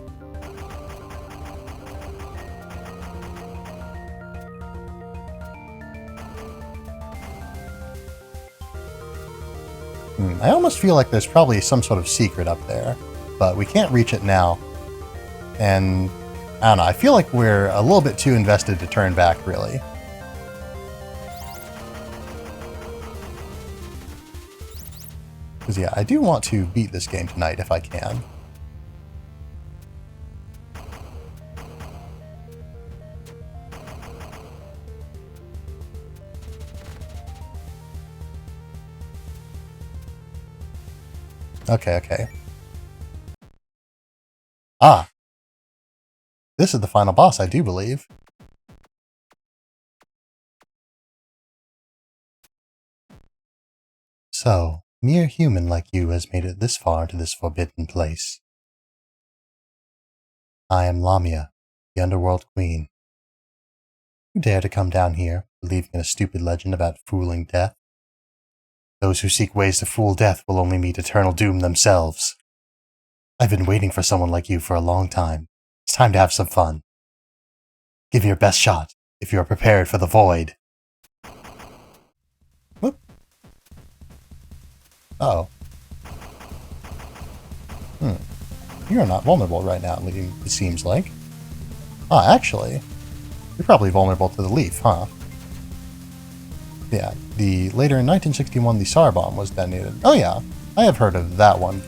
I almost feel like there's probably some sort of secret up there, but we can't reach it now. And I don't know, I feel like we're a little bit too invested to turn back, really. Because yeah, I do want to beat this game tonight if I can. Okay. Ah! This is the final boss, I do believe. So, mere human like you has made it this far to this forbidden place. I am Lamia, the Underworld Queen. You dare to come down here, believing in a stupid legend about fooling death? Those who seek ways to fool death will only meet eternal doom themselves. I've been waiting for someone like you for a long time. It's time to have some fun. Give me your best shot, if you are prepared for the void. Whoop. Uh-oh. You're not vulnerable right now, it seems like. Ah, actually, you're probably vulnerable to the leaf, huh? Yeah, later in 1961, the SAR bomb was detonated. Oh yeah, I have heard of that one.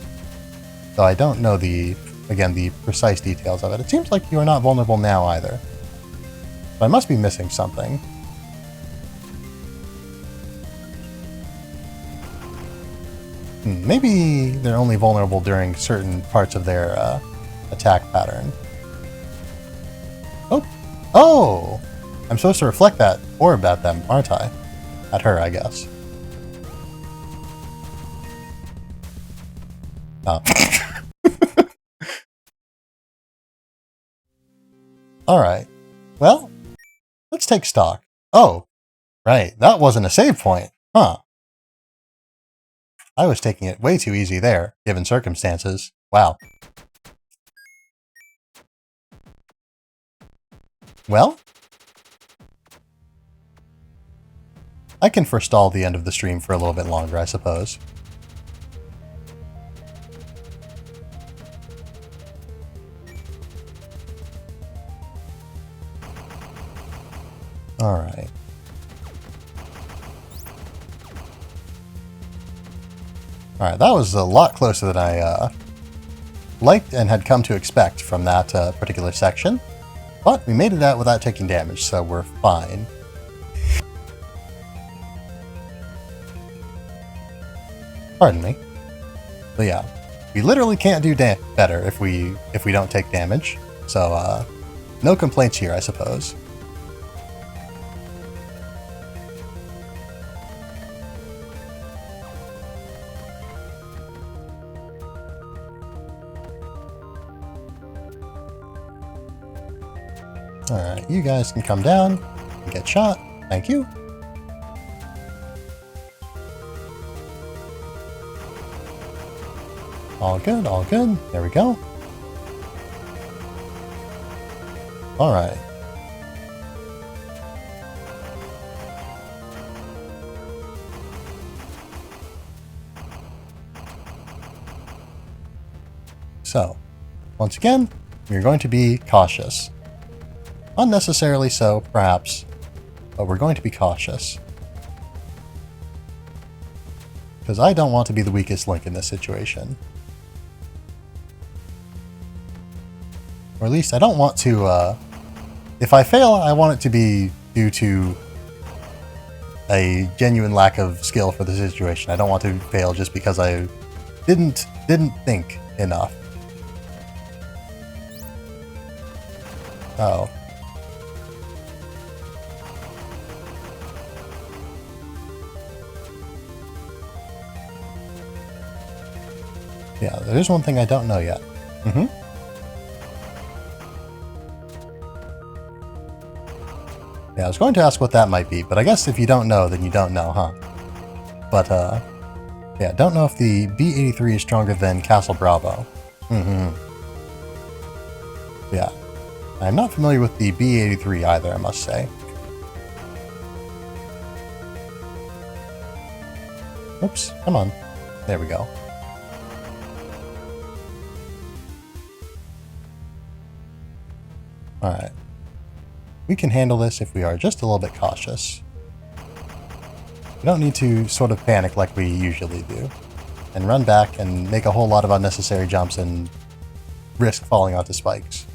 Though I don't know the precise details of it. It seems like you are not vulnerable now either. But I must be missing something. Maybe they're only vulnerable during certain parts of their attack pattern. Oh! Oh! I'm supposed to reflect that orb at them, aren't I? At her, I guess. Oh. Alright. Well, let's take stock. Oh, right. That wasn't a save point. Huh. I was taking it way too easy there, given circumstances. Wow. Well, I can forestall the end of the stream for a little bit longer, I suppose. Alright. Alright, that was a lot closer than I liked and had come to expect from that particular section. But we made it out without taking damage, so we're fine. Pardon me. But yeah, we literally can't do better if we don't take damage. So no complaints here, I suppose. Alright, you guys can come down and get shot. Thank you. All good, all good. There we go. Alright. So, once again, we're going to be cautious. Unnecessarily so, perhaps, but we're going to be cautious. Because I don't want to be the weakest link in this situation. Or at least I don't want to, if I fail, I want it to be due to a genuine lack of skill for the situation. I don't want to fail just because I didn't think enough. Oh. Yeah, there's one thing I don't know yet. Yeah, I was going to ask what that might be, but I guess if you don't know, then you don't know, huh? But, yeah, don't know if the B-83 is stronger than Castle Bravo. Yeah. I'm not familiar with the B-83 either, I must say. Oops, come on. There we go. Alright. We can handle this if we are just a little bit cautious. We don't need to sort of panic like we usually do. And run back and make a whole lot of unnecessary jumps and risk falling onto spikes.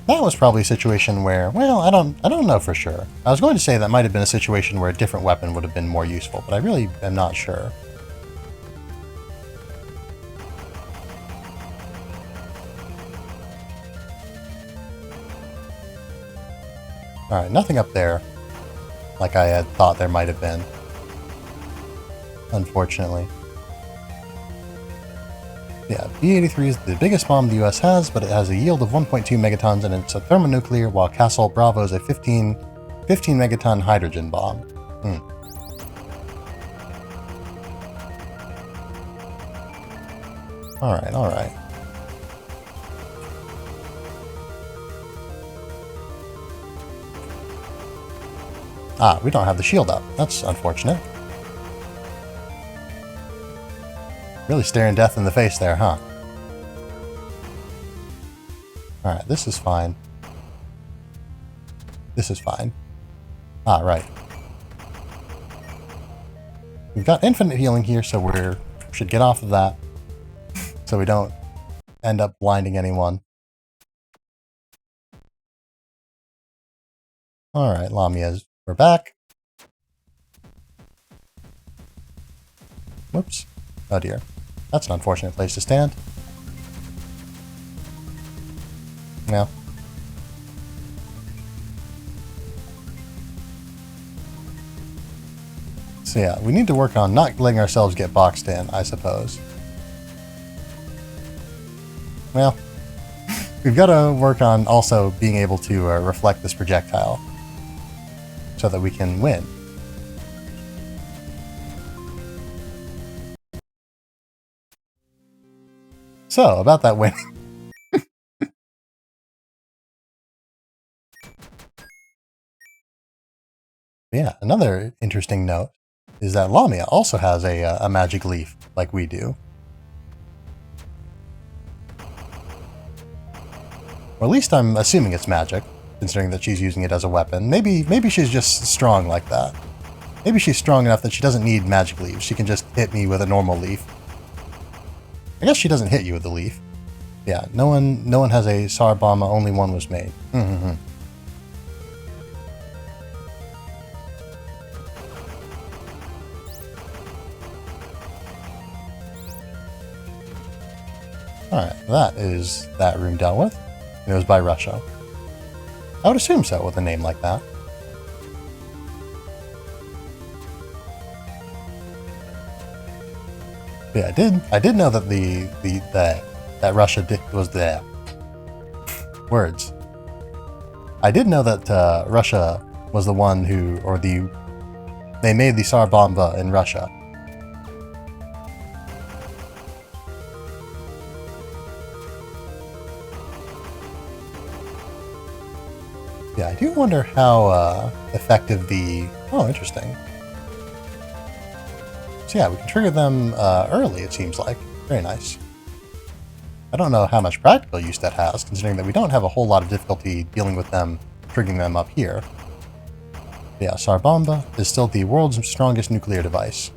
That was probably a situation where, well, I don't know for sure. I was going to say that might have been a situation where a different weapon would have been more useful, but I really am not sure. Alright, nothing up there like I had thought there might have been. Unfortunately. Yeah, B-83 is the biggest bomb the US has, but it has a yield of 1.2 megatons and it's a thermonuclear, while Castle Bravo is a 15 megaton hydrogen bomb. Alright, alright. Ah, we don't have the shield up. That's unfortunate. Really staring death in the face there, huh? Alright, this is fine. This is fine. Ah, right. We've got infinite healing here, so we should get off of that. So we don't end up blinding anyone. Alright, Lamia's, we're back. Whoops. Oh dear. That's an unfortunate place to stand. Yeah. So yeah, we need to work on not letting ourselves get boxed in, I suppose. Well, we've got to work on also being able to reflect this projectile so that we can win. So, about that winning. Yeah, another interesting note is that Lamia also has a magic leaf like we do. Or at least I'm assuming it's magic, considering that she's using it as a weapon. Maybe she's just strong like that. Maybe she's strong enough that she doesn't need magic leaves. She can just hit me with a normal leaf. I guess she doesn't hit you with the leaf. Yeah, no one has a Sarbama, only one was made. Alright, that is that room dealt with. It was by Russia. I would assume so with a name like that. But yeah, I did know that that Russia was there. Words. I did know that Russia was the one who, they made the Tsar Bomba in Russia. Yeah, I do wonder how effective oh, interesting. So yeah, we can trigger them early, it seems like. Very nice. I don't know how much practical use that has, considering that we don't have a whole lot of difficulty dealing with them, triggering them up here. But yeah, Tsar Bomba is still the world's strongest nuclear device.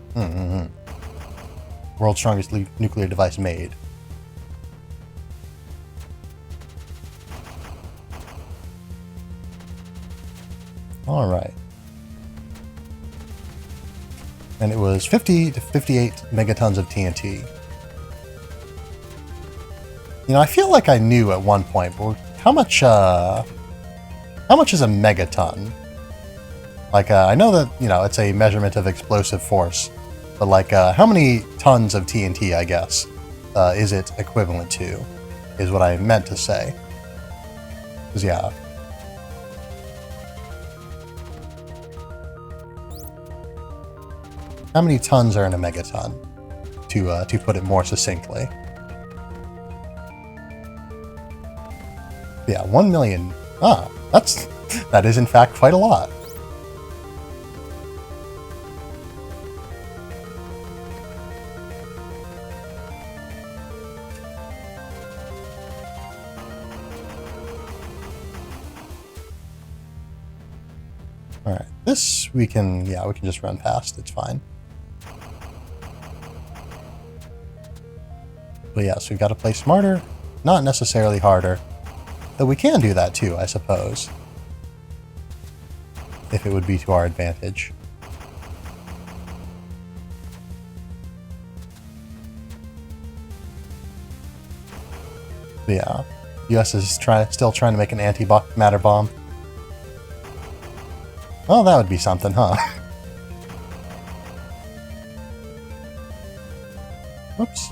World's strongest nuclear device made. Alright. And it was 50 to 58 megatons of TNT. You know, I feel like I knew at one point, but how much is a megaton? Like, I know that, you know, it's a measurement of explosive force, but like, how many tons of TNT, I guess, is it equivalent to, is what I meant to say. Because, yeah. How many tons are in a megaton, to put it more succinctly? Yeah, 1 million. Ah, that is in fact quite a lot. Alright, this we can just run past, it's fine. But yeah, so we've got to play smarter, not necessarily harder. Though we can do that too, I suppose. If it would be to our advantage. But yeah, US is still trying to make an anti-matter bomb. Well, that would be something, huh? Whoops.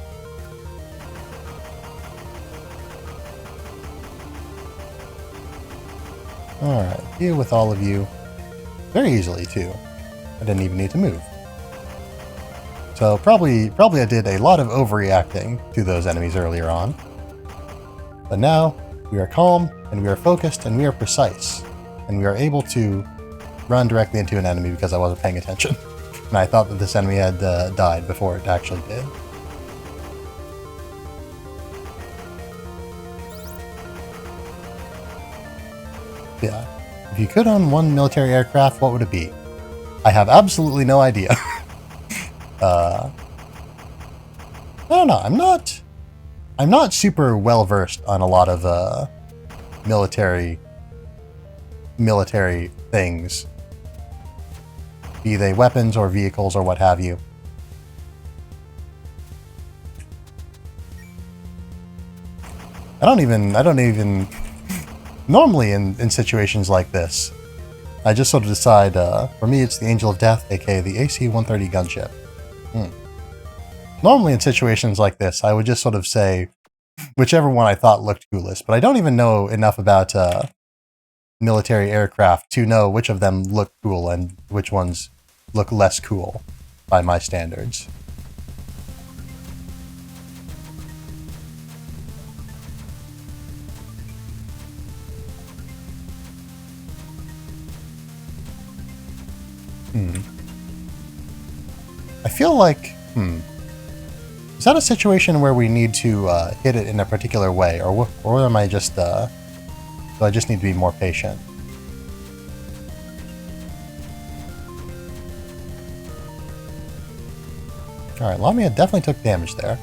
Alright, deal with all of you. Very easily, too. I didn't even need to move. So probably I did a lot of overreacting to those enemies earlier on. But now, we are calm, and we are focused, and we are precise. And we are able to run directly into an enemy because I wasn't paying attention. And I thought that this enemy had died before it actually did. Yeah. If you could own one military aircraft, what would it be? I have absolutely no idea. I don't know. I'm not super well versed on a lot of military things, be they weapons or vehicles or what have you. I don't even, normally in situations like this, I just sort of decide, for me it's the Angel of Death, aka the AC-130 gunship. Normally in situations like this, I would just sort of say whichever one I thought looked coolest, but I don't even know enough about military aircraft to know which of them look cool and which ones look less cool by my standards. I feel like, is that a situation where we need to hit it in a particular way, or am I just, do I just need to be more patient? Alright, Lamia definitely took damage there.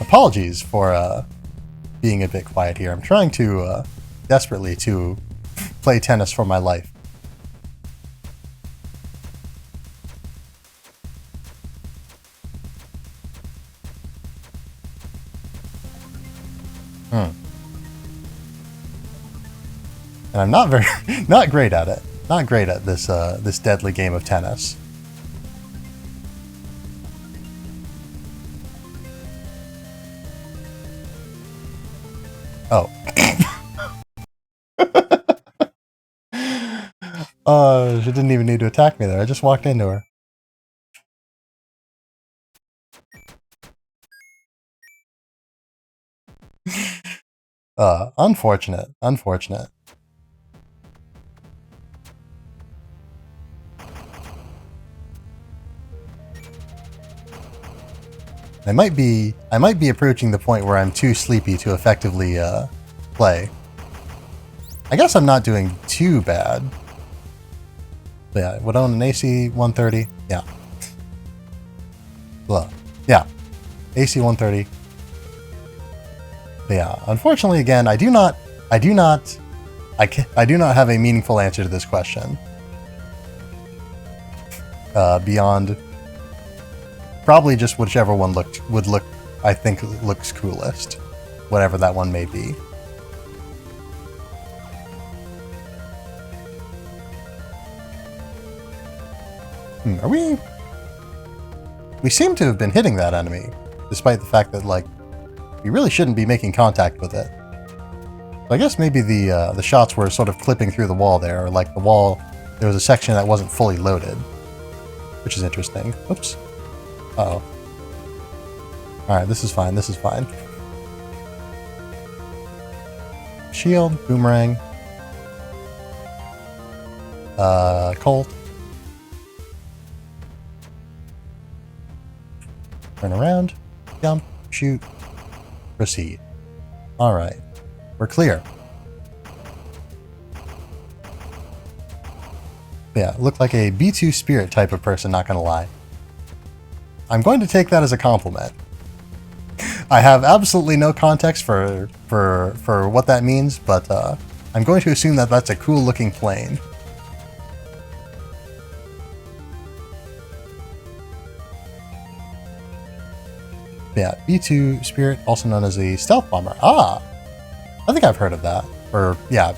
Apologies for being a bit quiet here. I'm trying to desperately to play tennis for my life. And I'm not not great at it. Not great at this this deadly game of tennis. Oh. Oh, she didn't even need to attack me there. I just walked into her. Unfortunate. Unfortunate. I might be approaching the point where I'm too sleepy to effectively play. I guess I'm not doing too bad. But yeah, would own an AC-130. Yeah. Well, yeah. AC-130. But yeah, unfortunately, again, I do not have a meaningful answer to this question. Beyond probably just whichever one I think looks coolest, whatever that one may be. Are we seem to have been hitting that enemy, despite the fact that, like, we really shouldn't be making contact with it. So I guess maybe the shots were sort of clipping through the wall there, or like the wall, there was a section that wasn't fully loaded, which is interesting. Oops. Uh-oh. Alright, this is fine, this is fine. Shield, boomerang. Colt. Turn around, jump, shoot, proceed. Alright, we're clear. Yeah, looked like a B2 spirit type of person, not gonna lie. I'm going to take that as a compliment. I have absolutely no context for what that means, but I'm going to assume that that's a cool looking plane. Yeah, B2 Spirit, also known as a stealth bomber. Ah! I think I've heard of that. Or, yeah.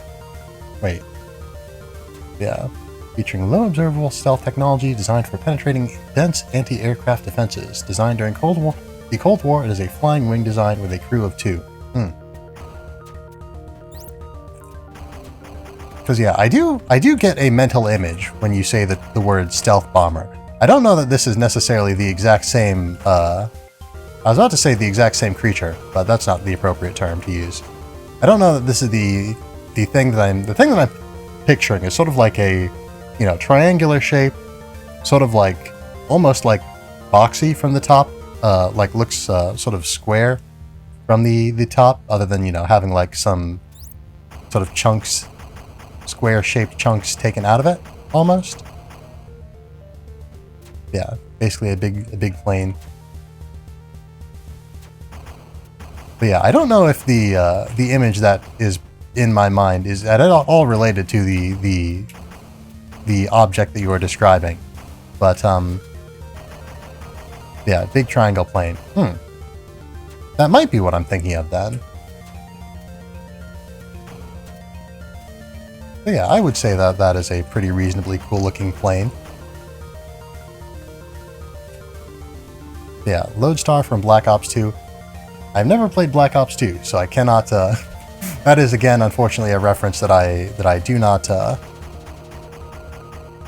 Wait. Yeah. Featuring low observable stealth technology designed for penetrating dense anti-aircraft defenses. Designed during the Cold War, it is a flying wing design with a crew of 2. Because yeah, I do get a mental image when you say the word stealth bomber. I don't know that this is necessarily the exact same, I was about to say the exact same creature, but that's not the appropriate term to use. I don't know that this is the thing that I'm picturing is sort of like a, you know, triangular shape, sort of like, almost like boxy from the top, like looks sort of square from the top, other than, you know, having like some sort of chunks, square-shaped chunks taken out of it, almost. Yeah, basically a big plane. But yeah, I don't know if the image that is in my mind is at all related to the the object that you were describing. But, yeah, big triangle plane. That might be what I'm thinking of then. But yeah, I would say that that is a pretty reasonably cool looking plane. Yeah, Lodestar from Black Ops 2. I've never played Black Ops 2, so I cannot, that is again, unfortunately, a reference that I do not,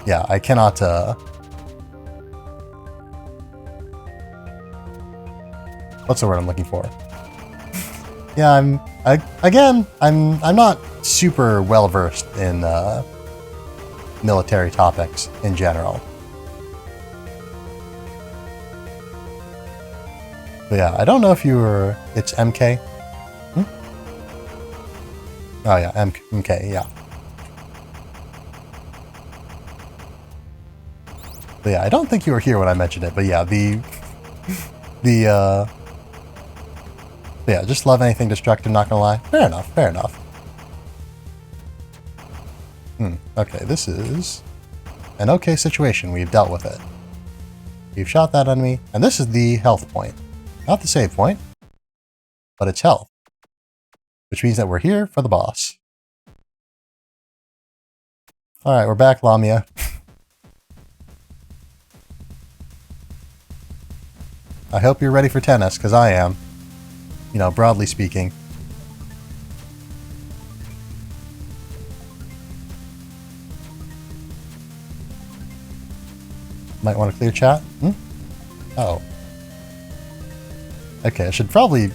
yeah, I cannot, what's the word I'm looking for? Yeah, I'm not super well versed in military topics in general. But yeah, I don't know if you were. It's MK. Oh yeah, MK. Yeah. But yeah, I don't think you were here when I mentioned it. But yeah, yeah, just love anything destructive, not gonna lie. Fair enough, fair enough. Okay, this is an okay situation. We've dealt with it. We've shot that enemy, and this is the health point. Not the save point, but it's health. Which means that we're here for the boss. Alright, we're back, Lamia. I hope you're ready for tennis, because I am. You know, broadly speaking. Might want to clear chat? Oh. Okay, I should probably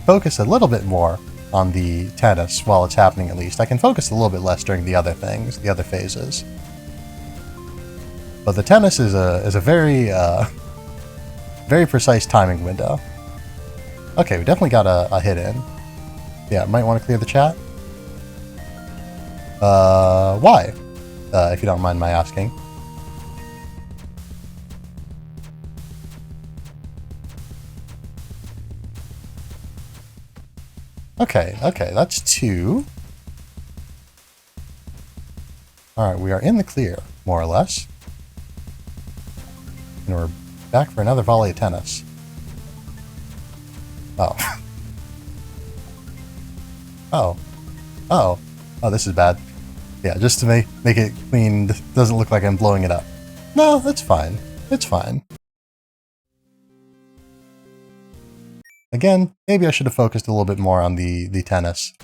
focus a little bit more on the tennis while it's happening at least. I can focus a little bit less during the other things, the other phases. But the tennis is a very, very precise timing window. Okay, we definitely got a hit in. Yeah, might want to clear the chat. Why? If you don't mind my asking. Okay, that's 2. Alright, we are in the clear, more or less. And we're back for another volley of tennis. Oh. Oh, this is bad. Yeah, just to make it clean, doesn't look like I'm blowing it up. No, that's fine. It's fine. Again, maybe I should have focused a little bit more on the tennis.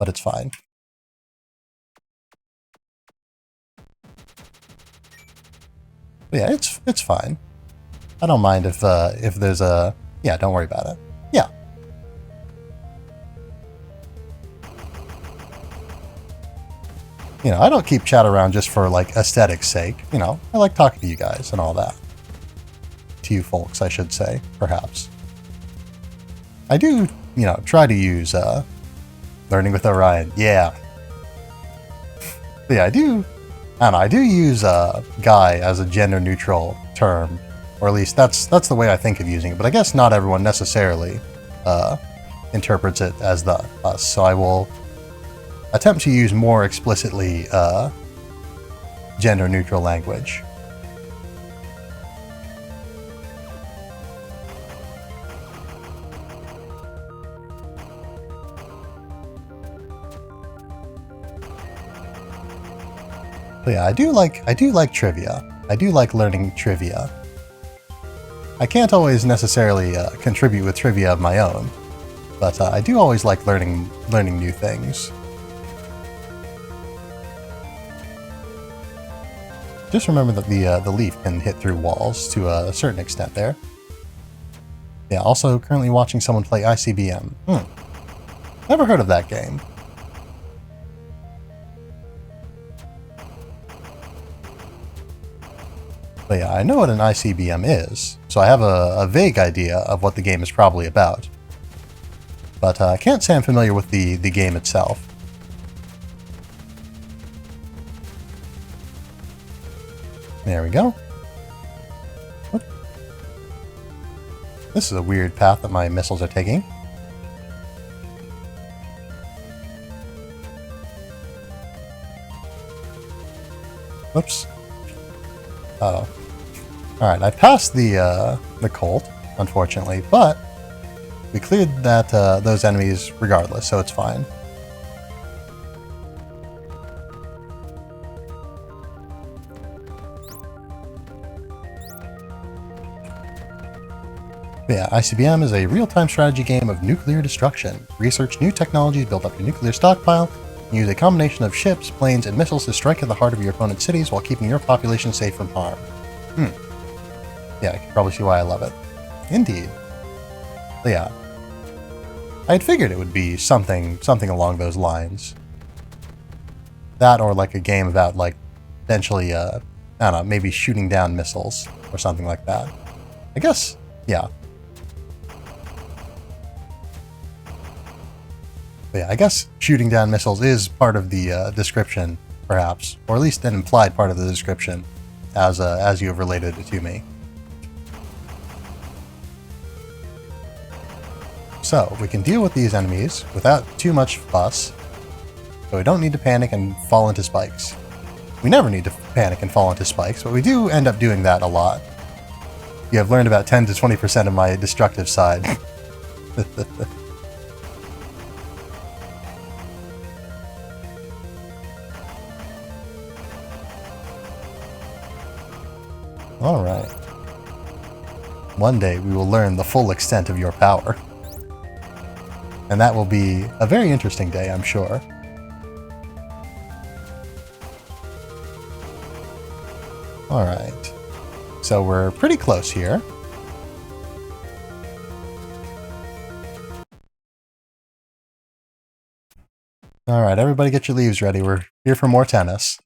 But it's fine. But yeah, it's fine. I don't mind if there's a... Yeah, don't worry about it. Yeah. You know, I don't keep chat around just for, like, aesthetics' sake. You know, I like talking to you guys and all that. To you folks, I should say, perhaps. I do, you know, try to use, Learning with Orion. Yeah. But yeah, I don't know, I do use, guy as a gender-neutral term. Or at least that's the way I think of using it. But I guess not everyone necessarily, interprets it as us. So I will attempt to use more explicitly, gender-neutral language. But yeah, I do like trivia. I do like learning trivia. I can't always necessarily contribute with trivia of my own, but I do always like learning new things. Just remember that the leaf can hit through walls to a certain extent there. Yeah, also currently watching someone play ICBM. Never heard of that game. But yeah, I know what an ICBM is, so I have a vague idea of what the game is probably about. But I can't say I'm familiar with the game itself. There we go. Whoop. This is a weird path that my missiles are taking. Oops. Oh. Alright, I passed the Colt, unfortunately, but we cleared that those enemies regardless, so it's fine. But yeah, ICBM is a real-time strategy game of nuclear destruction. Research new technologies, build up your nuclear stockpile, and use a combination of ships, planes, and missiles to strike at the heart of your opponent's cities while keeping your population safe from harm. Yeah, I can probably see why I love it. Indeed. But yeah. I had figured it would be something along those lines. That or like a game about like potentially, I don't know, maybe shooting down missiles or something like that. I guess, yeah. But yeah, I guess shooting down missiles is part of the description, perhaps, or at least an implied part of the description, as you have related it to me. So we can deal with these enemies without too much fuss, so we don't need to panic and fall into spikes. We never need to panic and fall into spikes, but we do end up doing that a lot. You have learned about 10 to 20% of my destructive side. Alright. One day we will learn the full extent of your power. And that will be a very interesting day, I'm sure. Alright. So we're pretty close here. Alright, everybody get your leaves ready. We're here for more tennis.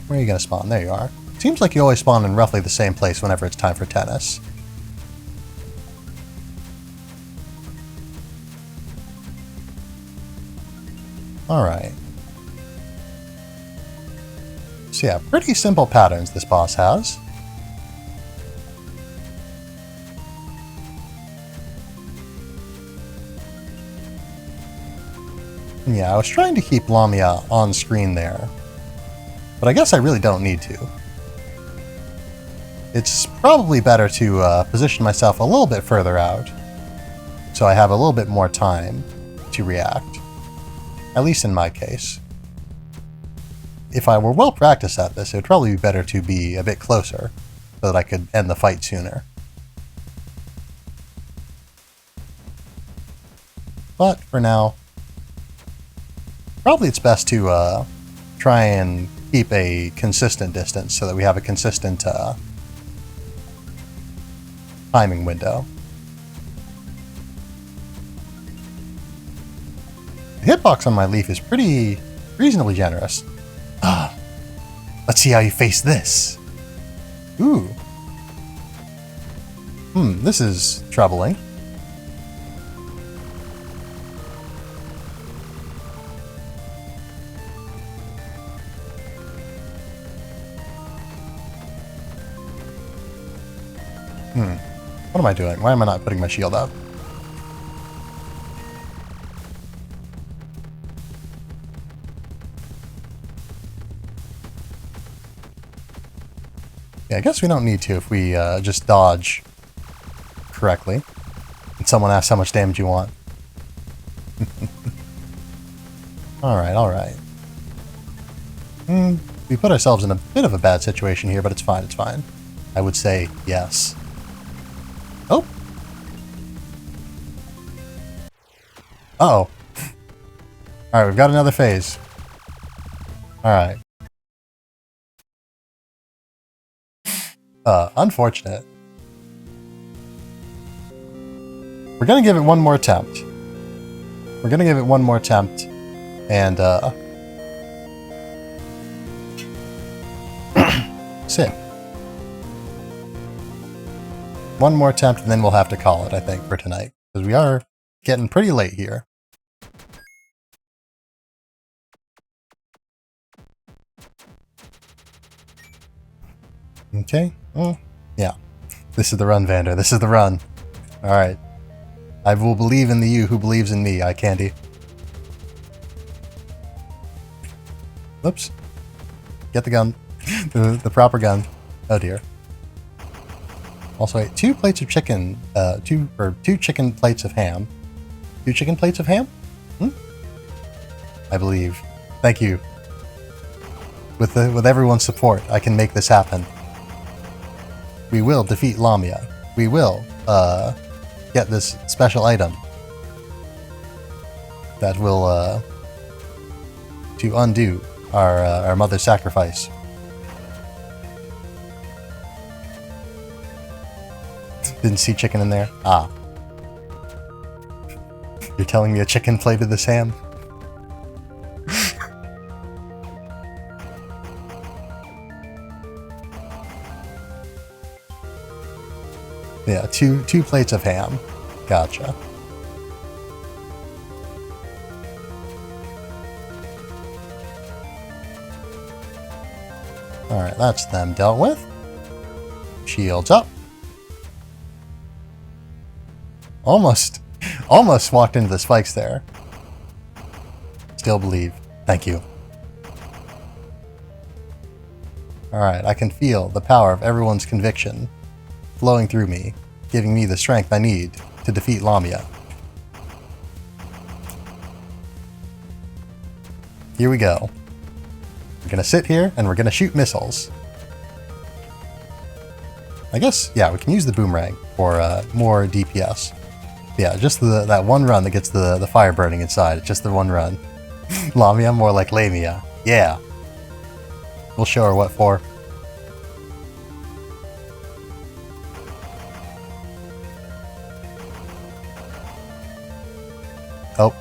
Where are you going to spawn? There you are. Seems like you always spawn in roughly the same place whenever it's time for tennis. Alright. So yeah, pretty simple patterns this boss has. And yeah, I was trying to keep Lamia on screen there, but I guess I really don't need to. It's probably better to position myself a little bit further out, so I have a little bit more time to react. At least in my case. If I were well practiced at this, it would probably be better to be a bit closer, so that I could end the fight sooner. But for now, probably it's best to try and keep a consistent distance so that we have a consistent timing window. The hitbox on my leaf is pretty reasonably generous. Let's see how you face this. Ooh. This is troubling. What am I doing? Why am I not putting my shield up? Yeah, I guess we don't need to if we just dodge correctly. And someone asks how much damage you want. Alright, alright. We put ourselves in a bit of a bad situation here, but it's fine, it's fine. I would say yes. Oh! Uh-oh. Alright, we've got another phase. Alright. Unfortunate. We're gonna give it one more attempt. We're gonna give it one more attempt, and, sick. One more attempt, and then we'll have to call it, I think, for tonight. Because we are getting pretty late here. Okay. Oh, yeah. This is the run, Vander. This is the run. Alright. I will believe in the you who believes in me, eye candy. Oops. Get the gun. the proper gun. Oh dear. Also, wait, 2 plates of chicken, 2 chicken plates of ham. 2 chicken plates of ham? I believe. Thank you. With everyone's support, I can make this happen. We will defeat Lamia. We will, get this special item that will, to undo our mother's sacrifice. Didn't see chicken in there? Ah. You're telling me a chicken plated this ham? Yeah, two plates of ham. Gotcha. Alright, that's them dealt with. Shields up. Almost walked into the spikes there. Still believe. Thank you. Alright, I can feel the power of everyone's conviction flowing through me, giving me the strength I need to defeat Lamia. Here we go. We're gonna sit here and we're gonna shoot missiles. I guess, yeah, we can use the boomerang for more DPS. Yeah, just that one run that gets the fire burning inside. It's just the one run. Lamia, more like Lamia. Yeah. We'll show her what for. Oh.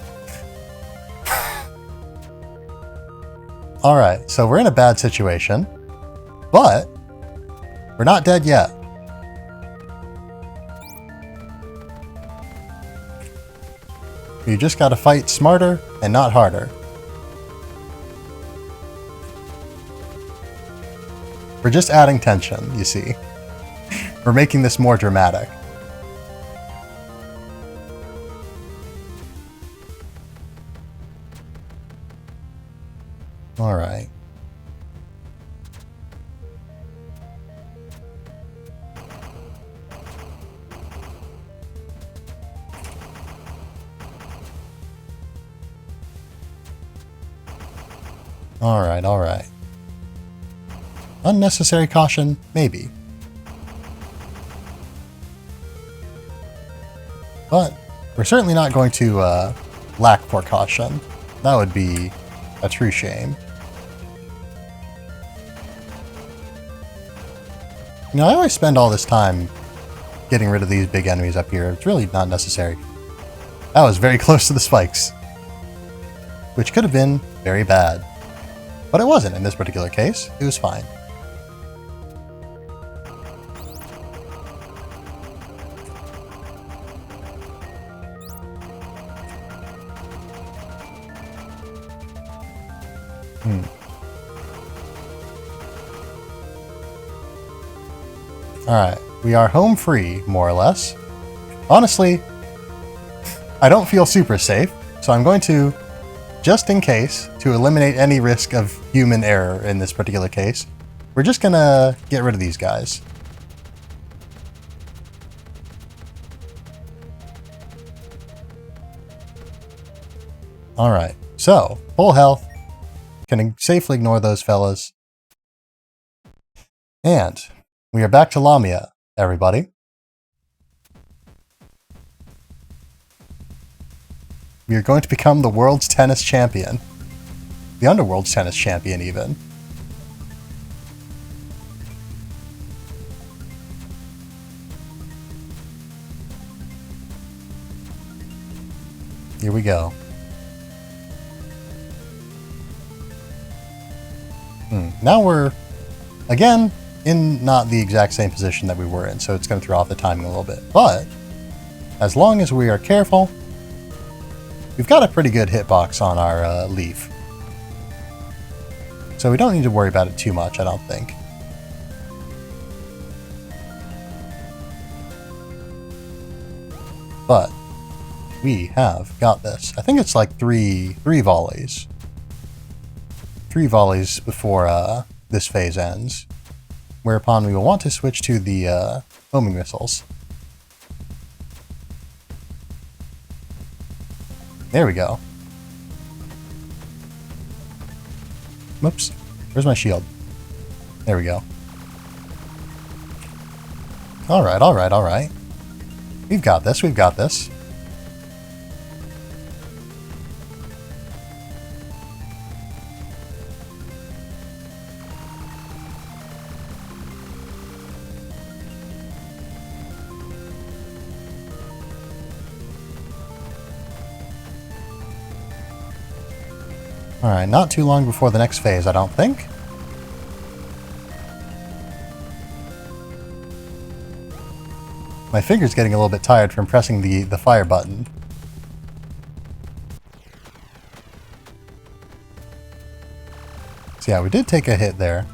Alright, so we're in a bad situation, but we're not dead yet. You just gotta fight smarter and not harder. We're just adding tension, you see. We're making this more dramatic. Alright. Alright. Unnecessary caution? Maybe. But we're certainly not going to lack for caution. That would be a true shame. You know, I always spend all this time getting rid of these big enemies up here. It's really not necessary. That was very close to the spikes, which could have been very bad. But it wasn't in this particular case. It was fine. Alright, we are home free, more or less. Honestly, I don't feel super safe, so I'm going to, just in case, to eliminate any risk of human error in this particular case, we're just gonna get rid of these guys. Alright, so, full health. Can safely ignore those fellas. And we are back to Lamia, everybody. We are going to become the world's tennis champion. The underworld's tennis champion, even. Here we go. Now we're, again, in not the exact same position that we were in, so it's going to throw off the timing a little bit. But, as long as we are careful, we've got a pretty good hitbox on our leaf. So we don't need to worry about it too much, I don't think. But, we have got this. I think it's like three volleys. 3 volleys before this phase ends. Whereupon we will want to switch to the homing missiles. There we go. Whoops. Where's my shield? There we go. Alright, alright, alright. We've got this, we've got this. Alright, not too long before the next phase, I don't think. My finger's getting a little bit tired from pressing the fire button. So yeah, we did take a hit there.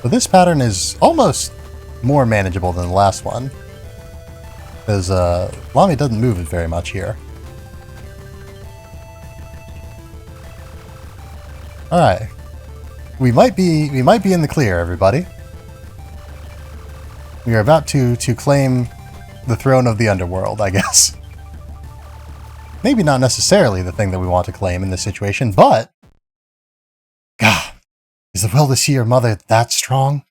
But this pattern is almost more manageable than the last one. Because Lami doesn't move very much here. Alright. We might be in the clear, everybody. We are about to claim the throne of the underworld, I guess. Maybe not necessarily the thing that we want to claim in this situation, but God, is the will to see your mother that strong?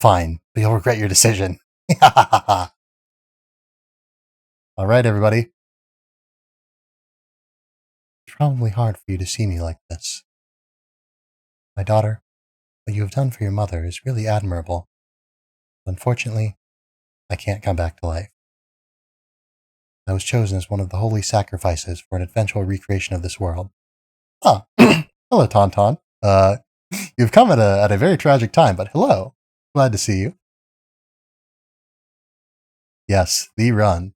Fine, but you'll regret your decision. Alright, everybody. It's probably hard for you to see me like this. My daughter, what you have done for your mother is really admirable. Unfortunately, I can't come back to life. I was chosen as one of the holy sacrifices for an eventual recreation of this world. Ah, hello, Tauntaun. You've come at a very tragic time, but hello. Glad to see you. Yes, the run.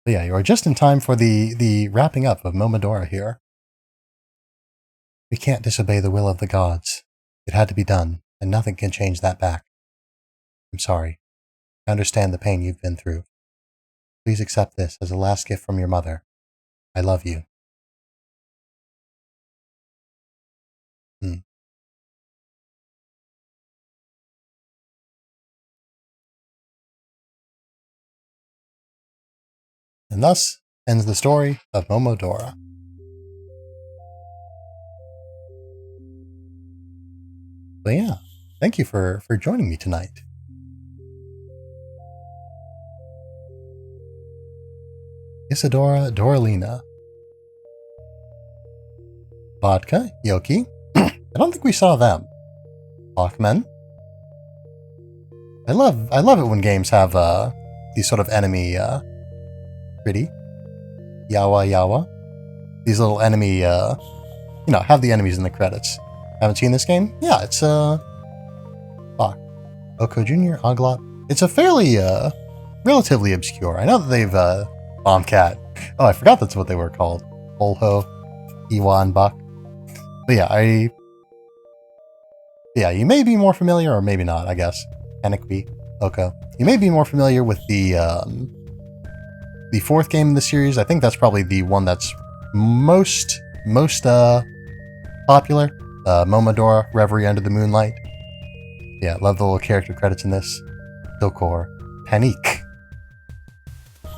But yeah, you are just in time for the wrapping up of Momodora here. We can't disobey the will of the gods. It had to be done, and nothing can change that back. I'm sorry. I understand the pain you've been through. Please accept this as a last gift from your mother. I love you. And thus ends the story of Momodora. But yeah, thank you for joining me tonight. Isadora Doralina. Vodka, Yoki. I don't think we saw them. Hawkmen. I love it when games have these sort of enemy pretty. Yawa Yawa. These little enemy have the enemies in the credits. Haven't seen this game? Yeah, it's Fuck. Oko Jr., Oglot. It's a fairly relatively obscure. I know that they've Bombcat. Oh, I forgot that's what they were called. KoHo, Iwan, Buck. But yeah, you may be more familiar, or maybe not, I guess. Henekby, Oko. You may be more familiar with the 4th game in the series. I think that's probably the one that's most popular. Momodora, Reverie Under the Moonlight. Yeah, love the little character credits in this. Dokor, Panique,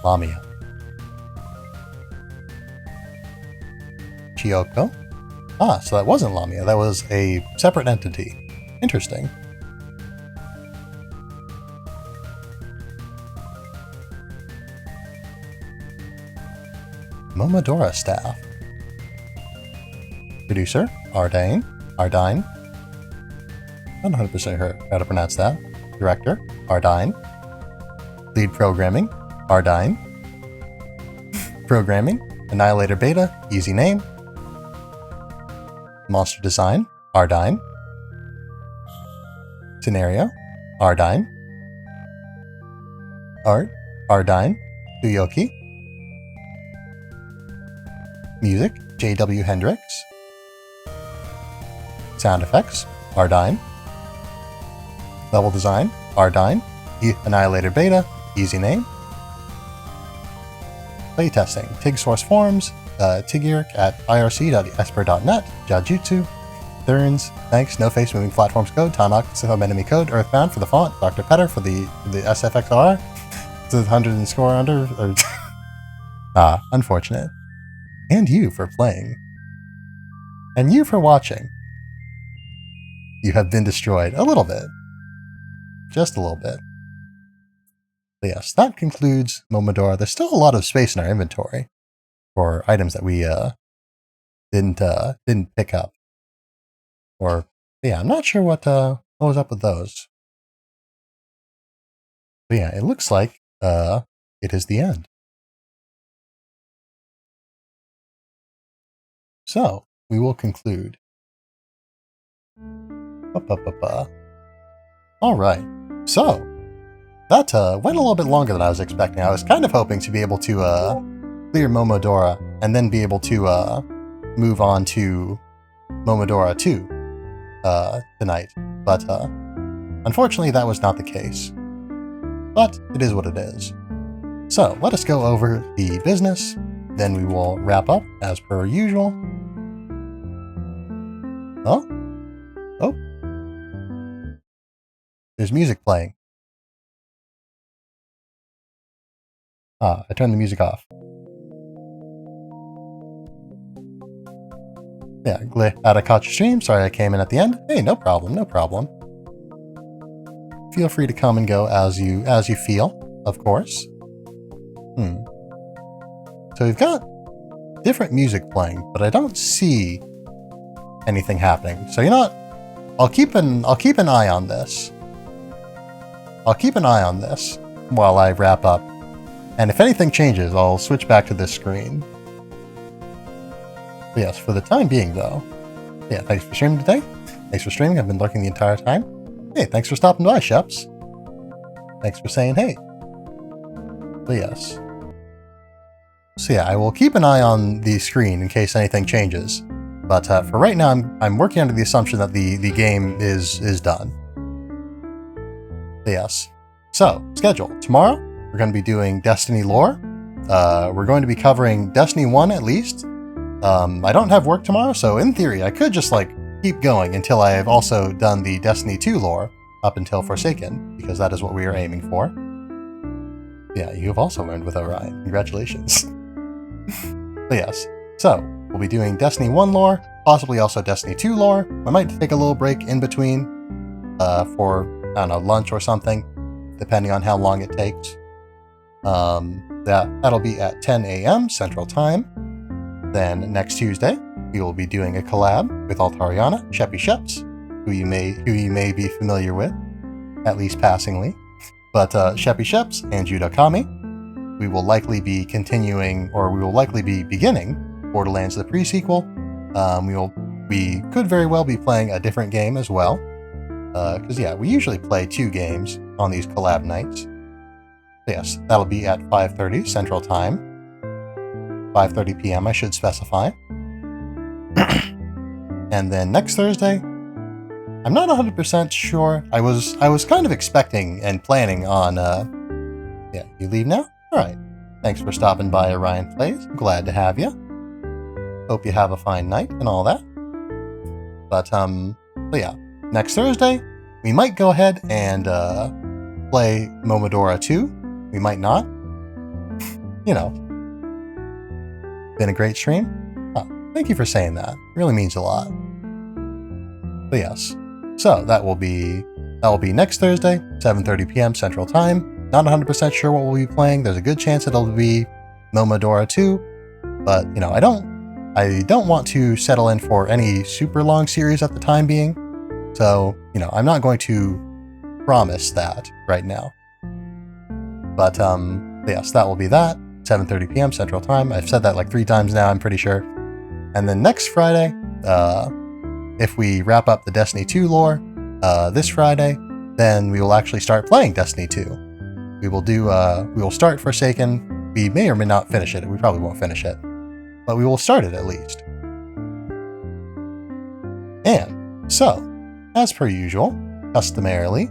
Lamia, Chiyoko. Ah, so that wasn't Lamia. That was a separate entity. Interesting. Momodora staff. Producer, Ardine. I'm not 100% sure how to pronounce that. Director, Ardine. Lead programming, Ardine. Programming, Annihilator Beta, easy name. Monster design, Ardine. Scenario, Ardine. Art, Ardine. Tsuyoki. Music, J.W. Hendricks. Sound effects, Ardine. Level design, Ardine. Annihilator Beta, easy name. Playtesting, Tig Source Forums, Tigiric at irc.esper.net, Jajutsu, Thurns, thanks, No Face Moving Platforms code, Tanak, Sithom Enemy code, Earthbound for the font, Dr. Petter for the SFXR, to 100 and score under, unfortunate. And you for playing. And you for watching. You have been destroyed a little bit. Just a little bit. But yes, that concludes Momodora. There's still a lot of space in our inventory for items that we didn't pick up. Or yeah, I'm not sure what was up with those. But yeah, it looks like it is the end. So we will conclude. All right, so that went a little bit longer than I was expecting. I was kind of hoping to be able to clear Momodora and then be able to move on to Momodora 2 tonight, but unfortunately that was not the case. But it is what it is. So let us go over the business, then we will wrap up as per usual. Oh, there's music playing. I turned the music off. Yeah, glad I caught your stream. Sorry I came in at the end. Hey, no problem, no problem. Feel free to come and go as you feel, of course. So we've got different music playing, but I don't see anything happening. So you know what? I'll keep an eye on this. I'll keep an eye on this while I wrap up. And if anything changes, I'll switch back to this screen. But yes, for the time being, though. Yeah, thanks for streaming today. Thanks for streaming. I've been lurking the entire time. Hey, thanks for stopping by, Sheps. Thanks for saying hey. But yes. So yeah, I will keep an eye on the screen in case anything changes. But for right now, I'm working under the assumption that the game is done. But yes. So, schedule. Tomorrow, we're going to be doing Destiny lore. We're going to be covering Destiny 1 at least. I don't have work tomorrow, so in theory, I could just keep going until I have also done the Destiny 2 lore up until Forsaken, because that is what we are aiming for. Yeah, you have also learned with Orion. Congratulations. But yes, so we'll be doing Destiny 1 lore, possibly also Destiny 2 lore. I might take a little break in between for, I don't know, lunch or something, depending on how long it takes. That'll be at 10 a.m. Central Time. Then next Tuesday, we will be doing a collab with Altariana, Sheppy Sheps, who you may be familiar with, at least passingly. But Sheppy Sheps and Judo Kami, we will likely be continuing, or we will likely be beginning Borderlands the pre-sequel. We could very well be playing a different game as well. Because yeah, we usually play 2 games on these collab nights. So yes, that'll be at 5:30 Central Time. 5:30 p.m. I should specify. And then next Thursday, I'm not 100% sure. I was kind of expecting and planning on yeah, you leave now? Alright. Thanks for stopping by Orion Plays. Glad to have you. Hope you have a fine night and all that. But yeah, next Thursday, we might go ahead and play Momodora 2. We might not. You know. Been a great stream. Oh, thank you for saying that. It really means a lot. But yes. So that will be next Thursday, 7:30 p.m. Central Time. Not 100% sure what we'll be playing. There's a good chance it'll be Momodora 2, but you know, I don't want to settle in for any super long series at the time being. So, you know, I'm not going to promise that right now. But yes, that will be that, 7:30 p.m. Central Time. I've said that like 3 times now, I'm pretty sure. And then next Friday, if we wrap up the Destiny 2 lore this Friday, then we will actually start playing Destiny 2. We will start Forsaken. We may or may not finish it. We probably won't finish it, but we will start it at least. And So, as per usual, customarily,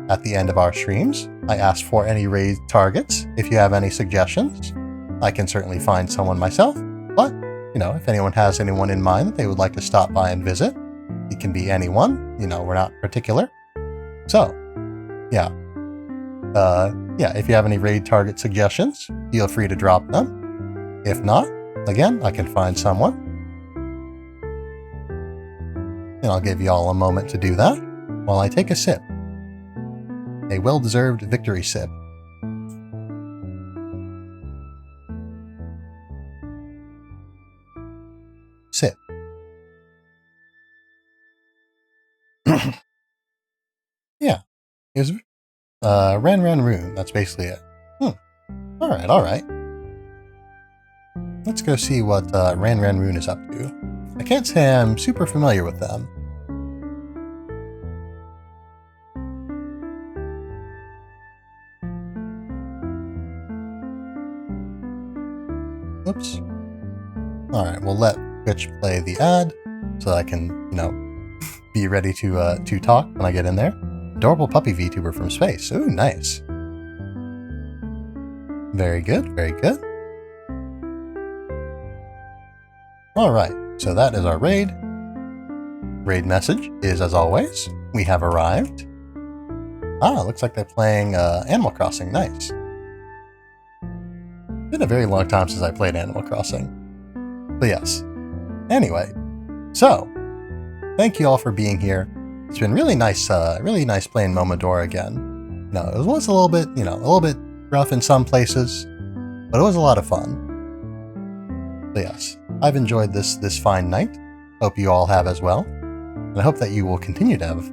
at the end of our streams, I ask for any raid targets. If you have any suggestions, I can certainly find someone myself, but, if anyone has anyone in mind that they would like to stop by and visit, it can be anyone, we're not particular. So, yeah. If you have any raid target suggestions, feel free to drop them. If not, again, I can find someone. And I'll give you all a moment to do that while I take a sip. A well-deserved victory sip. Sip. Yeah. It was Ran Rune. That's basically it. Alright. Let's go see what Ran Rune is up to. I can't say I'm super familiar with them. Oops. Alright, we'll let Twitch play the ad so that I can, be ready to talk when I get in there. Adorable puppy VTuber from space. Ooh, nice. Very good, very good. Alright, so that is our raid. Raid message is, as always, we have arrived. Looks like they're playing Animal Crossing. Nice. Been a very long time since I played Animal Crossing. But yes. Anyway, so thank you all for being here. It's been really nice playing Momodora again. It was a little bit rough in some places, but it was a lot of fun. But yes, I've enjoyed this fine night. Hope you all have as well. And I hope that you will continue to have.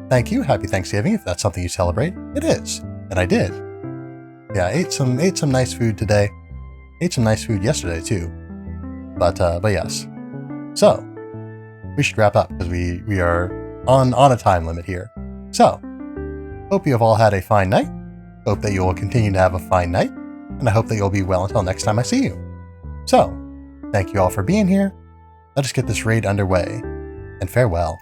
Thank you. Happy Thanksgiving if that's something you celebrate. It is. And I did. Yeah, I ate some nice food today. Ate some nice food yesterday too. But yes. So, we should wrap up because we are on a time limit here. So, hope you have all had a fine night. Hope that you will continue to have a fine night. And I hope that you'll be well until next time I see you. So, thank you all for being here. Let us get this raid underway. And farewell.